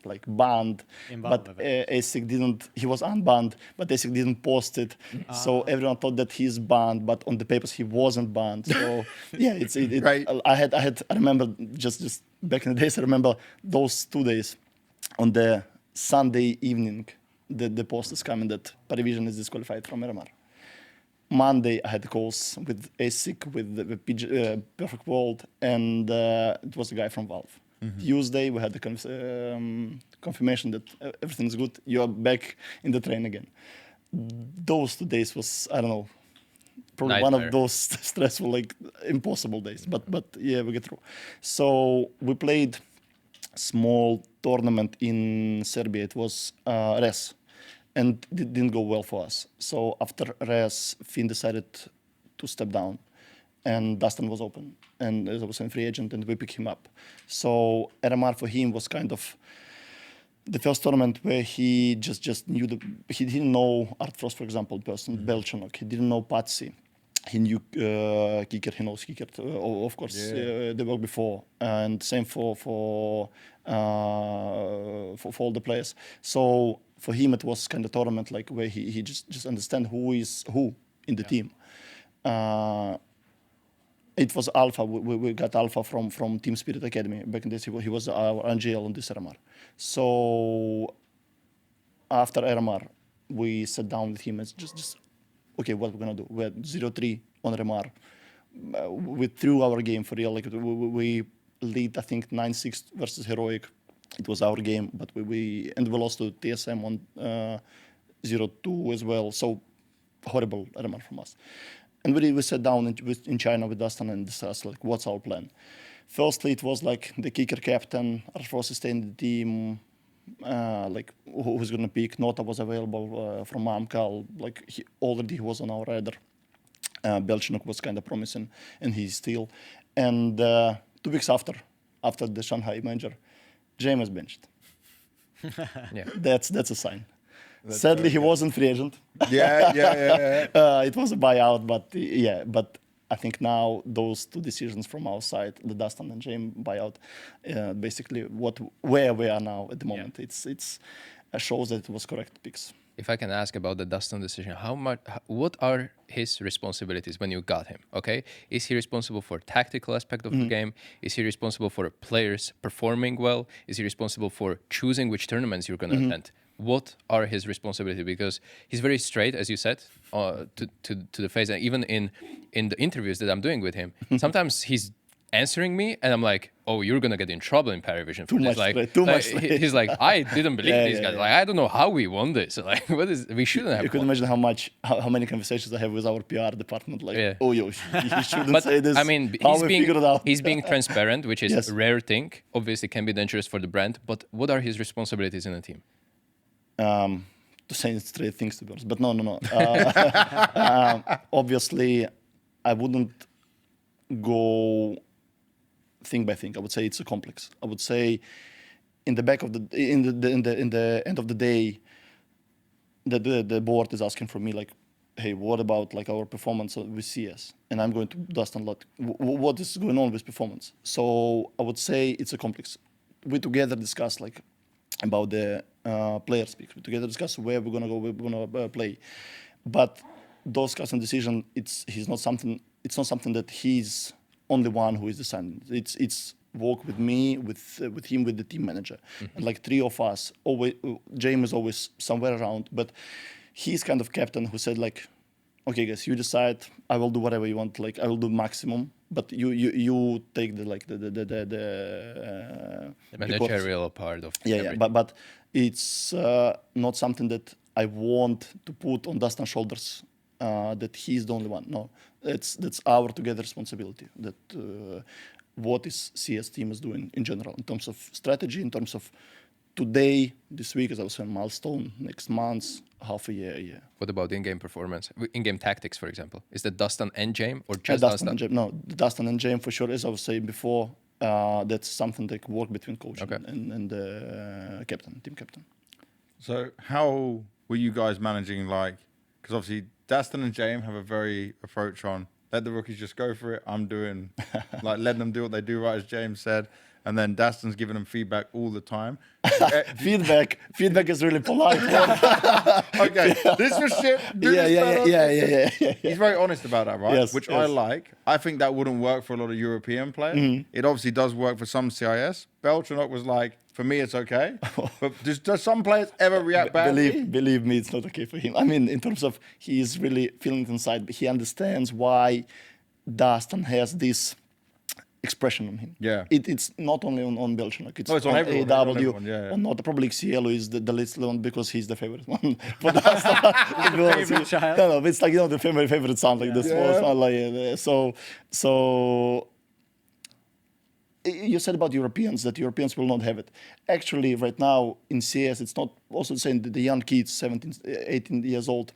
like banned, In but Valve. ASIC didn't. He was unbanned, but ASIC didn't post it, so everyone thought that he's banned, but on the papers he wasn't banned. So yeah, it Right. I remember just back in the days. I remember those 2 days. On the Sunday evening, the post is coming that PARIVISION is disqualified from RMR. Monday, I had calls with ASIC, with the Perfect World, and it was a guy from Valve. Tuesday, we had the confirmation that everything's good. You are back in the train again. Those 2 days was, I don't know, probably one Nightmare. of those stressful, like, impossible days. But yeah, we get through. So we played small tournament in Serbia. It was RES, and it didn't go well for us. So after RES, Finn decided to step down, and Dastan was open, and as I was a free agent, and we picked him up. So RMR for him was kind of the first tournament where he just knew he didn't know Art Frost, for example, person, Belchanok. He didn't know Patsy. He knew Kicker. He knows Kicker, of course. Yeah. They worked before, and same for all the players. So for him, it was kind of tournament like where he just understand who is who in the team. It was Alpha. We got Alpha from Team Spirit Academy. Back in this, he was our NGL on this RMR. So after RMR, we sat down with him and just okay, what we're gonna do? We had 0-3 on RMR. We threw our game for real. Like we lead, I think 9-6 versus Heroic. It was our game, but we lost to TSM on 0-2 as well. So horrible RMR from us. And we sat down in China with Dustin and discussed like what's our plan. Firstly, it was like the kicker captain, Arfro sustained the team, like who's gonna pick. Nota was available from Amcal, like he was on our radar. Belchinok was kind of promising, and he's still. And 2 weeks after the Shanghai Major, James was benched. Yeah. That's a sign. Sadly, he wasn't free agent. Yeah. It was a buyout, but I think now those two decisions from our side, the Dustin and James buyout, basically where we are now at the moment, it's shows that it was correct picks. If I can ask about the Dustin decision, what are his responsibilities when you got him? Okay, is he responsible for tactical aspect of the game? Is he responsible for players performing well? Is he responsible for choosing which tournaments you're going to attend? What are his responsibilities? Because he's very straight, as you said, to the face. And even in the interviews that I'm doing with him, sometimes he's answering me, and I'm like, "Oh, you're gonna get in trouble in PARIVISION." Too much. He's like, "I didn't believe these guys. Yeah. Like, I don't know how we won this. Like, we shouldn't have." You could won. imagine how many conversations I have with our PR department. Like, Yeah. oh, you shouldn't But say this. I mean, how we figured it out. he's being transparent, which is Yes. a rare thing. Obviously, can be dangerous for the brand. But what are his responsibilities in the team? To say straight things, to be honest. But no. Obviously, I wouldn't go thing by thing. I would say it's a complex. I would say in the end of the day, the board is asking from me like, hey, what about like our performance with CS? And I'm going to Dustin a lot. What is going on with performance? So I would say it's a complex. We together discuss like about the player speak. We together discuss where we're gonna go, where we're gonna play. But those custom decision, it's not something that he's only one who is deciding. It's work with me, with him, with the team manager, and like three of us. Always, James is always somewhere around, but he's kind of captain who said like, okay, guys, you decide. I will do whatever you want. Like I will do maximum, but you take the managerial part of everything. But it's not something that I want to put on Dustin's shoulders. That he's the only one. No, that's our together responsibility. That what is CS team is doing in general in terms of strategy, in terms of today, this week is also a milestone. Next month, half a year. What about in-game performance, in-game tactics, for example? Is that Dustin and James, or just Dustin and James? No, Dustin and James for sure. As I was saying before, that's something that work between coach and captain, team captain. So how were you guys managing, like, because obviously Dustin and James have a very approach on let the rookies just go for it. I'm doing, like, letting them do what they do, right, as James said. And then Dustin's giving them feedback all the time. Feedback is really polite. Okay, this was shit. Yeah. He's very honest about that, right? Yes, Which yes. I like. I think that wouldn't work for a lot of European players. It obviously does work for some CIS. Belchinok was like, for me, it's okay. But does some players ever react badly? Believe me, it's not okay for him. I mean, in terms of he is really feeling it inside, but he understands why Dustin has this expression on him. Yeah. It's not only on Belchinok. It's on everyone, AW. on everyone, yeah. On not probably Xirreth is the least one because he's the favorite one. But that's favorite child. No, it's like, you know, the favorite son, like the small son, like so. You said about Europeans that Europeans will not have it. Actually, right now in CS, it's not also saying that the young kids, 17, 18 years old,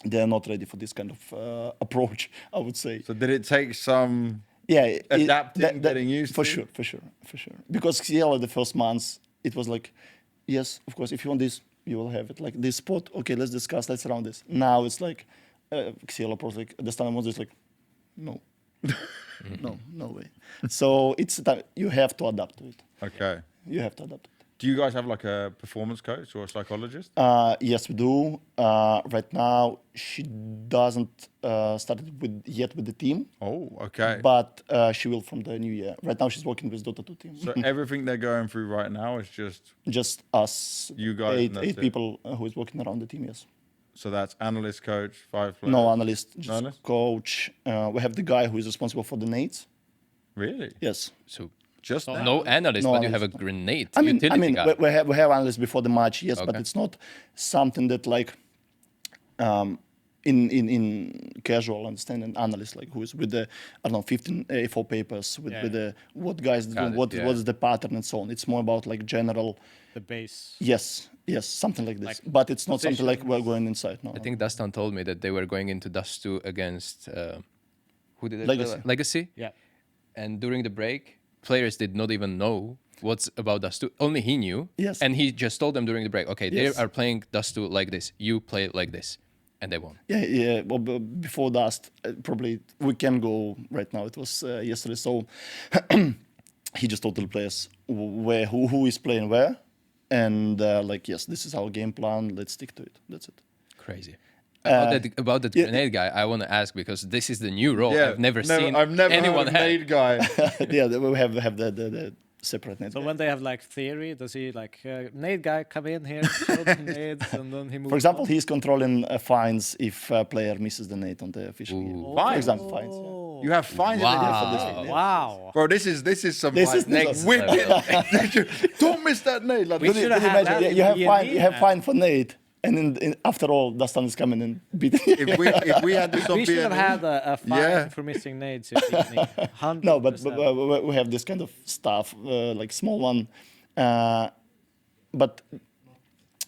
they are not ready for this kind of approach, I would say. So did it take some Yeah, adapting, getting used for to? For sure. Because Xirreth, the first months, it was like, yes, of course, if you want this, you will have it. Like this spot, okay, let's discuss, let's round this. Now it's like, Xirreth, like, the standard was just like, no. No way. So it's that you have to adapt to it. Okay. You have to adapt to it. Do you guys have like a performance coach or a psychologist? Yes, we do. Right now, she doesn't started yet with the team, Oh, okay. but she will from the new year. Right now, she's working with Dota 2 team. So everything they're going through right now is just Just us, you guys. and that's eight it. people who is working around the team. Yes. So that's analyst, coach, 5 players. No analyst, just analyst? coach. We have the guy who is responsible for the nades. Really? Yes. So Just that? no analyst, No but you have a analyst, no. grenade I mean, utility guy. we have analysts before the match, yes, but Okay. it's not something that like in casual understanding analyst like who is with the I don't know 15 A4 papers with the what guys Got doing, it, what yeah. what is the pattern and so on. It's more about like general. The base. Yes, something like this. Like But it's not something like we're positions. going inside. No, I think Dustin told me that they were going into Dust 2 against who did it? Legacy. Legacy. Yeah. And during the break, players did not even know what's about Dust 2. Only he knew. Yes. And he just told them during the break, okay, Yes. they are playing Dust 2 like this. You play it like this. And they won. Yeah. Well, before Dust, probably we can go right now. It was yesterday, so he just told the players where who is playing where, and like yes, this is our game plan. Let's stick to it. That's it. Crazy. About that yeah. grenade guy, I want to ask because this is the new role. Yeah, I've never seen I've never anyone heard of have. Nade guy. Yeah, we have the separate net. So when they have like theory, does he like nade guy come in here, show the nades, and then he moves? For example, on? he's controlling fines if a player misses the net on the official game. Ooh. For Fines? example, fines. Yeah. You have fines in the Wow. For this one, yeah. Wow. Bro, this is some This like, is next wicked. Don't miss that nade. Like, We this is- should Can you have imagine? that in You have D&D, fine. You have man. fine for Nate, and after all, Dustin is coming and beating. if we had this on We should have BNE, had a fine Yeah. for missing nades. In D&D. 100%. No, but we have this kind of stuff, like small one. But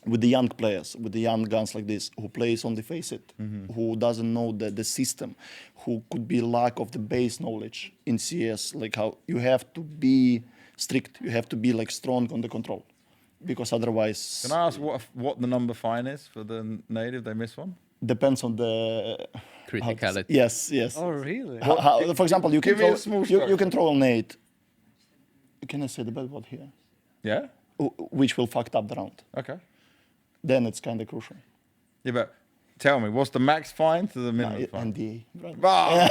with the young players, with the young guns like this, who plays on the face it, who doesn't know the system, who could be lack of the base knowledge in CS, like how you have to be strict, you have to be like strong on the control, because otherwise can I ask what the number fine is for the nade if they miss one? depends on the Criticality. Yes. Oh really? For example, you can give me a throw, small you stroke. can throw a nade. Can I say the bad word here? Yeah. Which will fuck up the round. Okay. Then it's kind of crucial. Yeah, but tell me, what's the max fine to the minimum fine? NDA. brother.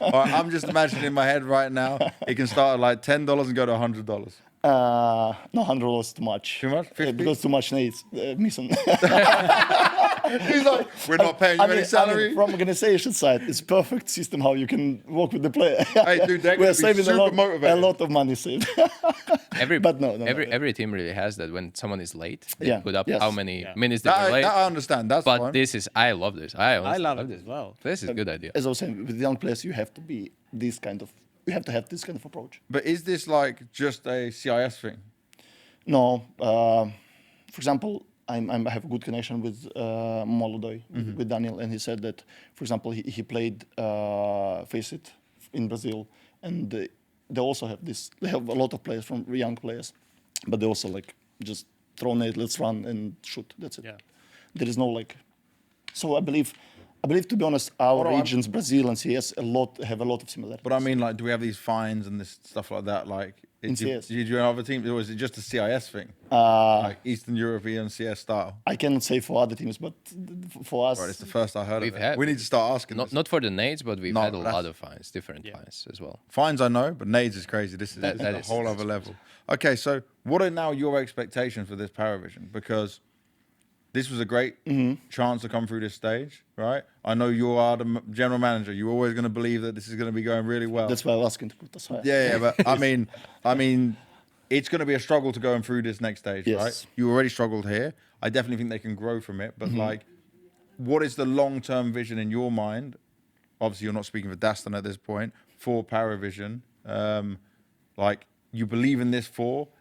All right, I'm just imagining in my head right now. It can start at like $10 and go to $100. No, $100 is too much. Too much? 50? Because too much nades missing. He's like, we're not paying you any salary. from organization side, it's perfect system how you can work with the player. Hey, dude, they're We're gonna be saving super a motivated. lot of money saved. But no, Every team really has that. When someone is late, they Yeah, put up yes. how many Yeah. minutes they were That late. I understand. That's But fine. this is, I love this. I honestly love it this. as well. This is a good idea. As I was saying, with young players, you have to be this kind of. You have to have this kind of approach. But is this like just a CIS thing? No, for example, I have a good connection with Molodoy, with Daniel, and he said that, for example, he played Face It in Brazil, and they also have this. They have a lot of players from young players, but they also like just throw nade, let's run and shoot. That's it. Yeah. There is no like. So I believe to be honest, our Hold on. regions, Brazil and CS, have a lot of similarities. But I mean, like, do we have these fines and this stuff like that? Like, In do you CS? do other teams, or is it just a CIS thing? Like Eastern European CS style? I cannot say for other teams, but for us, Right, it's the first I heard We've of it. had- We need to start asking. Not this. not for the nades, but we've No, had a that's- lot of fines, different Yeah. fines as well. Fines I know, but nades is crazy. This is, That- this that is is- a whole that's other level. Okay, so what are now your expectations for this Paravision? Because this was a great chance to come through this stage, right? I know you are the general manager. You're always going to believe that this is going to be going really well. that's why I was asking to put us higher. Yeah, but I mean, it's going to be a struggle to going through this next stage, Yes. right? You already struggled here. I definitely think they can grow from it. But like, what is the long-term vision in your mind? Obviously, you're not speaking for Dastan at this point for Paravision. Like, you believe in this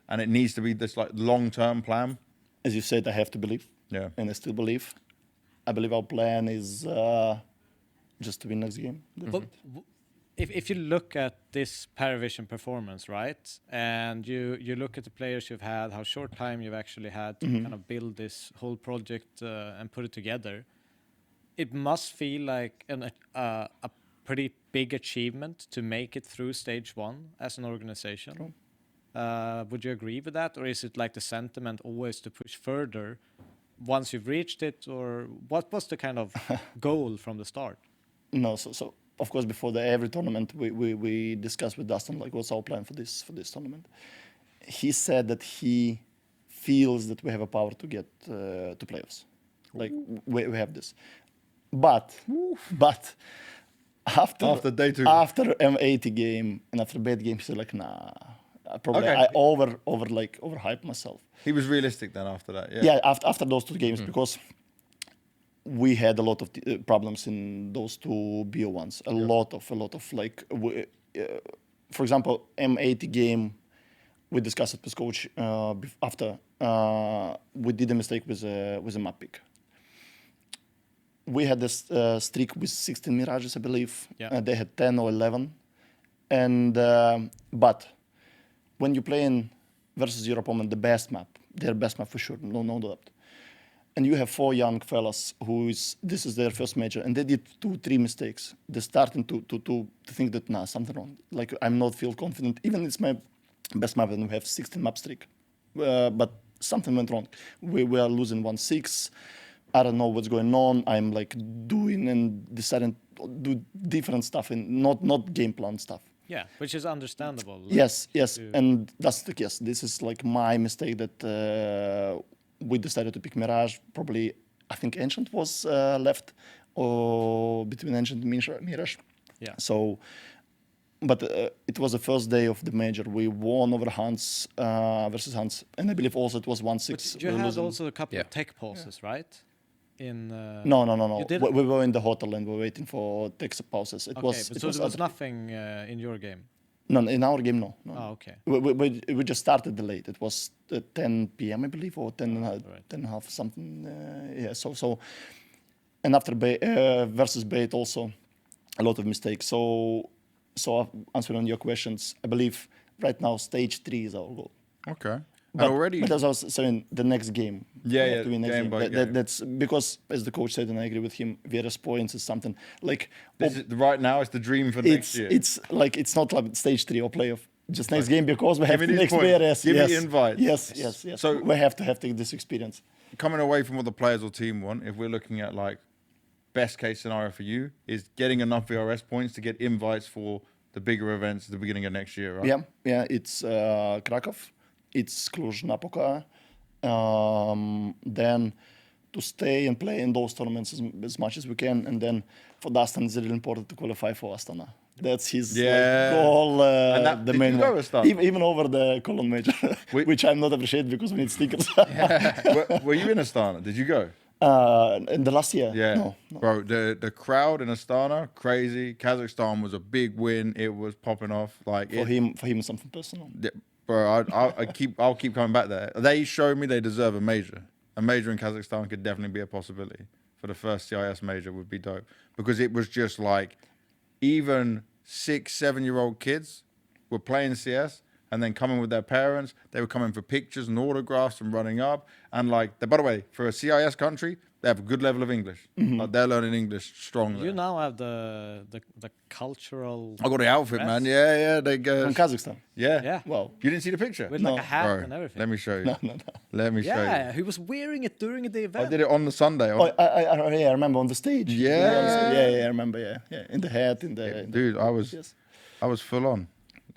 and it needs to be this like long-term plan. As you said, I have to believe. Yeah. And I still believe. I believe our plan is just to win next game. That's But it. if you look at this Paravision performance, right, and you look at the players you've had, how short time you've actually had to kind of build this whole project and put it together, it must feel like a pretty big achievement to make it through stage one as an organization. Would you agree with that, or is it like the sentiment always to push further once you've reached it, or what was the kind of goal from the start? No, so of course before every tournament we discuss with Dustin like what's our plan for this tournament. He said that he feels that we have a power to get to playoffs, like we have this, but after day 2, after M80 game and after bad game, he said like nah, probably Okay. I overhyped myself. he was realistic then after that. Yeah. Yeah, after those 2 games, because we had a lot of problems in those 2 BO1s. A lot of like, for example, M80 game, we discussed it with coach after. We did a mistake with a map pick. We had this streak with 16 Mirages, I believe. Yeah. They had 10 or 11. And but when you play in versus your opponent, their best map for sure, no doubt. And you have 4 young fellas this is their first major, and they did 2-3 mistakes. They're starting to think that nah, something wrong. Like I'm not feel confident. Even it's my best map, and we have 16 map streak, but something went wrong. We are losing 1-6. I don't know what's going on. I'm like doing and deciding to do different stuff and not game plan stuff. Yeah, which is understandable. Yes, to- and that's the yes. This is like my mistake that we decided to pick Mirage. Probably, I think Ancient was left, or between Ancient and Mirage. Yeah. So, but it was the first day of the major. We won over Hans versus Hans, and I believe also it was 1-6. But you we were had losing. also a couple Yeah. of tech pauses, right? In No. You didn't? We were in the hotel and we were waiting for text pauses. It Okay, was. but It so was there was other- nothing in your game. No, in our game, no. Oh, okay. We just started late. It was 10 p.m. I believe, or 10 and a half, Right. 10 and a half something. Yeah. So, and after versus Bait also, a lot of mistakes. So answering on your questions, I believe right now stage 3 is our goal. Okay. But, and already. but as I was saying, the next game. Yeah, we have yeah, to win next game game. by game. That's because, as the coach said, and I agree with him, various points is something like. This is, right now, it's the dream for next year. It's like it's not like stage 3 or playoff. Just next game because we have me the these next points. VRS. Give me yes. the invites. Yes. So- So we have to have this experience. Coming away from what the players or team want, if we're looking at like best case scenario for you, is getting enough VRS points to get invites for the bigger events at the beginning of next year, right? Yeah. It's Krakow, it's Cluj-Napoca. Then to stay and play in those tournaments as much as we can, and then for Dustin, it's really important to qualify for Astana. That's his Yeah. goal, And that- the did main you go one. Astana? Even over the Cologne Major, which I'm not appreciated because we need stickers. were you in Astana? Did you go? In the last year, Yeah, no. bro. The crowd in Astana, crazy. Kazakhstan was a big win. It was popping off. Like For him, something personal. bro. I'll keep coming back there. They showed me they deserve a major. A major in Kazakhstan could definitely be a possibility. For the first CIS major would be dope because it was just like even 6-7-year-old kids were playing CS and then coming with their parents. They were coming for pictures and autographs and running up. And like, by the way, for a CIS country, they have a good level of English. Like they're learning English strongly. You now have the cultural I got the outfit, man. dress Yeah. They go. From Kazakhstan. Yeah. Yeah. Wow. You didn't see the picture? with No. like a hat Bro, and everything. let me show you. No. Let me show Yeah, you. he was wearing it during the I event. did it on the Sunday. Oh, I remember on the stage. Yeah. Yeah, I remember. Yeah. In the hat, in the. Dude, Yes. I was full on.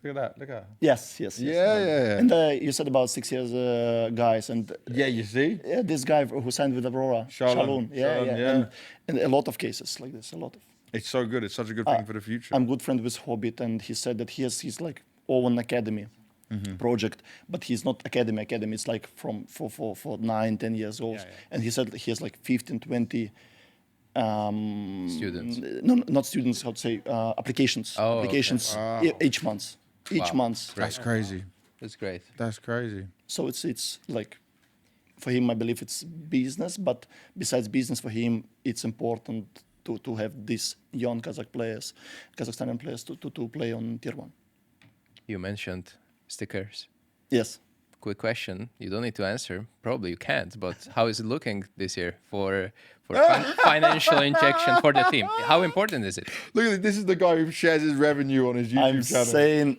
Look at that. Look at that. Yes. Yeah. And you said about 6 years guys, and Yeah, you see? yeah, this guy who signed with Aurora, Shalom. Yeah. Shalom, yeah. And a lot of cases like this, a lot of. It's so good. It's such a good thing for the future. I'm good friend with Hobbit, and he said that he has his like own academy project, but he's not academy. It's like from for 9-10 years old, Yeah. and he said he has like 15-20. Students. No, not students. How to say applications? Oh, okay. Applications each month. Each Wow. month. That's crazy. That's great. That's crazy. So it's like, for him, I believe it's business. But besides business, for him, it's important to have these young Kazakhstani players to play on tier 1. You mentioned stickers. Yes. Quick question. You don't need to answer. Probably you can't. But how is it looking this year for financial injection for the team? How important is it? Look at this. This is the guy who shares his revenue on his YouTube I'm channel. saying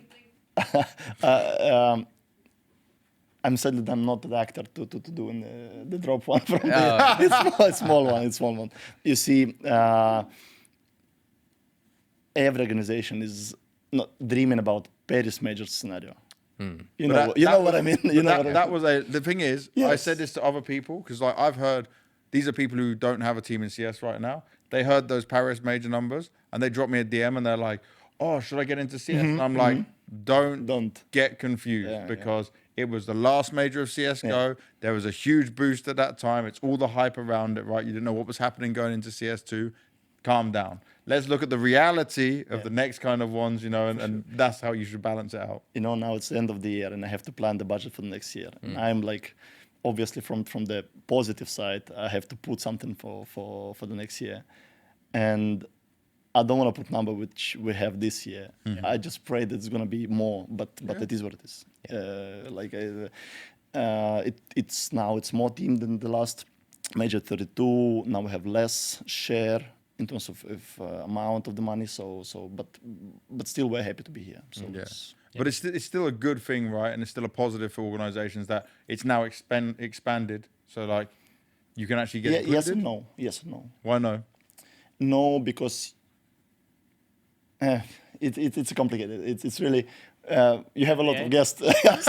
I'm sad that I'm not the actor to do the drop one from the it's small one. It's small one. You see, every organization is not dreaming about Paris Major scenario. You know, what I mean. The thing is, I Yes. said this to other people because like I've heard these are people who don't have a team in CS right now. They heard those Paris Major numbers and they dropped me a DM and they're like, "Oh, should I get into CS?" And I'm like, "Don't get confused because it was the last major of CS:GO. Yeah. There was a huge boost at that time. It's all the hype around it, right? You didn't know what was happening going into CS2. Calm down. Let's look at the reality of the next kind of ones, you know, and that's how you should balance it out." You know, now it's the end of the year and I have to plan the budget for the next year. And I'm like, obviously from the positive side, I have to put something for the next year. And I don't want to put number which we have this year. I just pray that it's going to be more, but it is what it is. It's more team than the last major 32. Now we have less share in terms of amount of the money. But still we're happy to be here. So But it's still a good thing, right? And it's still a positive for organizations that it's now expanded. So like you can actually get yes included? and no. Yes and no. Why no? No, because it's complicated. It's really you have a lot of guests. Look, he's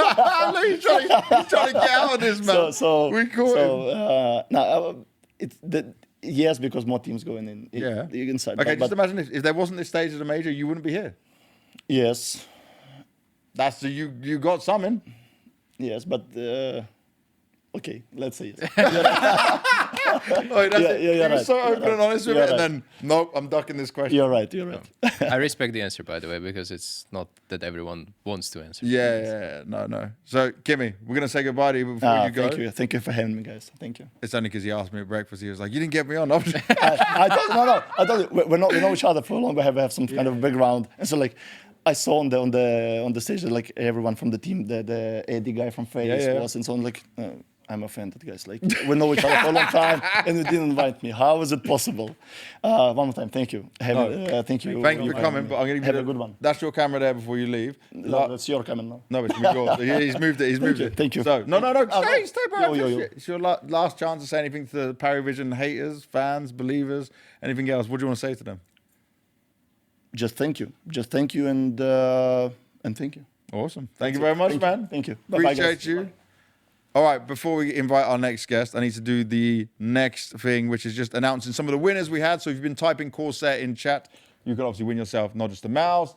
trying to get out of this, man. We caught him. Yes, because more teams going in. Inside. Okay, but just imagine if there wasn't this stage of the major, you wouldn't be here. yes, You got some in. yes, but okay, let's say yes. Oh, that's it. you're He was right. so You're open and right. honest with You're it, and right. then nope, I'm ducking this question. You're right. You're right. I respect the answer, by the way, because it's not that everyone wants to answer. No. So, Kimi, we're gonna say goodbye to you before you go. Thank you for having me, guys. Thank you. It's only because he asked me at breakfast. He was like, "You didn't get me on." I'm just- I told you we know each other for long. We have some kind of background, and so like I saw on the stage that like everyone from the team, the AD guy from FaZe was, and so on. Like I'm offended, guys. Like we know each other for a long time, and you didn't invite me. How is it possible? One more time, thank you. Thank you. Thank you for coming. But I'm gonna give Have you a good one. That's your camera there before you leave. No, that's your comment now. No, it's yours. He's moved it. He's moved it. Thank you. So no. Stay, bro. Yo. It's your last chance to say anything to the PARIVISION haters, fans, believers, anything else. What do you want to say to them? Just thank you. And thank you. Awesome. Thank you very much, man. Thank you. Bye-bye, Appreciate guys. you. All right, before we invite our next guest, I need to do the next thing, which is just announcing some of the winners we had. So if you've been typing Corsair in chat, you can obviously win yourself not just a mouse.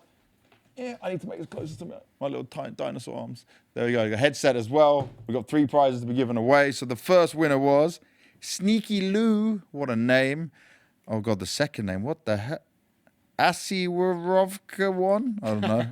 Yeah, I need to make this closer to my little tiny dinosaur arms. There we go. You got a headset as well. We've got 3 prizes to be given away. So the first winner was Sneaky Lou. What a name. Oh, God, the second name. What the heck? Asiwrovka one? I don't know.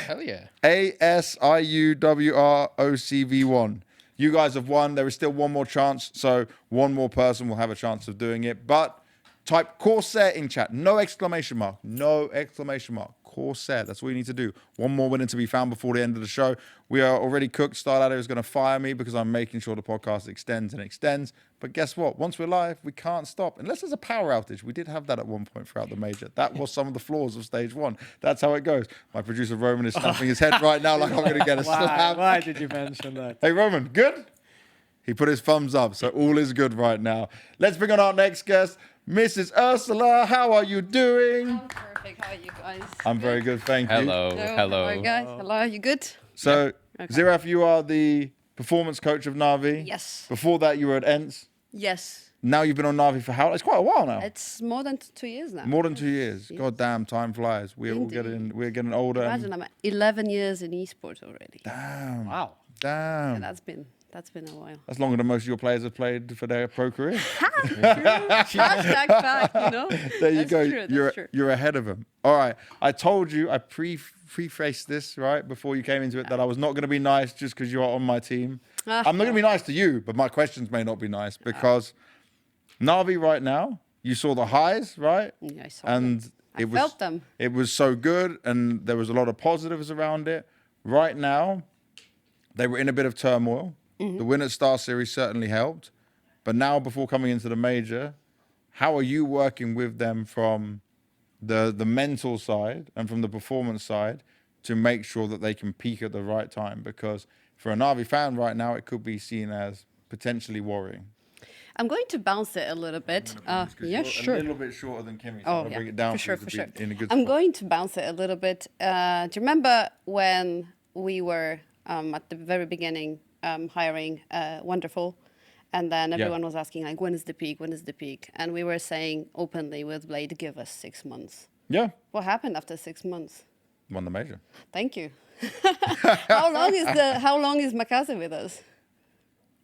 Hell yeah. ASIUWROCV1. You guys have won. There is still one more chance, so one more person will have a chance of doing it. But type Corsair in chat. No exclamation mark. No exclamation mark. Corsair. That's all you need to do. One more winner to be found before the end of the show. We are already cooked. StarLadder is going to fire me because I'm making sure the podcast extends and extends. But guess what? Once we're live, we can't stop. Unless there's a power outage. We did have that at one point throughout the major. That was some of the flaws of stage 1. That's how it goes. My producer Roman is snapping his head right now like I'm going to get a slap. Why did you mention that? Hey, Roman, good? He put his thumbs up, so all is good right now. Let's bring on our next guest, Mrs. Ursula. How are you doing? I'm perfect. How are you guys? I'm very good, thank you. Hello. How are you guys? Hello, you good? So, Okay. Xirreth, you are the performance coach of NAVI. Yes. Before that, you were at ENTS. Yes. Now you've been on NAVI for how long? It's quite a while now. It's more than 2 years now. More than 2 years. Yes. God damn, time flies. We're all Indeed. getting older. Imagine I'm 11 years in esports already. Damn. Wow. Damn. And that's been a while. That's longer than most of your players have played for their pro career. Hashtag fact, you know? There you That's go. True, that's true. You're ahead of them. All right. I told you, I prefaced this, right, before you came into it, that I was not going to be nice just because you are on my team. I'm not going to be nice to you, but my questions may not be nice because NAVI right now, you saw the highs, right? Yeah, I saw And them. it I was felt them. It was so good, and there was a lot of positives around it. Right now, they were in a bit of turmoil. The win at Star Series certainly helped. But now, before coming into the major, how are you working with them from the mental side and from the performance side to make sure that they can peak at the right time? Because for a Navi fan right now, it could be seen as potentially worrying. I'm going to bounce it a little bit. Yeah, sure. A little bit shorter than Kimi, so Oh, I'll yeah, bring it down for sure, you for to sure. be in a good I'm spot. going to bounce it a little bit. Do you remember when we were at the very beginning hiring Wonderful, and then everyone was asking like, when is the peak? When is the peak? And we were saying openly with Blade, give us 6 months. Yeah, What happened after 6 months? won the major. Thank you. How long is Makaze with us?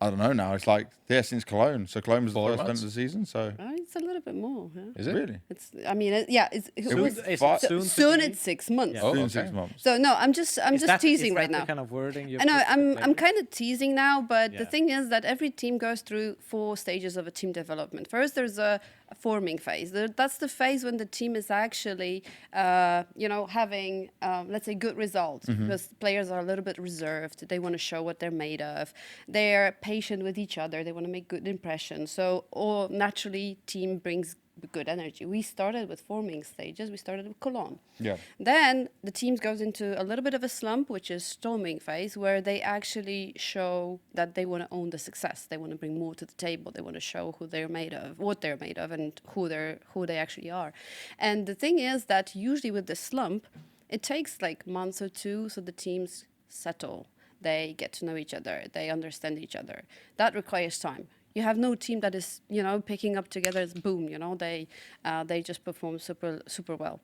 I don't know now. It's like, since Cologne. So Cologne was the 4 first event months. of the season, so... It's a little bit more. Yeah. Is it? Really? It's. I mean, it's. Soon it's 6 months. Yeah. Oh, Soon okay. 6 months. So no, I'm just teasing right now. The kind of wording you I know put I'm with kind of teasing now, but the Yeah. thing is that every team goes through 4 stages of a team development. First, there's a forming phase. That's the phase when the team is actually, having, let's say, good results because players are a little bit reserved. They want to show what they're made of. They're patient with each other. They want to make good impressions. So, naturally, team brings good energy. We started with forming stages. We started with Cologne. Yeah. Then the team goes into a little bit of a slump, which is storming phase, where they actually show that they want to own the success. They want to bring more to the table. They want to show who they're made of, what they're made of, and who they actually are. And the thing is that usually with the slump, it takes like months or 2 so the teams settle. They get to know each other. They understand each other. That requires time. You have no team that is, picking up together as boom, they just perform super well.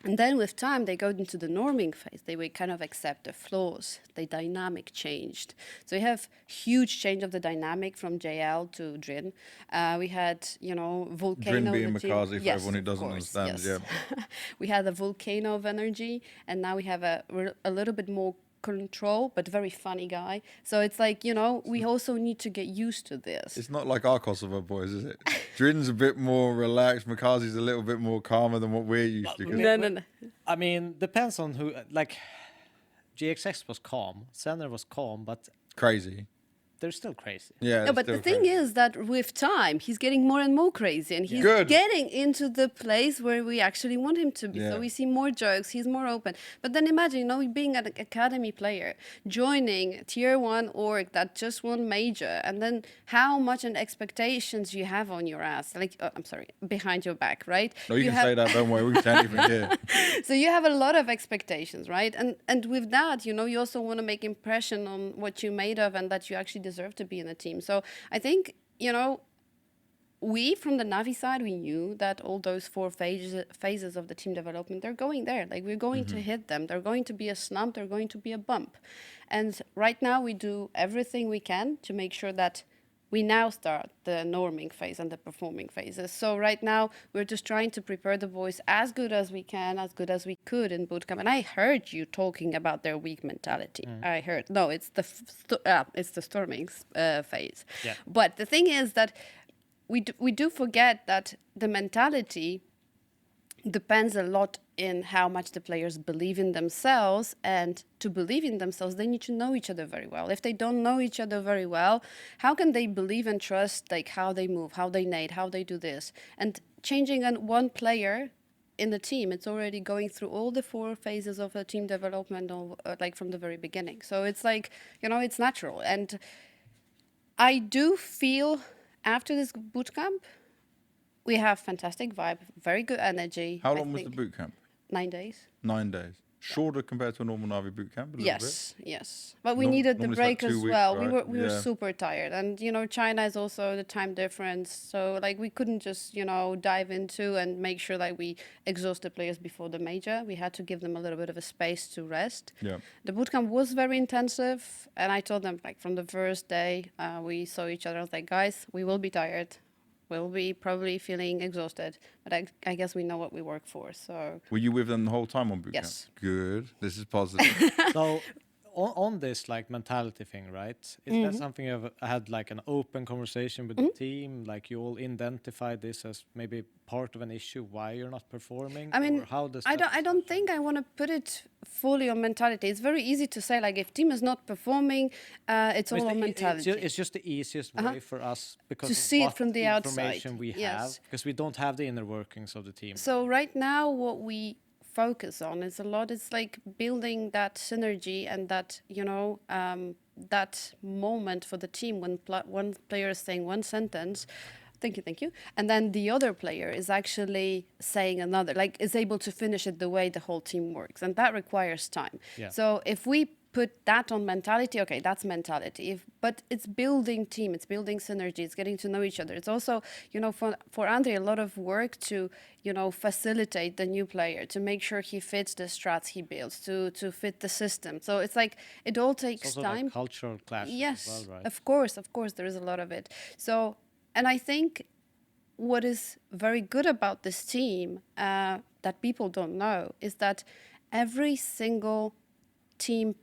And then with time, they go into the norming phase. They will kind of accept the flaws. The dynamic changed. So we have huge change of the dynamic from JL to Drin. We had, volcano. Drin being in the team. Makaze, for Yes, everyone who of doesn't course, understand. yes. Yeah. We had a volcano of energy, and now we have a little bit more control, but very funny guy. So it's like, we also need to get used to this. It's not like our Kosovo boys, is it? Drin's a bit more relaxed. Makazi's a little bit more calmer than what we're used to. 'Cause No. I mean, depends on who. Like, GXX was calm, Senner was calm, but Crazy. they're still crazy. Yeah. No, but the thing is that with time, he's getting more and more crazy, and he's Good. getting into the place where we actually want him to be. Yeah. So we see more jokes, he's more open. But then imagine, being an academy player, joining tier 1 org that just won major, and then how much and expectations you have on your ass, behind your back, right? No, you can say that. Don't worry. We can't even hear. So you have a lot of expectations, right? And with that, you also want to make impression on what you're made of and that you actually deserve to be in a team. So I think, we from the Navi side, we knew that all those 4 phases of the team development, they're going there. Like, we're going to hit them. They're going to be a slump. They're going to be a bump. And right now we do everything we can to make sure that we now start the norming phase and the performing phases. So right now, we're just trying to prepare the boys as good as we can, as good as we could in bootcamp. And I heard you talking about their weak mentality. I heard. No, it's the storming phase. Yeah. But the thing is that we do forget that the mentality depends a lot in how much the players believe in themselves, and to believe in themselves they need to know each other very well. If they don't know each other very well, how can they believe and trust like how they move, how they nade, how they do this? And changing one player in the team, it's already going through all the 4 phases of a team development like from the very beginning. So it's like, it's natural. And I do feel after this bootcamp we have fantastic vibe, very good energy. How long was the boot camp? 9 days. 9 days. Shorter compared to a normal Navi boot camp. Yes. But we needed the normally it's like break 2 as weeks, well. right? We were super tired, and China is also the time difference. So like we couldn't just dive into and make sure that we exhaust the players before the major. We had to give them a little bit of a space to rest. Yeah. The bootcamp was very intensive, and I told them like from the first day we saw each other. I was like, guys, we will be tired. We'll be probably feeling exhausted, but I guess we know what we work for. So Were you with them the whole time on boot Yes. camp? Good. This is positive. So on this like mentality thing, right? Is that something you've had like an open conversation with the team? Like you all identify this as maybe part of an issue why you're not performing? I mean, or how does I don't think I want to put it fully on mentality. It's very easy to say like if team is not performing, it's all on mentality. It's just the easiest way for us because To of see it what from the information outside. we Yes. have, because we don't have the inner workings of the team. So right now, what we focus on is a lot. It's like building that synergy and that that moment for the team when one player is saying one sentence, thank you, and then the other player is actually saying another, like is able to finish it the way the whole team works, and that requires time. Yeah. So if we put that on mentality, okay, that's mentality. But it's building team, it's building synergy, it's getting to know each other. It's also, for Andre, a lot of work to, facilitate the new player, to make sure he fits the strats he builds, to fit the system. So it's like, it all takes It's also time. like cultural clashes Yes, as well, right? of course, there is a lot of it. So, and I think what is very good about this team that people don't know is that every single team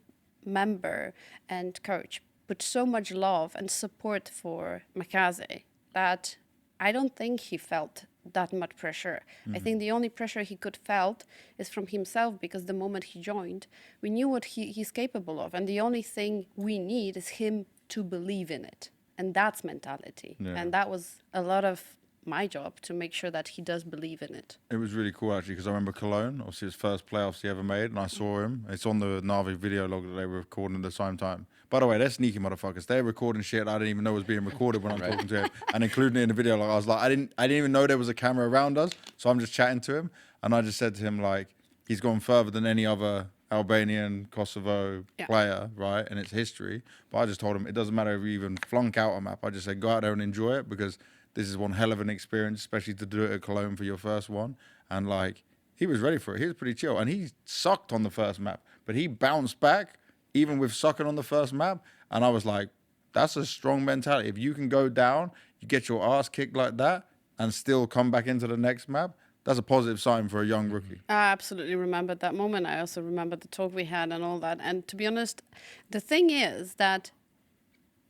member and coach put so much love and support for Makaze that I don't think he felt that much pressure. I think the only pressure he could felt is from himself, because the moment he joined, we knew what he's capable of, and the only thing we need is him to believe in it, and that's mentality. Yeah. And that was a lot of my job, to make sure that he does believe in it. It was really cool actually, because I remember Cologne, obviously his first playoffs he ever made, and I saw him. It's on the Navi video log that they were recording at the same time. By the way, they're sneaky motherfuckers. They're recording shit I didn't even know was being recorded when I'm talking to him, and including it in the video log. I was like, I didn't even know there was a camera around us, so I'm just chatting to him, and I just said to him, like, he's gone further than any other Albanian, Kosovo player, right? And it's history. But I just told him it doesn't matter if you even flunk out a map. I just said go out there and enjoy it, because this is one hell of an experience, especially to do it at Cologne for your first one. And like, he was ready for it. He was pretty chill. And he sucked on the first map, but he bounced back even with sucking on the first map. And I was like, that's a strong mentality. If you can go down, you get your ass kicked like that and still come back into the next map, that's a positive sign for a young rookie. I absolutely remembered that moment. I also remember the talk we had and all that. And to be honest, the thing is that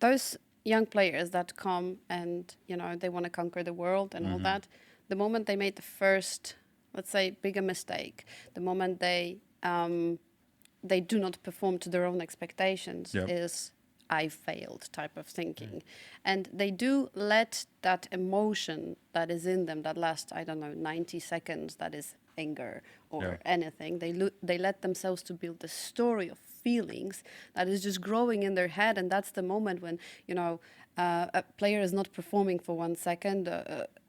those young players that come and, they want to conquer the world and all that, the moment they made the first, let's say, bigger mistake, the moment they do not perform to their own expectations, is I failed type of thinking. And they do let that emotion that is in them, that last, 90 seconds, that is anger or anything, they let themselves to build the story of feelings that is just growing in their head. And that's the moment when, a player is not performing for 1 second,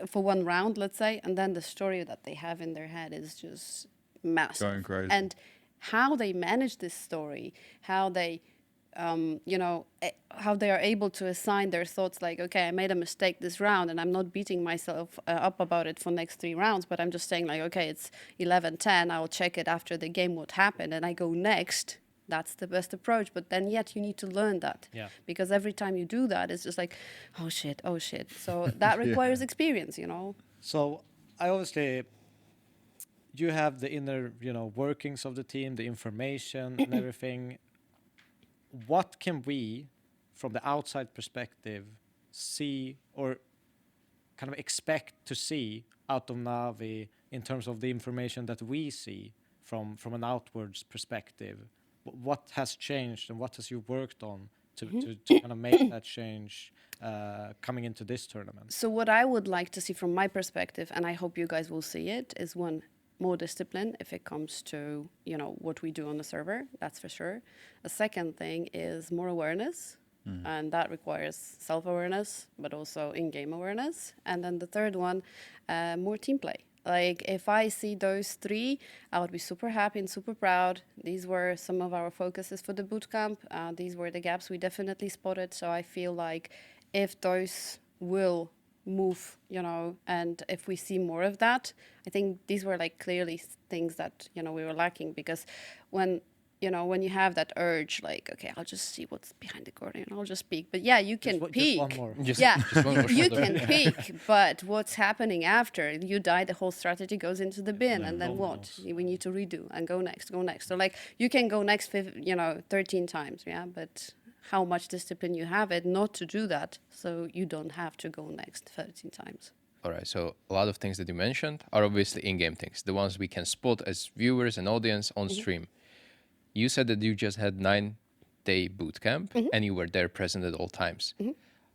for one round, let's say, and then the story that they have in their head is just massive. Going crazy. And how they manage this story, how they how they are able to assign their thoughts, like, okay, I made a mistake this round, and I'm not beating myself up about it for next 3 rounds, but I'm just saying, like, okay, it's 11-10, I'll check it after the game what happened, and I go next. That's the best approach. But then yet you need to learn that. Yeah. Because every time you do that, it's just like, oh shit. So that requires experience, So I obviously, you have the inner, workings of the team, the information and everything. What can we, from the outside perspective, see or kind of expect to see out of Navi in terms of the information that we see from an outwards perspective? What has changed and what has you worked on to kind of make that change coming into this tournament? So what I would like to see from my perspective, and I hope you guys will see it, is one, more discipline if it comes to, what we do on the server, that's for sure. A second thing is more awareness, and that requires self-awareness, but also in-game awareness. And then the third one, more team play. Like, if I see those 3, I would be super happy and super proud. These were some of our focuses for the bootcamp. These were the gaps we definitely spotted. So I feel like if those will move, and if we see more of that, I think these were like clearly things that, we were lacking, because when you have that urge, like, okay, I'll just see what's behind the corner and I'll just peek. But yeah, you can peek. Just one more. Just one more You shoulder. can peek, but what's happening after you die, the whole strategy goes into the bin, and then what? We need to redo and go next. So like, you can go next 13 times, but how much discipline you have it not to do that, so you don't have to go next 13 times. All right, so a lot of things that you mentioned are obviously in-game things, the ones we can spot as viewers and audience on stream. You said that you just had 9-day bootcamp and you were there present at all times.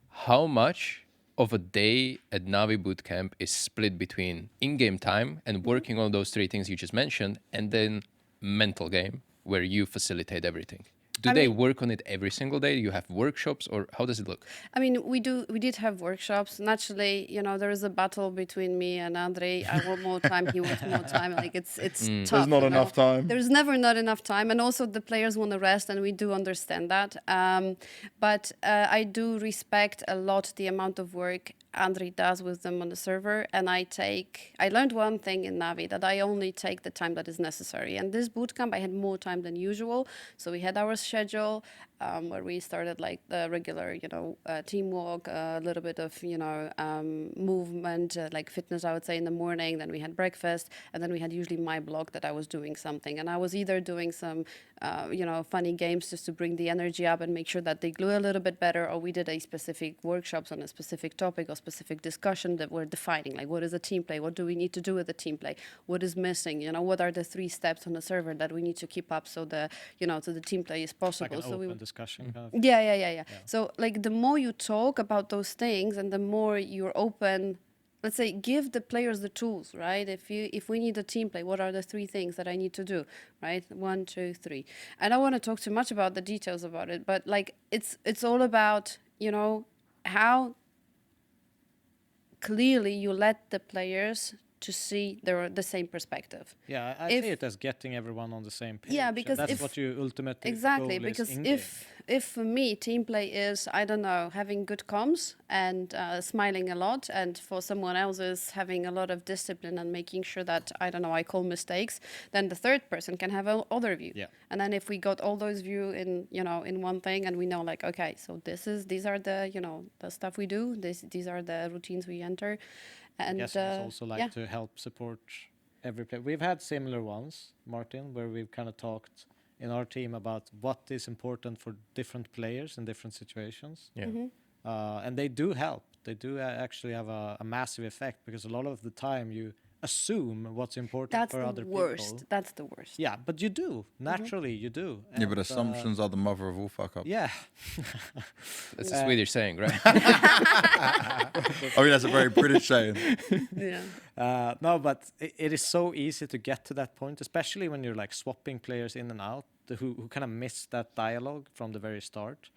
How much of a day at Navi bootcamp is split between in-game time and working on those 3 things you just mentioned, and then mental game where you facilitate everything? Do I they mean- work on it every single day? You have workshops, or how does it look? I mean, we did have workshops. Naturally, there is a battle between me and Andre. I want more time, he wants more time. Like it's tough. There's not enough time. There's never not enough time, and also the players want to rest, and we do understand that. But I do respect a lot the amount of work Andre does with them on the server, and I learned one thing in Navi, that I only take the time that is necessary. And this bootcamp, I had more time than usual, so we had our schedule where we started like the regular, teamwork, a little bit of, movement, like fitness, I would say, in the morning. Then we had breakfast, and then we had usually my block that I was doing something, and I was either doing some, funny games just to bring the energy up and make sure that they glue a little bit better, or we did a specific workshops on a specific topic or specific discussion that we're defining, like what is a team play, what do we need to do with the team play, what is missing, what are the 3 steps on the server that we need to keep up so the, so the team play is possible. Like an so open we discussion kind of. yeah. So like the more you talk about those things and the more you're open, let's say, give the players the tools, right? If we need a team play, what are the 3 things that I need to do, right? 1, 2, 3. I don't want to talk too much about the details about it, but like it's all about, how clearly you let the players to see the same perspective. Yeah, I If- see it as getting everyone on the same page. Yeah, and because that's if- what your ultimate Exactly, goal is because in-game. if for me team play is, I don't know, having good comms and smiling a lot, and for someone else is having a lot of discipline and making sure that, I don't know, I call mistakes, then the third person can have other view. Yeah. And then if we got all those view in, in one thing, and we know like, okay, so these are the, the stuff we do, these are the routines we enter. And Yes, it's also like yeah. to help support every player. We've had similar ones, Martin, where we've kind of talked in our team about what is important for different players in different situations. Yeah. And they do help. They do actually have a massive effect, because a lot of the time you assume what's important That's for the other worst. people. That's the worst. Yeah, but you do. Naturally, you do. Yeah, but And, assumptions are the mother of all fuck up. Yeah. That's a Swedish saying, right? I mean, that's a very British saying. Yeah. No, but it is so easy to get to that point, especially when you're like swapping players in and out who kind of miss that dialogue from the very start.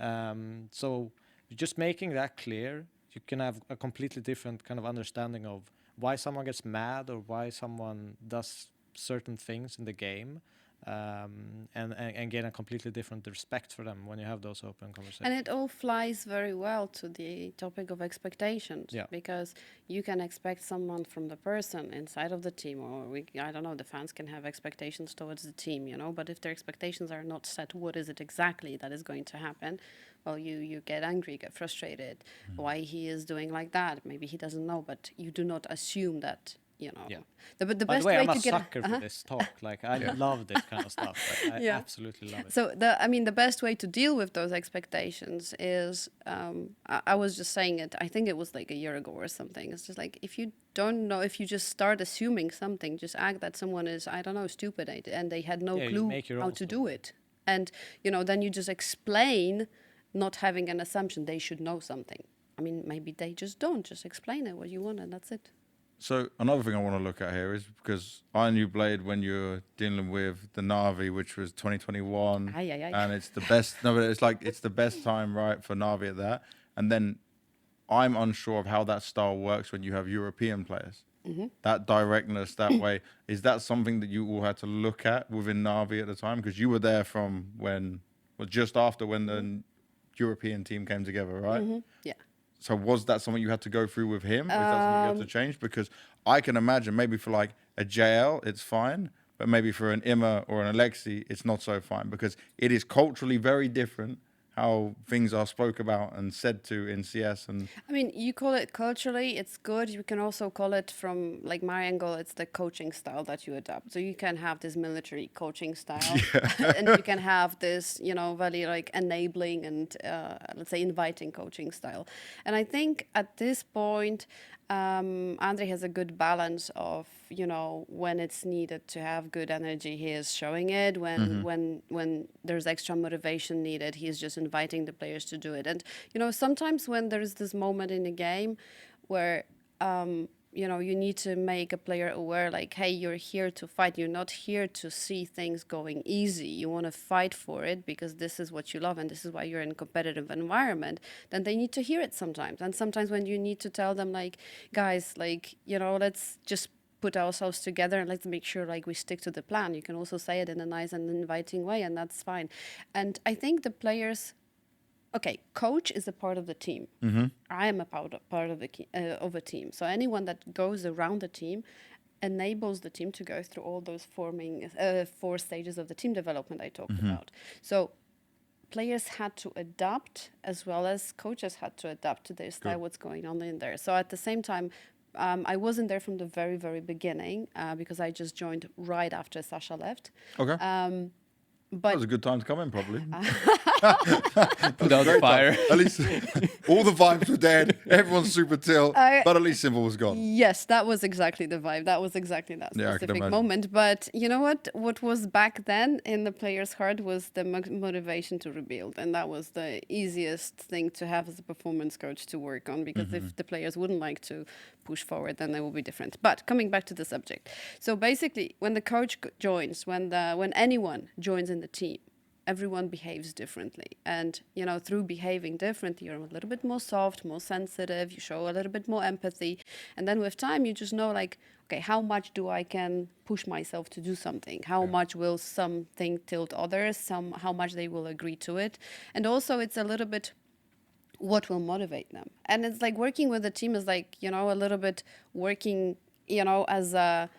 So just making that clear, you can have a completely different kind of understanding of why someone gets mad or why someone does certain things in the game, and gain a completely different respect for them when you have those open conversations. And it all flies very well to the topic of expectations, Yeah. because you can expect someone from the person inside of the team, or I don't know, the fans can have expectations towards the team, but if their expectations are not set, what is it exactly that is going to happen? Well, you get angry, get frustrated. Why he is doing like that? Maybe he doesn't know, but you do not assume that, Yeah. The By best the way, I'm to a get sucker for this talk. Like, I love this kind of stuff. Like, I Yeah. absolutely love it. So the best way to deal with those expectations is, I was just saying it, I think it was like a year ago or something. It's just like, if you don't know, if you just start assuming something, just act that someone is, I don't know, stupid, and they had no Yeah, you clue make your how own to story. do it. And, then you just explain, not having an assumption they should know something. I mean, maybe they just don't. Just explain it what you want, and that's it. So another thing I want to look at here is, because I knew Blade when you were dealing with the Navi, which was 2021, Aye, aye, aye. and it's the best. No, but it's the best time, right, for Navi at that. And then I'm unsure of how that style works when you have European players. That directness, that way, is that something that you all had to look at within Navi at the time? Because you were there from just after when the European team came together, right? Yeah. So was that something you had to go through with him? Or is that something you had to change? Because I can imagine maybe for like a JL, it's fine. But maybe for an Imma or an Alexi, it's not so fine. Because it is culturally very different how things are spoke about and said to in CS. And I mean, you call it culturally, it's good. You can also call it, from like my angle, it's the coaching style that you adopt. So you can have this military coaching style, and you can have this, very like enabling and let's say inviting coaching style. And I think at this point, Andre has a good balance of, when it's needed to have good energy, he is showing it. When there's extra motivation needed, he is just inviting the players to do it. And, sometimes when there's this moment in the game where you need to make a player aware, like, hey, you're here to fight. You're not here to see things going easy. You want to fight for it because this is what you love and this is why you're in a competitive environment. Then they need to hear it sometimes. And sometimes when you need to tell them, like, guys, like, let's just put ourselves together and let's make sure like we stick to the plan. You can also say it in a nice and inviting way, and that's fine. And I think the players, okay, coach is a part of the team. I am a part of a team. So anyone that goes around the team enables the team to go through all those 4 stages of the team development I talked about. So players had to adapt as well as coaches had to adapt to their style, what's going on in there. So at the same time, I wasn't there from the very, very beginning because I just joined right after Sasha left. Okay. But That was a good time to come in, probably. Without the fire. At least all the vibes were dead. Everyone's super chill, but at least Simple was gone. yes, that was exactly the vibe. That was exactly that Yeah, I can specific imagine. moment. But you know what? What was back then in the player's heart was the motivation to rebuild. And that was the easiest thing to have as a performance coach to work on, because if the players wouldn't like to push forward, then they will be different. But coming back to the subject. So basically, when the coach joins, when anyone joins in the team, everyone behaves differently. And, through behaving differently, you're a little bit more soft, more sensitive, you show a little bit more empathy. And then with time, you just know, like, okay, how much do I can push myself to do something? How much will something tilt others? How much they will agree to it? And also, it's a little bit what will motivate them. And it's like working with a team is like, a little bit working, as a,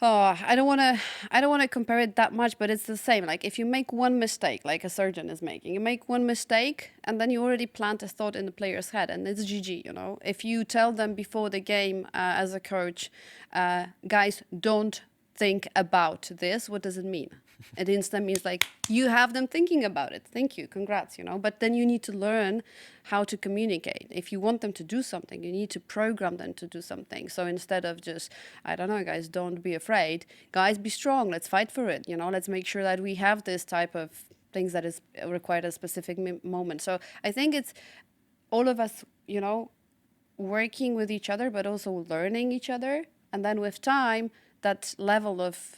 I don't want to compare it that much, but it's the same. Like if you make one mistake, like a surgeon is making, you make one mistake and then you already plant a thought in the player's head and it's GG, If you tell them before the game as a coach, guys, don't think about this, what does it mean? It instantly means like you have them thinking about it. Thank you, congrats, But then you need to learn how to communicate. If you want them to do something, you need to program them to do something. So instead of just, I don't know, guys, don't be afraid. Guys, be strong. Let's fight for it. Let's make sure that we have this type of things that is required at a specific moment. So I think it's all of us, working with each other, but also learning each other. And then with time, that level of,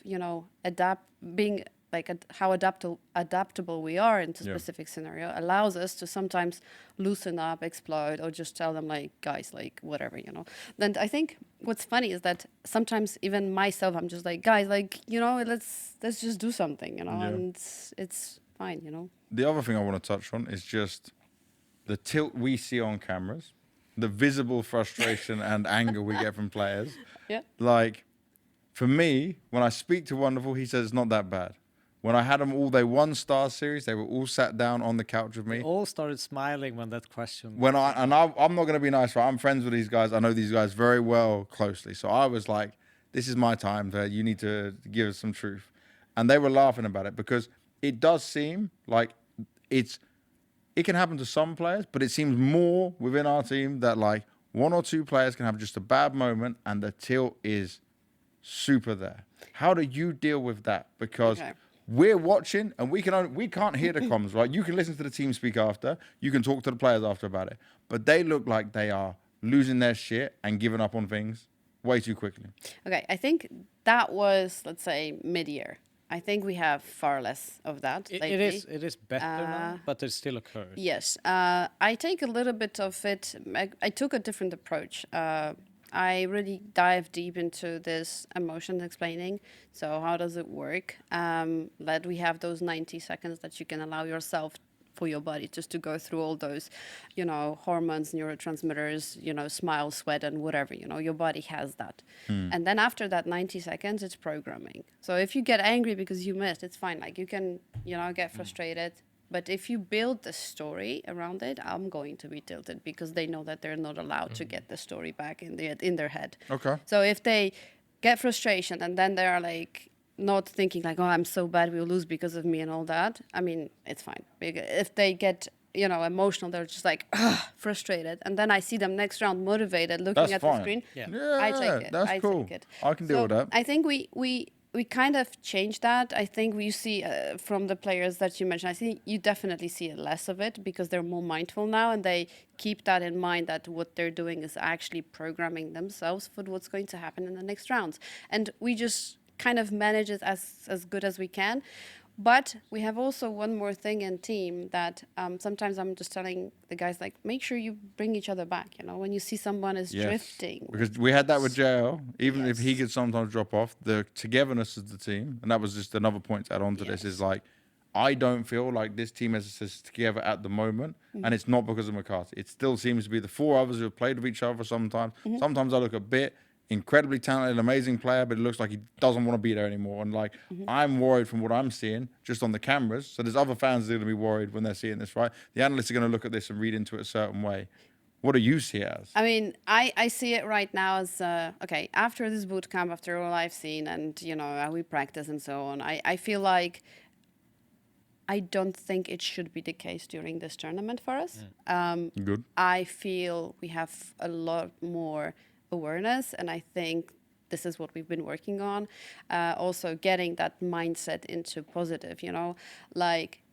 being like how adaptable we are into specific scenario allows us to sometimes loosen up, explode, or just tell them like, guys, like whatever, Then I think what's funny is that sometimes even myself, I'm just like, guys, like, let's just do something, and it's fine, The other thing I want to touch on is just the tilt we see on cameras, the visible frustration and anger we get from players. Yeah. Like, for me, when I speak to Wonderful, he says it's not that bad. When I had them all, they won Star Series. They were all sat down on the couch with me. All started smiling when that question. I'm not going to be nice, right? I'm friends with these guys. I know these guys very well closely. So I was like, this is my time. You need to give us some truth. And they were laughing about it because it does seem like it can happen to some players, but it seems more within our team that like 1 or 2 players can have just a bad moment and the tilt is super there. How do you deal with that? Because we're watching and we can't hear the comms, right? You can listen to the team speak after, you can talk to the players after about it, but they look like they are losing their shit and giving up on things way too quickly. Okay, I think that was, let's say, mid-year. I think we have far less of that lately. It is better now, but it still occurs. Yes, I take a little bit of it. I took a different approach. I really dive deep into this emotion explaining. So how does it work? That we have those 90 seconds that you can allow yourself for your body just to go through all those, hormones, neurotransmitters, smile, sweat, and whatever, your body has that. And then after that 90 seconds, it's programming. So if you get angry because you missed, it's fine. Like you can, get frustrated. But if you build the story around it, I'm going to be tilted because they know that they're not allowed to get the story back in their head. Okay. So if they get frustration and then they are like not thinking like, oh, I'm so bad, we'll lose because of me and all that, I mean, it's fine. If they get, emotional, they're just like, frustrated. And then I see them next round motivated, looking That's at fine. the screen. Yeah. I take it. That's cool. Take it. I can deal with that. I think we we kind of changed that. I think we see from the players that you mentioned, I think you definitely see less of it because they're more mindful now and they keep that in mind that what they're doing is actually programming themselves for what's going to happen in the next rounds. And we just kind of manage it as good as we can. But we have also one more thing in team that sometimes I'm just telling the guys, like, make sure you bring each other back. You know, when you see someone is drifting. Because we had that with JL. Even if he Yes. could sometimes drop off, the togetherness of the team, and that was just another point to add on to this, is like, I don't feel like this team is together at the moment, and it's not because of McCarthy. It still seems to be the four others who have played with each other sometimes. Sometimes I look a bit incredibly talented, amazing player, but it looks like he doesn't want to be there anymore. And like, I'm worried from what I'm seeing just on the cameras. So there's other fans that are going to be worried when they're seeing this, right? The analysts are going to look at this and read into it a certain way. What do you see it as? I mean, I see it right now as, okay, after this boot camp, after all I've seen and, you know, how we practice and so on, I feel like I don't think it should be the case during this tournament for us. Good. I feel we have a lot more awareness, and I think this is what we've been working on. Also getting that mindset into positive, you know, like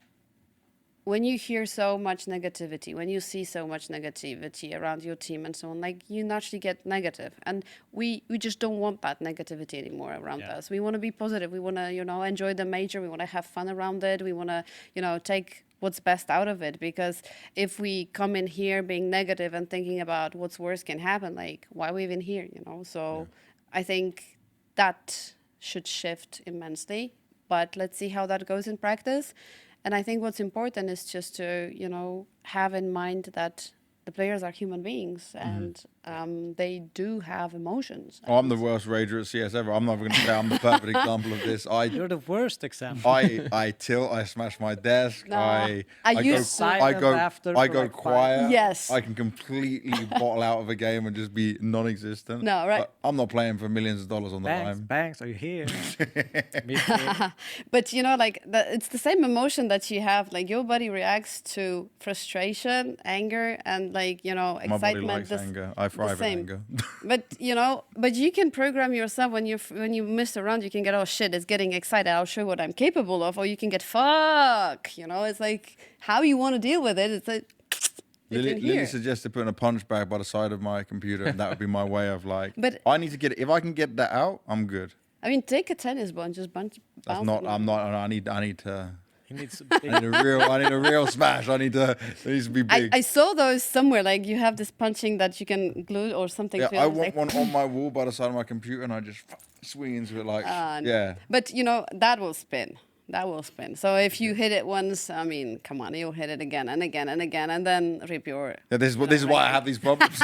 when you hear so much negativity, when you see so much negativity around your team and so on, like you naturally get negative. And we just don't want that negativity anymore around us. We want to be positive. We want to, you know, enjoy the major. We want to have fun around it. We want to, you know, take what's best out of it. Because if we come in here being negative and thinking about what's worse can happen, like why are we even here, you know? So I think that should shift immensely. But let's see how that goes in practice. And I think what's important is just to, you know, have in mind that the players are human beings and they do have emotions. Oh, I'm the worst rager at CS ever. I'm not even going to say I'm the perfect example of this. You're the worst example. I tilt, I smash my desk, No, I used to. Silent laughter I for go like 5 quiet. Yes. I can completely bottle out of a game and just be non-existent. No, right. I'm not playing for millions of dollars on the Banks, line. Banks, are you here? Me too. But, you know, like it's the same emotion that you have. Like your body reacts to frustration, anger, and like, you know, My body excitement. likes anger. I thrive in same. anger. But you know, but you can program yourself when you miss a round. You can get, oh shit, it's getting excited. I'll show what I'm capable of. Or you can get fuck. You know, it's like how you want to deal with it. It's like Lily suggested putting a punch bag by the side of my computer, and that would be my way of like. But- I need to get it. If I can get that out, I'm good. I mean, take a tennis ball and just bounce. That's bounce not. it. I'm not. I need to. He needs a I big need a real. I need a real smash. It needs to be big. I saw those somewhere. Like you have this punching that you can glue or something. Yeah, to it. I It's want like, one on my wall by the side of my computer, and I just swing into it like, no. yeah. But you know that will spin. That will spin. So if you hit it once, I mean, come on, you'll hit it again and again and again, and then rip your. Yeah, this is why I have these problems.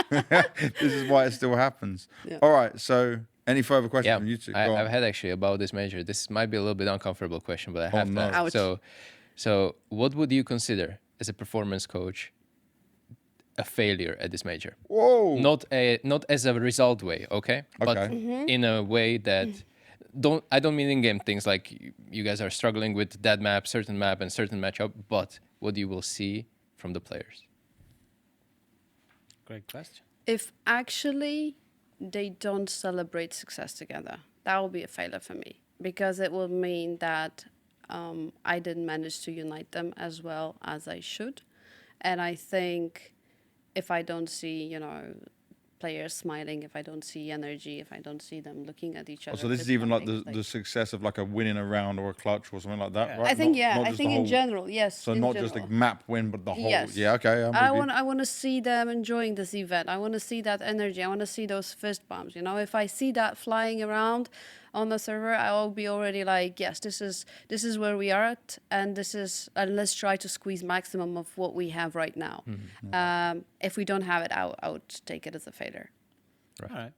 This is why it still happens. Yeah. All right. So, any further questions Yeah, from you two? Go I've on. had actually about this major. This might be a little bit uncomfortable question, but I have no. to. Ouch. So what would you consider as a performance coach a failure at this major? Whoa. Not as a result way, okay? But Okay. in a way that I don't mean in-game things like you guys are struggling with that map, certain map, and certain matchup, but what you will see from the players. great question. If actually they don't celebrate success together, that will be a failure for me because it will mean that I didn't manage to unite them as well as I should. And I think if I don't see, you know, players smiling, if I don't see energy, if I don't see them looking at each other. So this is even like the success of like a winning a round or a clutch or something like that, Yeah. right? I think, Not I just think the in whole- general, yes. So in not just general. a map win, but the whole. Yes. Yeah. Okay. I'm with you. I want to see them enjoying this event. I want to see that energy. I want to see those fist bumps. You know, if I see that flying around on the server, I will be already like, yes, this is where we are at, and let's try to squeeze maximum of what we have right now. If we don't have it, I would take it as a failure. All right.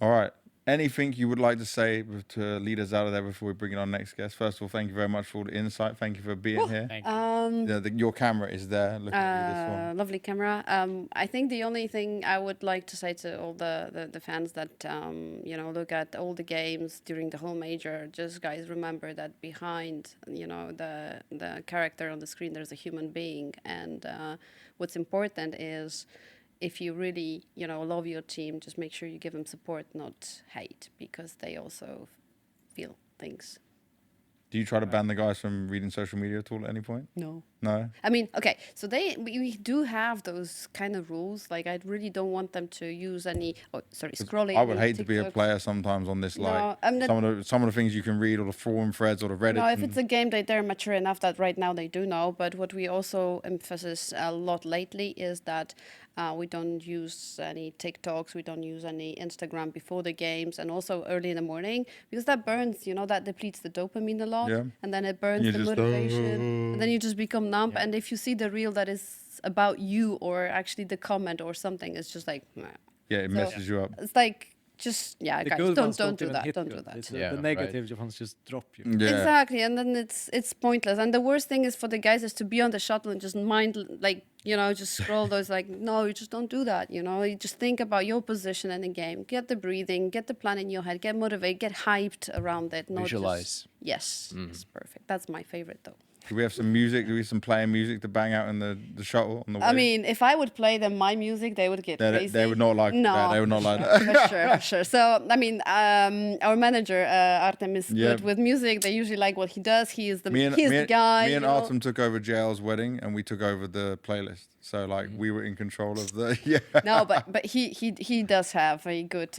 All right. Anything you would like to say to lead us out of there before we bring in our next guest? First of all, thank you very much for all the insight. Thank you for being here. Thank you. Yeah, your camera is there. Looking at you this one. Lovely camera. I think the only thing I would like to say to all the fans that you know, look at all the games during the whole major, just guys remember that behind, you know, the character on the screen, there's a human being, and what's important is if you really, you know, love your team, just make sure you give them support, not hate, because they also feel things. Do you try to ban the guys from reading social media at all at any point? No. No. I mean, okay, so we do have those kind of rules. Like, I really don't want them to use any. Oh, sorry, scrolling. I would any hate to be a TikToks. player sometimes on this. No, Like I'm not- some of the things you can read, or the forum threads, or the Reddit. No, if it's a game that they're mature enough that right now they do know. But what we also emphasize a lot lately is that we don't use any TikToks, we don't use any Instagram before the games, and also early in the morning, because that burns, that depletes the dopamine a lot, Yeah. and then it burns You the just, motivation, and then you just become numb. And if you see the reel that is about you, or actually the comment or something, it's just like, nah. Yeah, it messes you up. It's like, just, The guys, good ones don't do even that, hit don't you. do that. It's Yeah, the right. negative ones just drop you. Yeah. Exactly, and then it's pointless. And the worst thing is for the guys is to be on the shuttle and just just scroll those. Like, no, you just don't do that. You just think about your position in the game. Get the breathing, get the plan in your head, get motivated, get hyped around it. Not Visualize. Yes, it's perfect. That's my favorite though. Do we have some music? Do we have some playing music to bang out in the shuttle on the way? I mean, if I would play them my music, they would get crazy. they would not like no, that. They would not like for that. sure, for sure. So, I mean, our manager Artem is Yeah. good with music. They usually like what he does. He is the Me and guy. me and you know? Artem took over JL's wedding, and we took over the playlist. So like we were in control of the No, but he does have a good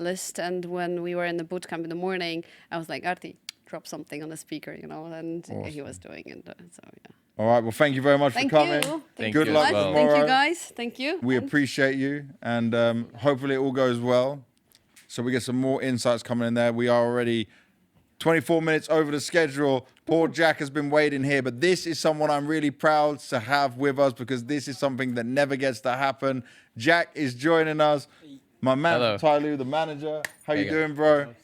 list. And when we were in the boot camp in the morning, I was like, Arti, drop something on the speaker, and he was doing it. So yeah. All right. Well, thank you very much Thank for coming. you. Thank Good you luck as well. tomorrow. Thank you guys. Thank you. We And- appreciate you, and hopefully it all goes well. So we get some more insights coming in there. We are already 24 minutes over the schedule. Poor Jack has been waiting here, but this is someone I'm really proud to have with us, because this is something that never gets to happen. Jack is joining us. My man, Hello. TYLOO, the manager. How you Hey, guys. doing, bro?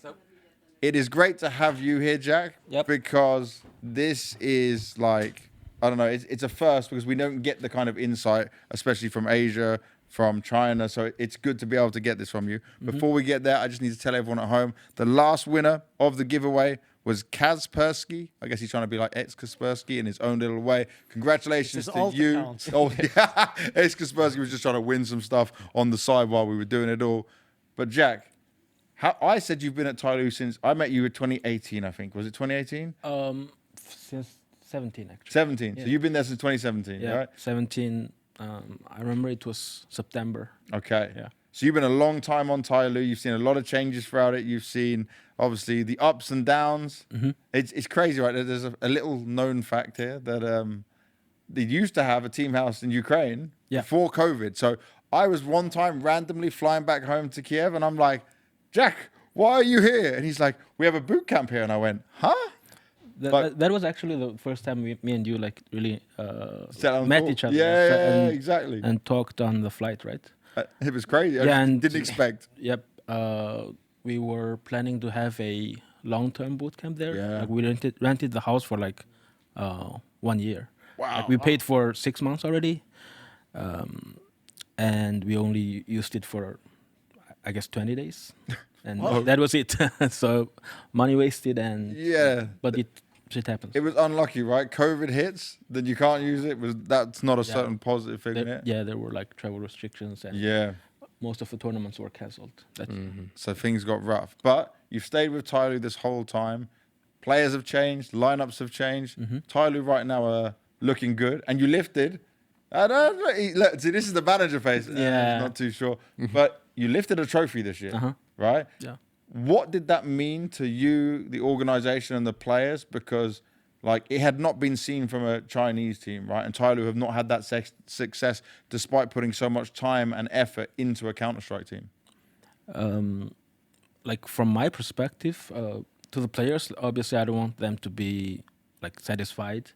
It is great to have you here, Jack, Yep. because this is like, I don't know, it's a first, because we don't get the kind of insight, especially from Asia, from China. So it's good to be able to get this from you. Before we get there, I just need to tell everyone at home, the last winner of the giveaway was Kaspersky. I guess he's trying to be like ex-Kaspersky in his own little way. Congratulations This is to alt you. accounts. Oh, yeah. Ex-Kaspersky was just trying to win some stuff on the side while we were doing it all. But Jack, I said you've been at TYLOO since I met you in 2018, I think. Was it 2018? Since 17 actually. 17. So Yeah. you've been there since 2017, Yeah, right? 17. I remember it was September. Okay. Yeah. So you've been a long time on TYLOO. You've seen a lot of changes throughout it. You've seen, obviously, the ups and downs. Mm-hmm. It's crazy, right? There's a little known fact here that they used to have a team house in Ukraine Yeah. before COVID. So I was one time randomly flying back home to Kiev, and I'm like, Jack, why are you here? And he's like, we have a boot camp here. And I went, huh? But- That was actually the first time me and you like really Sat down and met talked. each other. Yeah, and, exactly. And talked on the flight, right? It was crazy. I Yeah, just and- didn't expect. Yep. We were planning to have a long-term boot camp there. Yeah. Like we rented the house for like 1 year. Wow. Like we paid for 6 months already, and we only used it for, I guess, 20 days, and that was it. So money wasted, and Yeah. but it happens. It was unlucky, right? COVID hits, then you can't use it. That's not a Yeah. certain positive thing in it. There were like travel restrictions, and Yeah. most of the tournaments were cancelled. That's So things got rough. But you've stayed with TYLOO this whole time. Players have changed, lineups have changed. TYLOO right now are looking good, and you lifted. I don't know. Look, see, this is the manager face. Yeah. He's not too sure, but you lifted a trophy this year, right? Yeah. What did that mean to you, the organization, and the players? Because like it had not been seen from a Chinese team, right? And TYLOO have not had that success despite putting so much time and effort into a Counter-Strike team. like from my perspective, to the players, obviously I don't want them to be like satisfied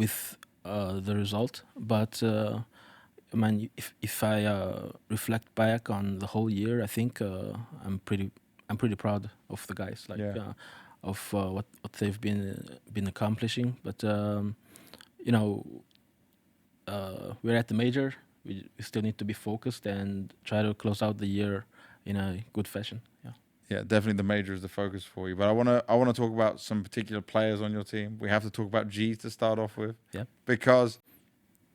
with the result. But I mean, if I reflect back on the whole year, I think I'm pretty proud of the guys, like Yeah. of what they've been accomplishing. But we're at the major. We still need to be focused and try to close out the year in a good fashion. Yeah. Yeah, definitely the major is the focus for you. But I wanna talk about some particular players on your team. We have to talk about G to start off with. Yeah. Because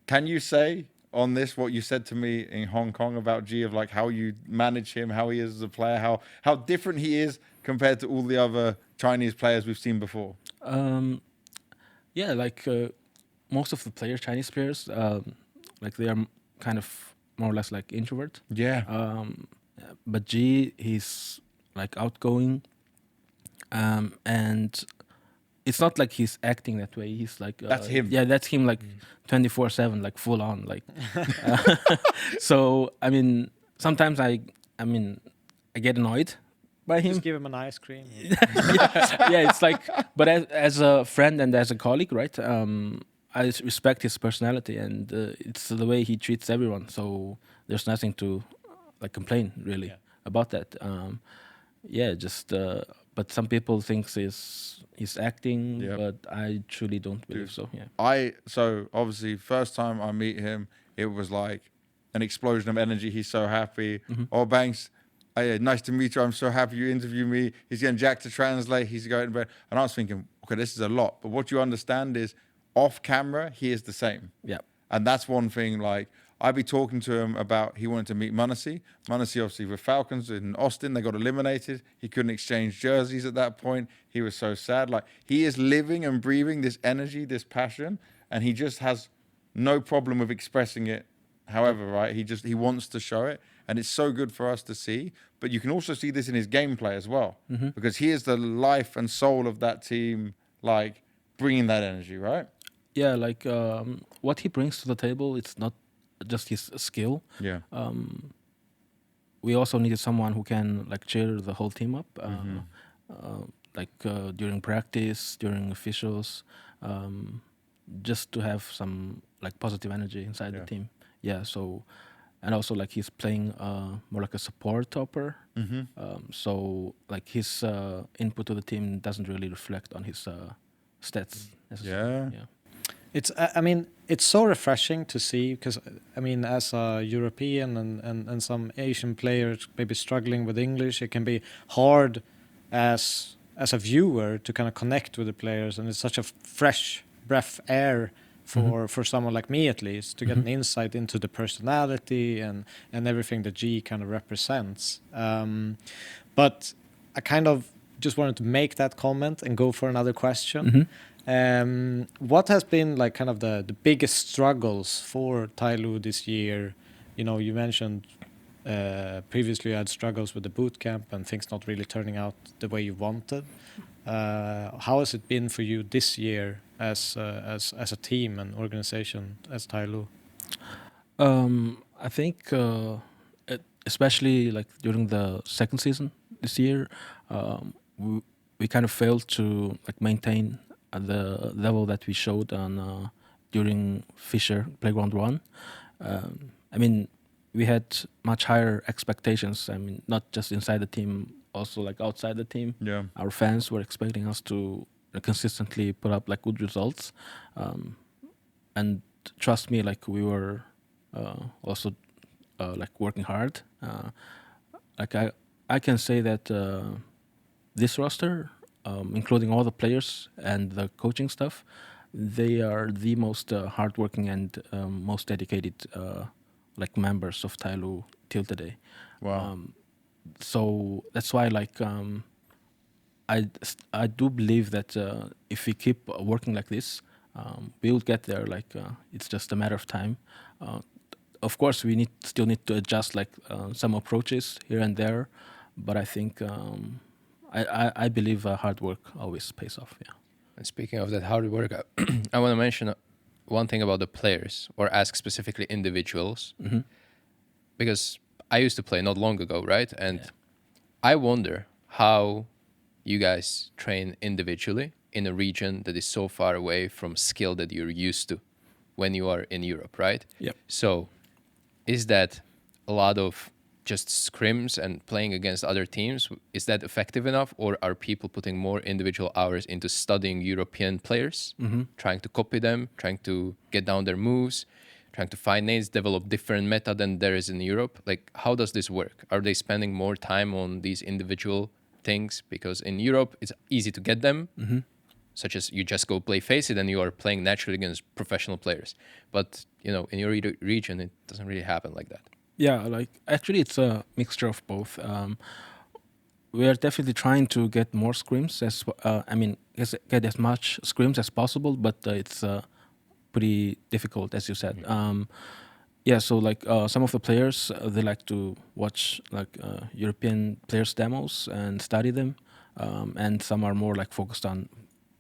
can you say on this what you said to me in Hong Kong about G, of like how you manage him, how he is as a player, how different he is compared to all the other Chinese players we've seen before? Yeah, like most of the players, Chinese players, like they are kind of more or less like introvert. Yeah. But G, he's like outgoing, and it's not like he's acting that way. He's like That's him. Yeah, that's him. Like 24/7, like full on. Like so. I mean, sometimes I get annoyed by him. Just give him an ice cream. Yeah, it's like, but as a friend and as a colleague, right? I respect his personality, and it's the way he treats everyone. So there's nothing to like complain really about that. Yeah, just but some people think he's acting, Yep. but I truly don't believe so. Yeah. So obviously first time I meet him, it was like an explosion of energy. He's so happy. Oh, Banks, nice to meet you. I'm so happy you interview me. He's getting Jack to translate. He's going to bed. And I was thinking, okay, this is a lot. But what you understand is off camera, he is the same. Yeah. And that's one thing, like, I'd be talking to him about he wanted to meet Munacy. Munacy, obviously, with Falcons in Austin, they got eliminated. He couldn't exchange jerseys at that point. He was so sad. Like, he is living and breathing this energy, this passion, and he just has no problem with expressing it. However, right, he wants to show it, and it's so good for us to see. But you can also see this in his gameplay as well, because he is the life and soul of that team, like, bringing that energy, right? Yeah, like what he brings to the table, it's not just his skill. Yeah. We also needed someone who can like cheer the whole team up, during practice, during officials, just to have some like positive energy inside the team. Yeah. So, and also like he's playing more like a support topper. So like his input to the team doesn't really reflect on his stats necessarily. Yeah. It's I mean it's so refreshing to see, because I mean as a European and some Asian players maybe struggling with English, it can be hard as a viewer to kind of connect with the players, and it's such a fresh breath air for someone like me at least to get an insight into the personality and everything that G kind of represents. But I kind of just wanted to make that comment and go for another question. What has been like kind of the biggest struggles for TYLOO this year? You know, you mentioned previously you had struggles with the boot camp and things not really turning out the way you wanted. How has it been for you this year as a team and organization as TYLOO? I think especially like during the second season this year, we kind of failed to like maintain at the level that we showed on during Fisher Playground 1. I mean, we had much higher expectations. I mean, not just inside the team, also like outside the team. Yeah. Our fans were expecting us to consistently put up like good results, and trust me, like we were also like working hard. Like I can say that this roster, including all the players and the coaching staff, they are the most hardworking and most dedicated like members of TYLOO till today. Wow. So that's why like I do believe that if we keep working like this, we will get there. Like it's just a matter of time. Of course, we still need to adjust like some approaches here and there, but I think I believe hard work always pays off. Yeah. And speaking of that hard work, I want to mention one thing about the players, or ask specifically individuals, because I used to play not long ago, right? And I wonder how you guys train individually in a region that is so far away from skill that you're used to when you are in Europe, right? Yep. So is that a lot of just scrims and playing against other teams? Is that effective enough, or are people putting more individual hours into studying European players, trying to copy them, trying to get down their moves, trying to find nades, develop different meta than there is in Europe? Like, how does this work? Are they spending more time on these individual things? Because in Europe, it's easy to get them, such as you just go play Face It and you are playing naturally against professional players. But, you know, in your region, it doesn't really happen like that. Yeah, like actually it's a mixture of both. we are definitely trying to get more scrims get as much scrims as possible, but it's pretty difficult, as you said. So like some of the players, they like to watch like European players demos and study them, and some are more like focused on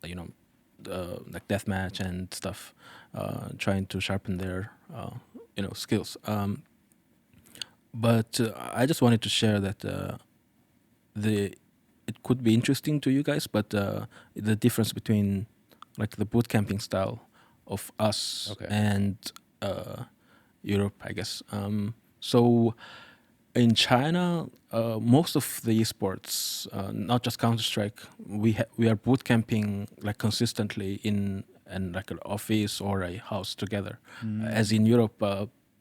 like deathmatch and stuff, trying to sharpen their skills. But I just wanted to share that it could be interesting to you guys, but the difference between like the boot camping style of us and Europe, I guess. So in China, most of the esports, not just Counter-Strike, we are boot camping like consistently in like an office or a house together. As in Europe,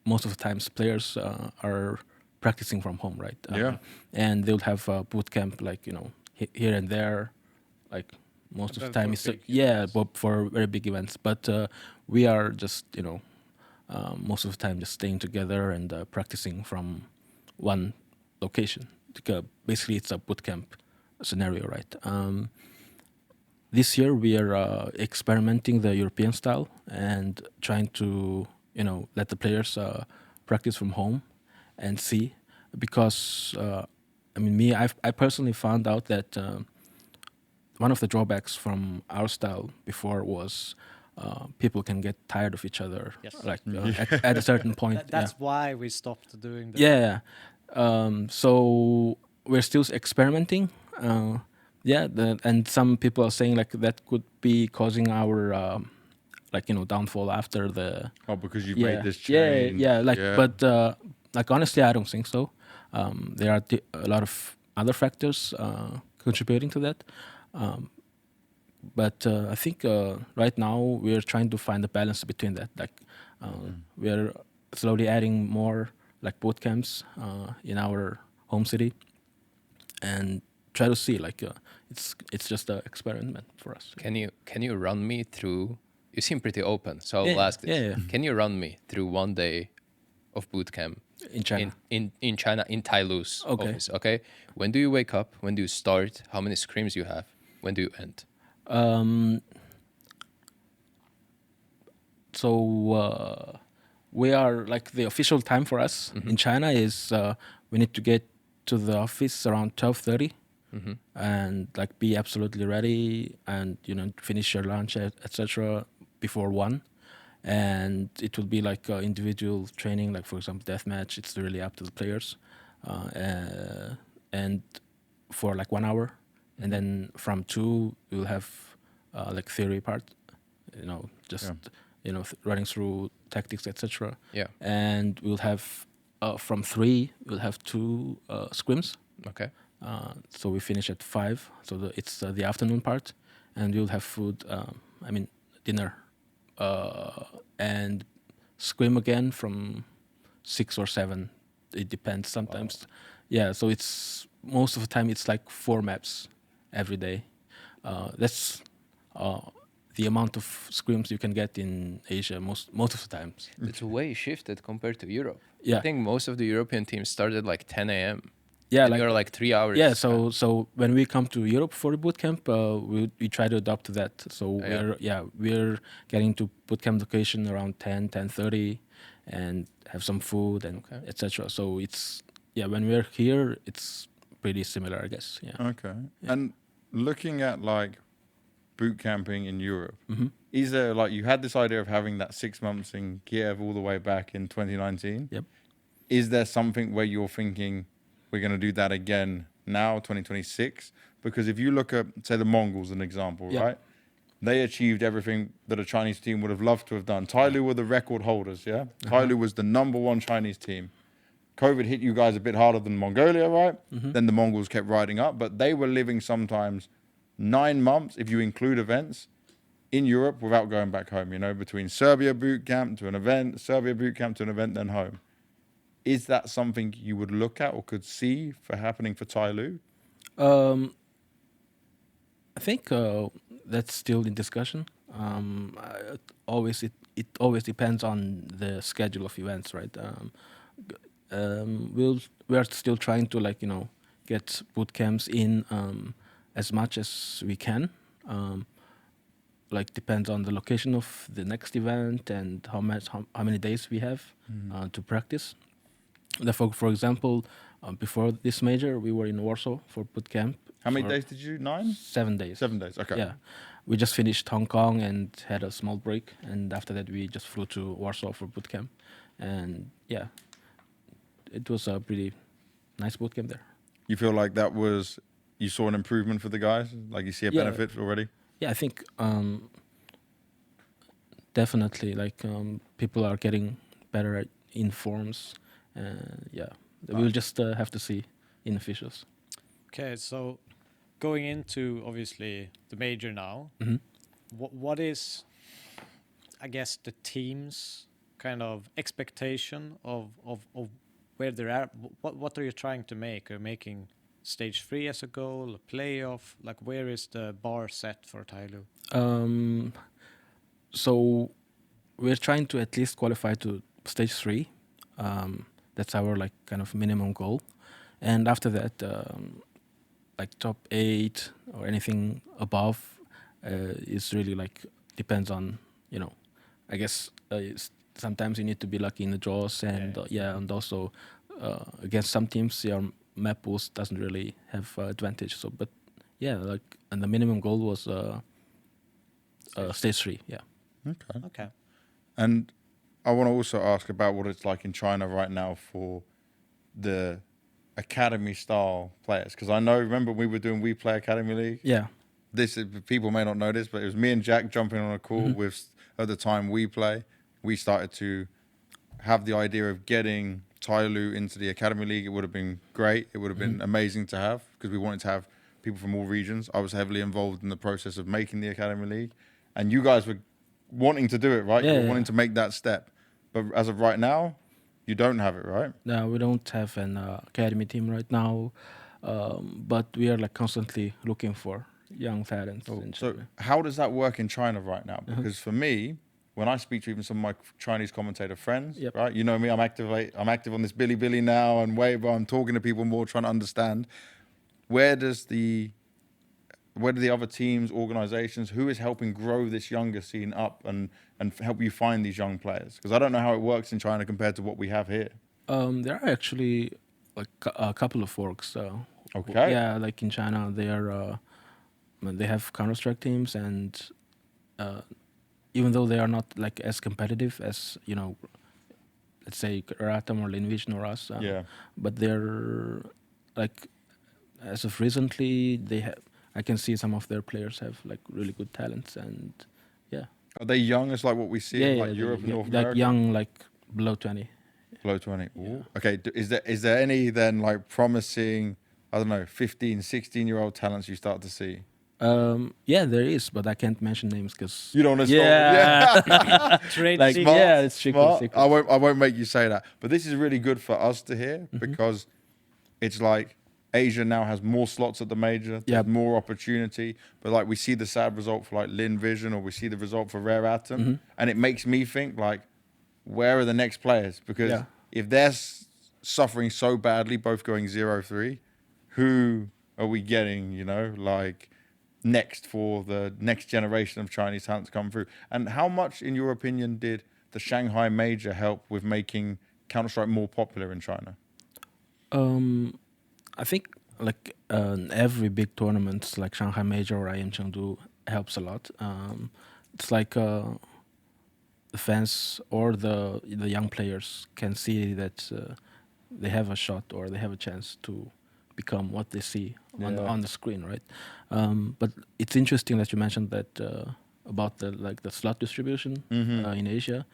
most of the times players are practicing from home, right? And they'll have a boot camp like here and there, like most of the time. But for very big events. But we are just most of the time just staying together and practicing from one location. Basically, it's a boot camp scenario, right? This year we are experimenting the European style and trying to let the players practice from home and see, because I personally found out that one of the drawbacks from our style before was people can get tired of each other, like at a certain point. That's why we stopped doing that. Yeah. So we're still experimenting. And some people are saying like that could be causing our downfall after the. Oh, because you've made this change. But like honestly, I don't think so. There are a lot of other factors contributing to that. But I think right now we're trying to find a balance between that. Like we're slowly adding more like boot camps in our home city, and try to see like it's just an experiment for us. Can you run me through? You seem pretty open, so I'll ask this. Yeah. Can you run me through one day of boot camp In China? In China, in TYLOO's office? Okay. When do you wake up? When do you start? How many scrims you have? When do you end? So we are like the official time for us in China is we need to get to the office around 12:30 and like be absolutely ready and finish your lunch etc. before 1. And it will be like individual training, like for example deathmatch. It's really up to the players, and for like 1 hour, and then from 2 we'll have like theory part, running through tactics etc. And we'll have from 3 we'll have 2 scrims. Okay. So we finish at 5, so it's the afternoon part, and we'll have food, dinner, and scrim again from 6 or 7. It depends sometimes. So it's most of the time it's like 4 maps every day. That's the amount of scrims you can get in Asia most of the times. It's way shifted compared to Europe. Yeah. I think most of the European teams started like 10 a.m. Yeah, and you're like 3 hours. Yeah, so when we come to Europe for the bootcamp, we try to adapt to that. So we're getting to bootcamp location around 10:30, and have some food and etc. So it's when we're here, it's pretty similar, I guess. Yeah. Okay. Yeah. And looking at like boot camping in Europe, is there like you had this idea of having that 6 months in Kiev all the way back in 2019? Yep. Is there something where you're thinking we're going to do that again now, 2026? Because if you look at, say, the Mongols, an example, right? They achieved everything that a Chinese team would have loved to have done. TYLOO were the record holders, yeah? TYLOO was the #1 Chinese team. COVID hit you guys a bit harder than Mongolia, right? Then the Mongols kept riding up, but they were living sometimes 9 months, if you include events, in Europe without going back home, between Serbia boot camp to an event, Serbia boot camp to an event, then home. Is that something you would look at or could see for happening for TYLOO? I think that's still in discussion. It always depends on the schedule of events, right? We are still trying to get boot camps in as much as we can. Like depends on the location of the next event and how many days we have to practice. Therefore, for example, before this major, we were in Warsaw for boot camp. How many for days did you? 9? 7 days. 7 days. Okay. Yeah, we just finished Hong Kong and had a small break, and after that we just flew to Warsaw for boot camp, and yeah, it was a pretty nice boot camp there. You feel like that was, you saw an improvement for the guys? Like you see a Yeah. benefit already? Yeah, I think definitely like people are getting better at in forms. Yeah, we'll just have to see in officials. Okay, so going into obviously the major now, what is, I guess, the team's kind of expectation of where they're at? What are you trying to make? Are you making stage 3 as a goal, a playoff? Like, where is the bar set for TYLOO? So we're trying to at least qualify to stage 3. That's our like kind of minimum goal, and after that, like top 8 or anything above is really like depends on, you know, I guess sometimes you need to be lucky in the draws, and and also against some teams your map boost doesn't really have advantage. So, but yeah, like, and the minimum goal was stage 3. Yeah. Okay. Okay. And I want to also ask about what it's like in China right now for the academy style players, because I know, remember we were doing We Play Academy League? Yeah. This is, people may not know this, but it was me and Jack jumping on a call with, at the time, We Play. We started to have the idea of getting TYLOO into the Academy League. It would have been great. It would have been amazing to have, because we wanted to have people from all regions. I was heavily involved in the process of making the Academy League, and you guys were wanting to do it, right? Yeah, you were yeah. wanting to make that step. But as of right now, you don't have it, right? No, we don't have an academy team right now, but we are like constantly looking for young talents. in So China. how does that work in China right now? Because for me, when I speak to even some of my Chinese commentator friends, Yep. right? You know me, I'm active on this Bilibili now and Weibo. I'm talking to people more, trying to understand where do the other teams, organizations, who is helping grow this younger scene up and help you find these young players? Because I don't know how it works in China compared to what we have here. There are actually like a couple of orgs. Okay. Yeah, like in China, they have Counter-Strike teams, and even though they are not like as competitive as, you know, let's say Ratam or Linvision or us, Yeah. but they're like, as of recently, I can see some of their players have like really good talents, and yeah. Are they young as like what we see in like Europe and North like America? young, like below 20. Below 20. Ooh. Okay. Is there any then like promising, I don't know, 15, 16-year-old talents you start to see? Yeah, there is, but I can't mention names because You don't want to yeah, Trade like secret. yeah, it's strictly Smart. secret. I won't make you say that. But this is really good for us to hear, because it's like Asia now has more slots at the major. There's Yep. more opportunity. But like we see the sad result for like Lin Vision, or we see the result for Rare Atom, and it makes me think like, where are the next players? Because Yeah. if they're suffering so badly, both going 0-3, who are we getting, you know, like next for the next generation of Chinese talent to come through? And how much, in your opinion, did the Shanghai Major help with making Counter-Strike more popular in China? I think like every big tournament like Shanghai Major or IM Chengdu helps a lot. It's like the fans or the young players can see that they have a shot or they have a chance to become what they see on the screen, right? But it's interesting that you mentioned that about the slot distribution in Asia.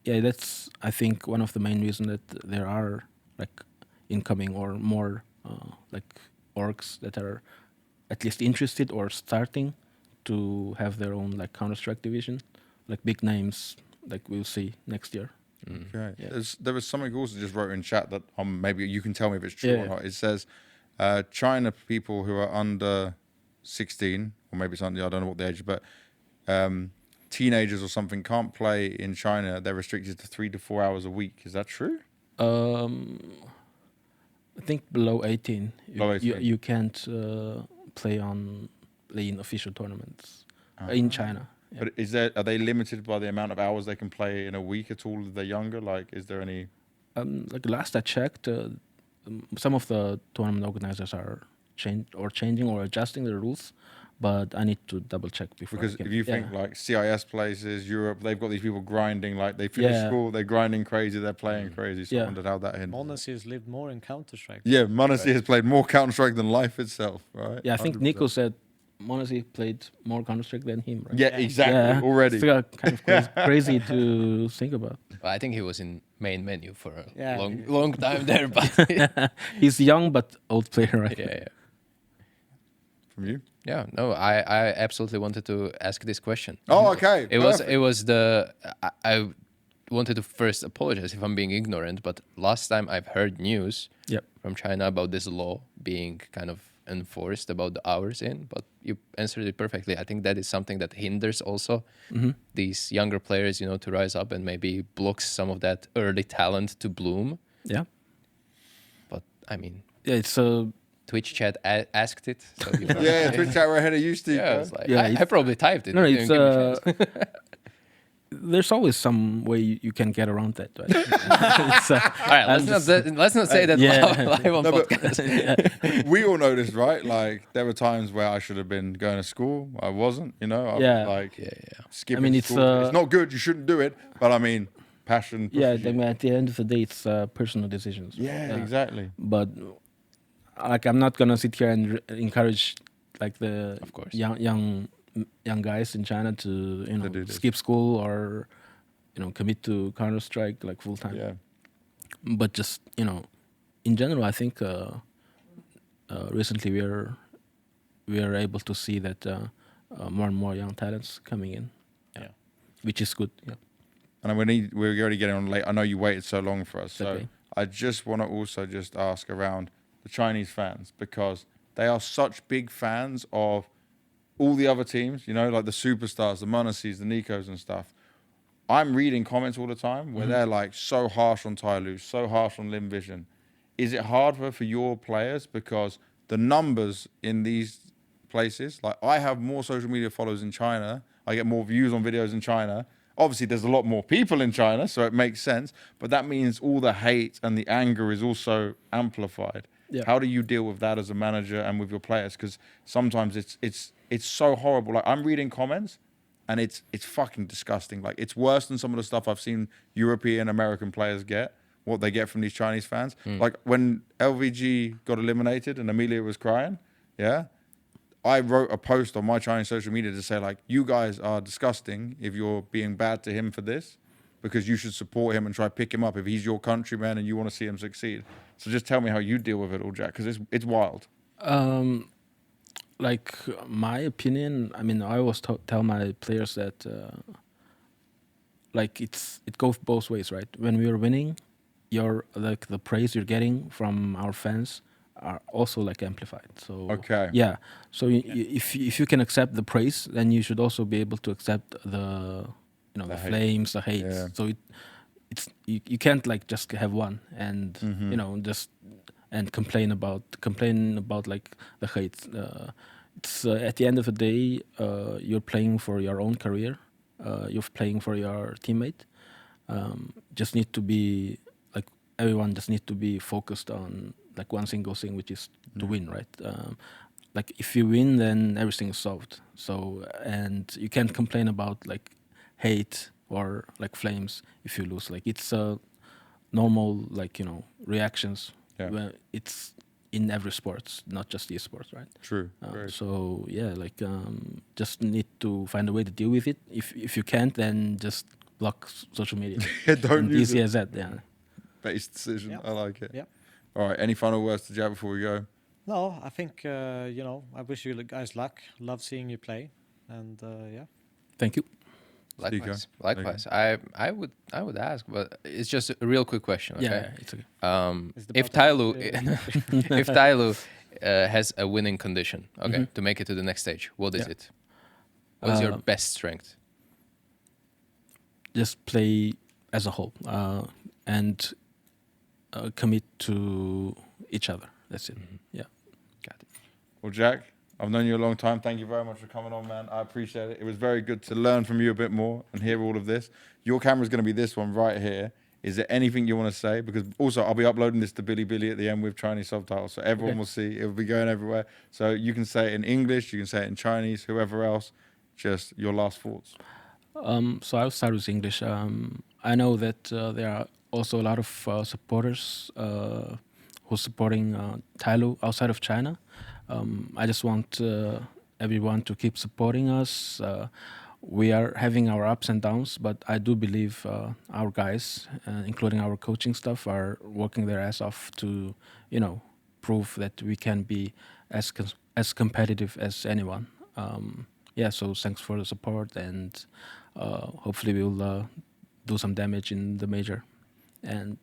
Yeah, that's I think one of the main reasons that there are like incoming or more like orgs that are at least interested or starting to have their own like Counter-Strike division, like big names like we'll see next year. Okay. Yeah. There was something also just wrote in chat that maybe you can tell me if it's true Yeah, or yeah. not. It says China people who are under 16, or maybe it's under, I don't know what the age is, but teenagers or something can't play in China. They're restricted to 3 to 4 hours a week. Is that true? I think below 18. Below 18. You can't play in official tournaments in China. Yeah. But are they limited by the amount of hours they can play in a week at all if they're younger? Like, is there any? Like last I checked, some of the tournament organizers are changing or adjusting the rules, but I need to double check before. Because if you think like CIS places, Europe, they've got these people grinding, like they finish school, they're grinding crazy, they're playing crazy. So I wondered how that hit. Monesi has lived more in Counter-Strike. Yeah, Monesi has played more Counter-Strike than life itself, right? Yeah, I think 100%. Nico said Monesi played more Counter-Strike than him, right? Yeah, exactly. Already. It's kind of crazy to think about. Well, I think he was in main menu for a Yeah. long time there, but He's young but old player, right? yeah. From you? Yeah, no, I absolutely wanted to ask this question. Oh, okay. It was I wanted to first apologize if I'm being ignorant, but last time I've heard news from China about this law being kind of enforced about the hours in, but you answered it perfectly. I think that is something that hinders also these younger players, to rise up and maybe blocks some of that early talent to bloom. Yeah. But I mean, Yeah, it's Twitch chat asked it. So Yeah, Twitch chat were ahead of you, Steve. yeah, I was like, Yeah, I probably typed it. no, It it's didn't give me a chance. there's always some way you can get around that, right? It's, All right, let's not say that live on No, but- podcast. We all know this, right? Like, there were times where I should have been going to school. I wasn't, I was like skipping I mean, it's, school. It's not good. You shouldn't do it. But I mean, passion. yeah, pushes I you. mean, at the end of the day, it's personal decisions. Yeah, exactly. But like, I'm not gonna sit here and encourage like the Of course. young guys in China to do this. skip school or commit to Counter-Strike like full time. Yeah. But just in general, I think recently we are able to see that more and more young talents coming in. Yeah. Which is good. Yeah. And we're already getting on late. I know you waited so long for us. So Okay. I just want to also just ask around the Chinese fans, because they are such big fans of all the other teams, like the superstars, the Monacies, the Nikos and stuff. I'm reading comments all the time where they're like so harsh on TYLOO, so harsh on Lim Vision. Is it harder for your players because the numbers in these places, like I have more social media followers in China, I get more views on videos in China. Obviously, there's a lot more people in China, so it makes sense. But that means all the hate and the anger is also amplified. Yeah. How do you deal with that as a manager and with your players? Because sometimes it's so horrible. Like, I'm reading comments, and it's fucking disgusting. Like, it's worse than some of the stuff I've seen European, American players get, what they get from these Chinese fans. Like, when LVG got eliminated and Amelia was crying, I wrote a post on my Chinese social media to say, like, you guys are disgusting if you're being bad to him for this, because you should support him and try to pick him up if he's your countryman and you want to see him succeed. So just tell me how you deal with it all, Jack, because it's wild. Like my opinion, I mean, I always tell my players that like it goes both ways, right? When we are winning, the praise you're getting from our fans are also like amplified. So Okay. yeah. So if you can accept the praise, then you should also be able to accept the the hate. flames, the hate. Yeah. So you can't like just have one and just and complain about like the hate. It's at the end of the day, you're playing for your own career. You're playing for your teammate. Just need to be like everyone. Just need to be focused on like one single thing, which is to win, right? Like if you win, then everything is solved. So and you can't complain about like hate or like flames if you lose. Like it's normal like reactions. Yeah. Well, it's in every sport, not just esports, right? True. Very So yeah, like just need to find a way to deal with it. If you can't, then just block social media. Yeah, don't use easy it. as that. Yeah. Based decision. Yeah. I like it. Yeah. All right. Any final words to Jack before we go? No, I think I wish you guys luck. Love seeing you play, and yeah. Thank you. Likewise, Styko. likewise. I would ask, but it's just a real quick question. Okay? Yeah, it's okay. Is the If button- TYLOO, if TYLOO has a winning condition, okay, to make it to the next stage, what is Yeah. it? What's your best strength? Just play as a whole and commit to each other. That's it. Yeah. Got it. Well, Jack, I've known you a long time. Thank you very much for coming on, man. I appreciate it. It was very good to learn from you a bit more and hear all of this. Your camera's going to be this one right here. Is there anything you want to say? Because also I'll be uploading this to Bilibili at the end with Chinese subtitles, so everyone will see. It will be going everywhere. So you can say it in English, you can say it in Chinese, whoever else. Just your last thoughts. So I'll start with English. I know that there are also a lot of supporters who's supporting TYLOO outside of China. I just want everyone to keep supporting us. We are having our ups and downs, but I do believe our guys, including our coaching staff, are working their ass off to, prove that we can be as competitive as anyone. So thanks for the support, and hopefully we'll do some damage in the major. And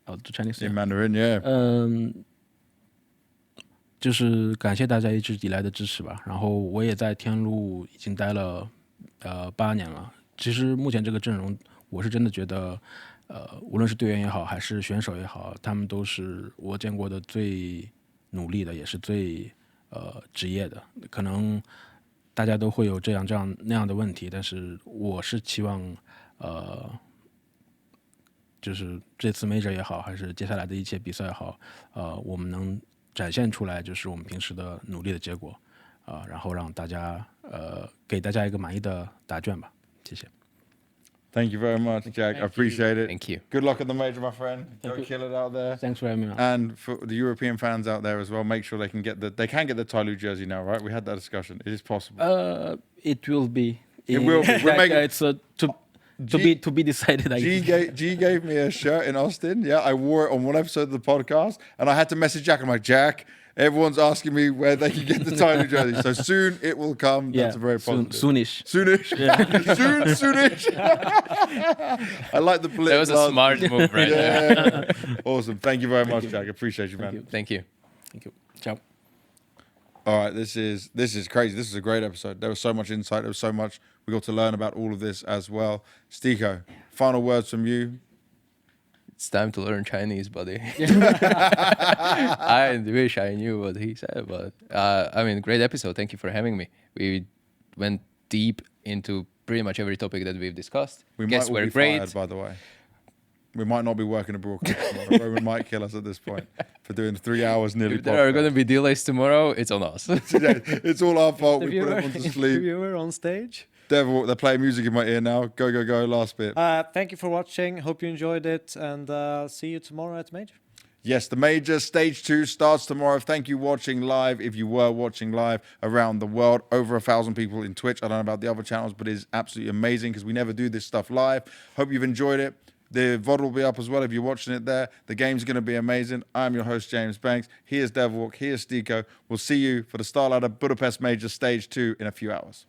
I'll do Chinese. In Mandarin, yeah. 就是感谢大家一直以来的支持吧。然后我也在天路已经待了8年了。其实目前这个阵容，我是真的觉得，无论是队员也好，还是选手也好，他们都是我见过的最努力的，也是最职业的。可能大家都会有这样那样的问题，但是我是期望就是这次 Major 也好，还是接下来的一切比赛也好，我们能展现出来就是我们平时的努力的结果，然后让大家给大家一个满意的答卷吧。谢谢。Thank you very much, Jack. I appreciate it. Thank you. Good luck at the major, my friend. Thank Go you. kill it out there. Thanks for having me on. And for the European fans out there as well, make sure they can get the TYLOO jersey now, right? We had that discussion. It is possible. It will be. It will be. We're making- It's to be decided. I guess. G gave me a shirt in Austin. Yeah, I wore it on one episode of the podcast, and I had to message Jack. I'm like, Jack, everyone's asking me where they can get the TYLOO jersey. So soon it will come. That's very positive. Soonish. Soonish. Soonish. I like the blip. That was a smart move right there. Awesome. Thank you very much, Jack. Appreciate you, man. Thank you. Thank you. Ciao. All right, this is crazy. This is a great episode. There was so much insight. There was so much we got to learn about all of this as well. Styko, final words from you. It's time to learn Chinese, buddy. I wish I knew what he said, but great episode. Thank you for having me. We went deep into pretty much every topic that we've discussed. We Guests might all were be great. fired, by the way. We might not be working a broadcast tomorrow. Roman might kill us at this point for doing 3 hours nearly. If there are going to be delays tomorrow, it's on us. It's all our fault. We put everyone to sleep. Interviewer on stage. Devil, they're playing music in my ear now. Go, go, go. Last bit. Thank you for watching. Hope you enjoyed it, and see you tomorrow at Major. Yes, the major stage 2 starts tomorrow. Thank you watching live. If you were watching live around the world, over 1,000 people in Twitch. I don't know about the other channels, but it is absolutely amazing because we never do this stuff live. Hope you've enjoyed it. The VOD will be up as well if you're watching it there. The game's going to be amazing. I'm your host, James Banks. Here's Devilwalk. Here's Styko. We'll see you for the StarLadder Budapest Major Stage 2 in a few hours.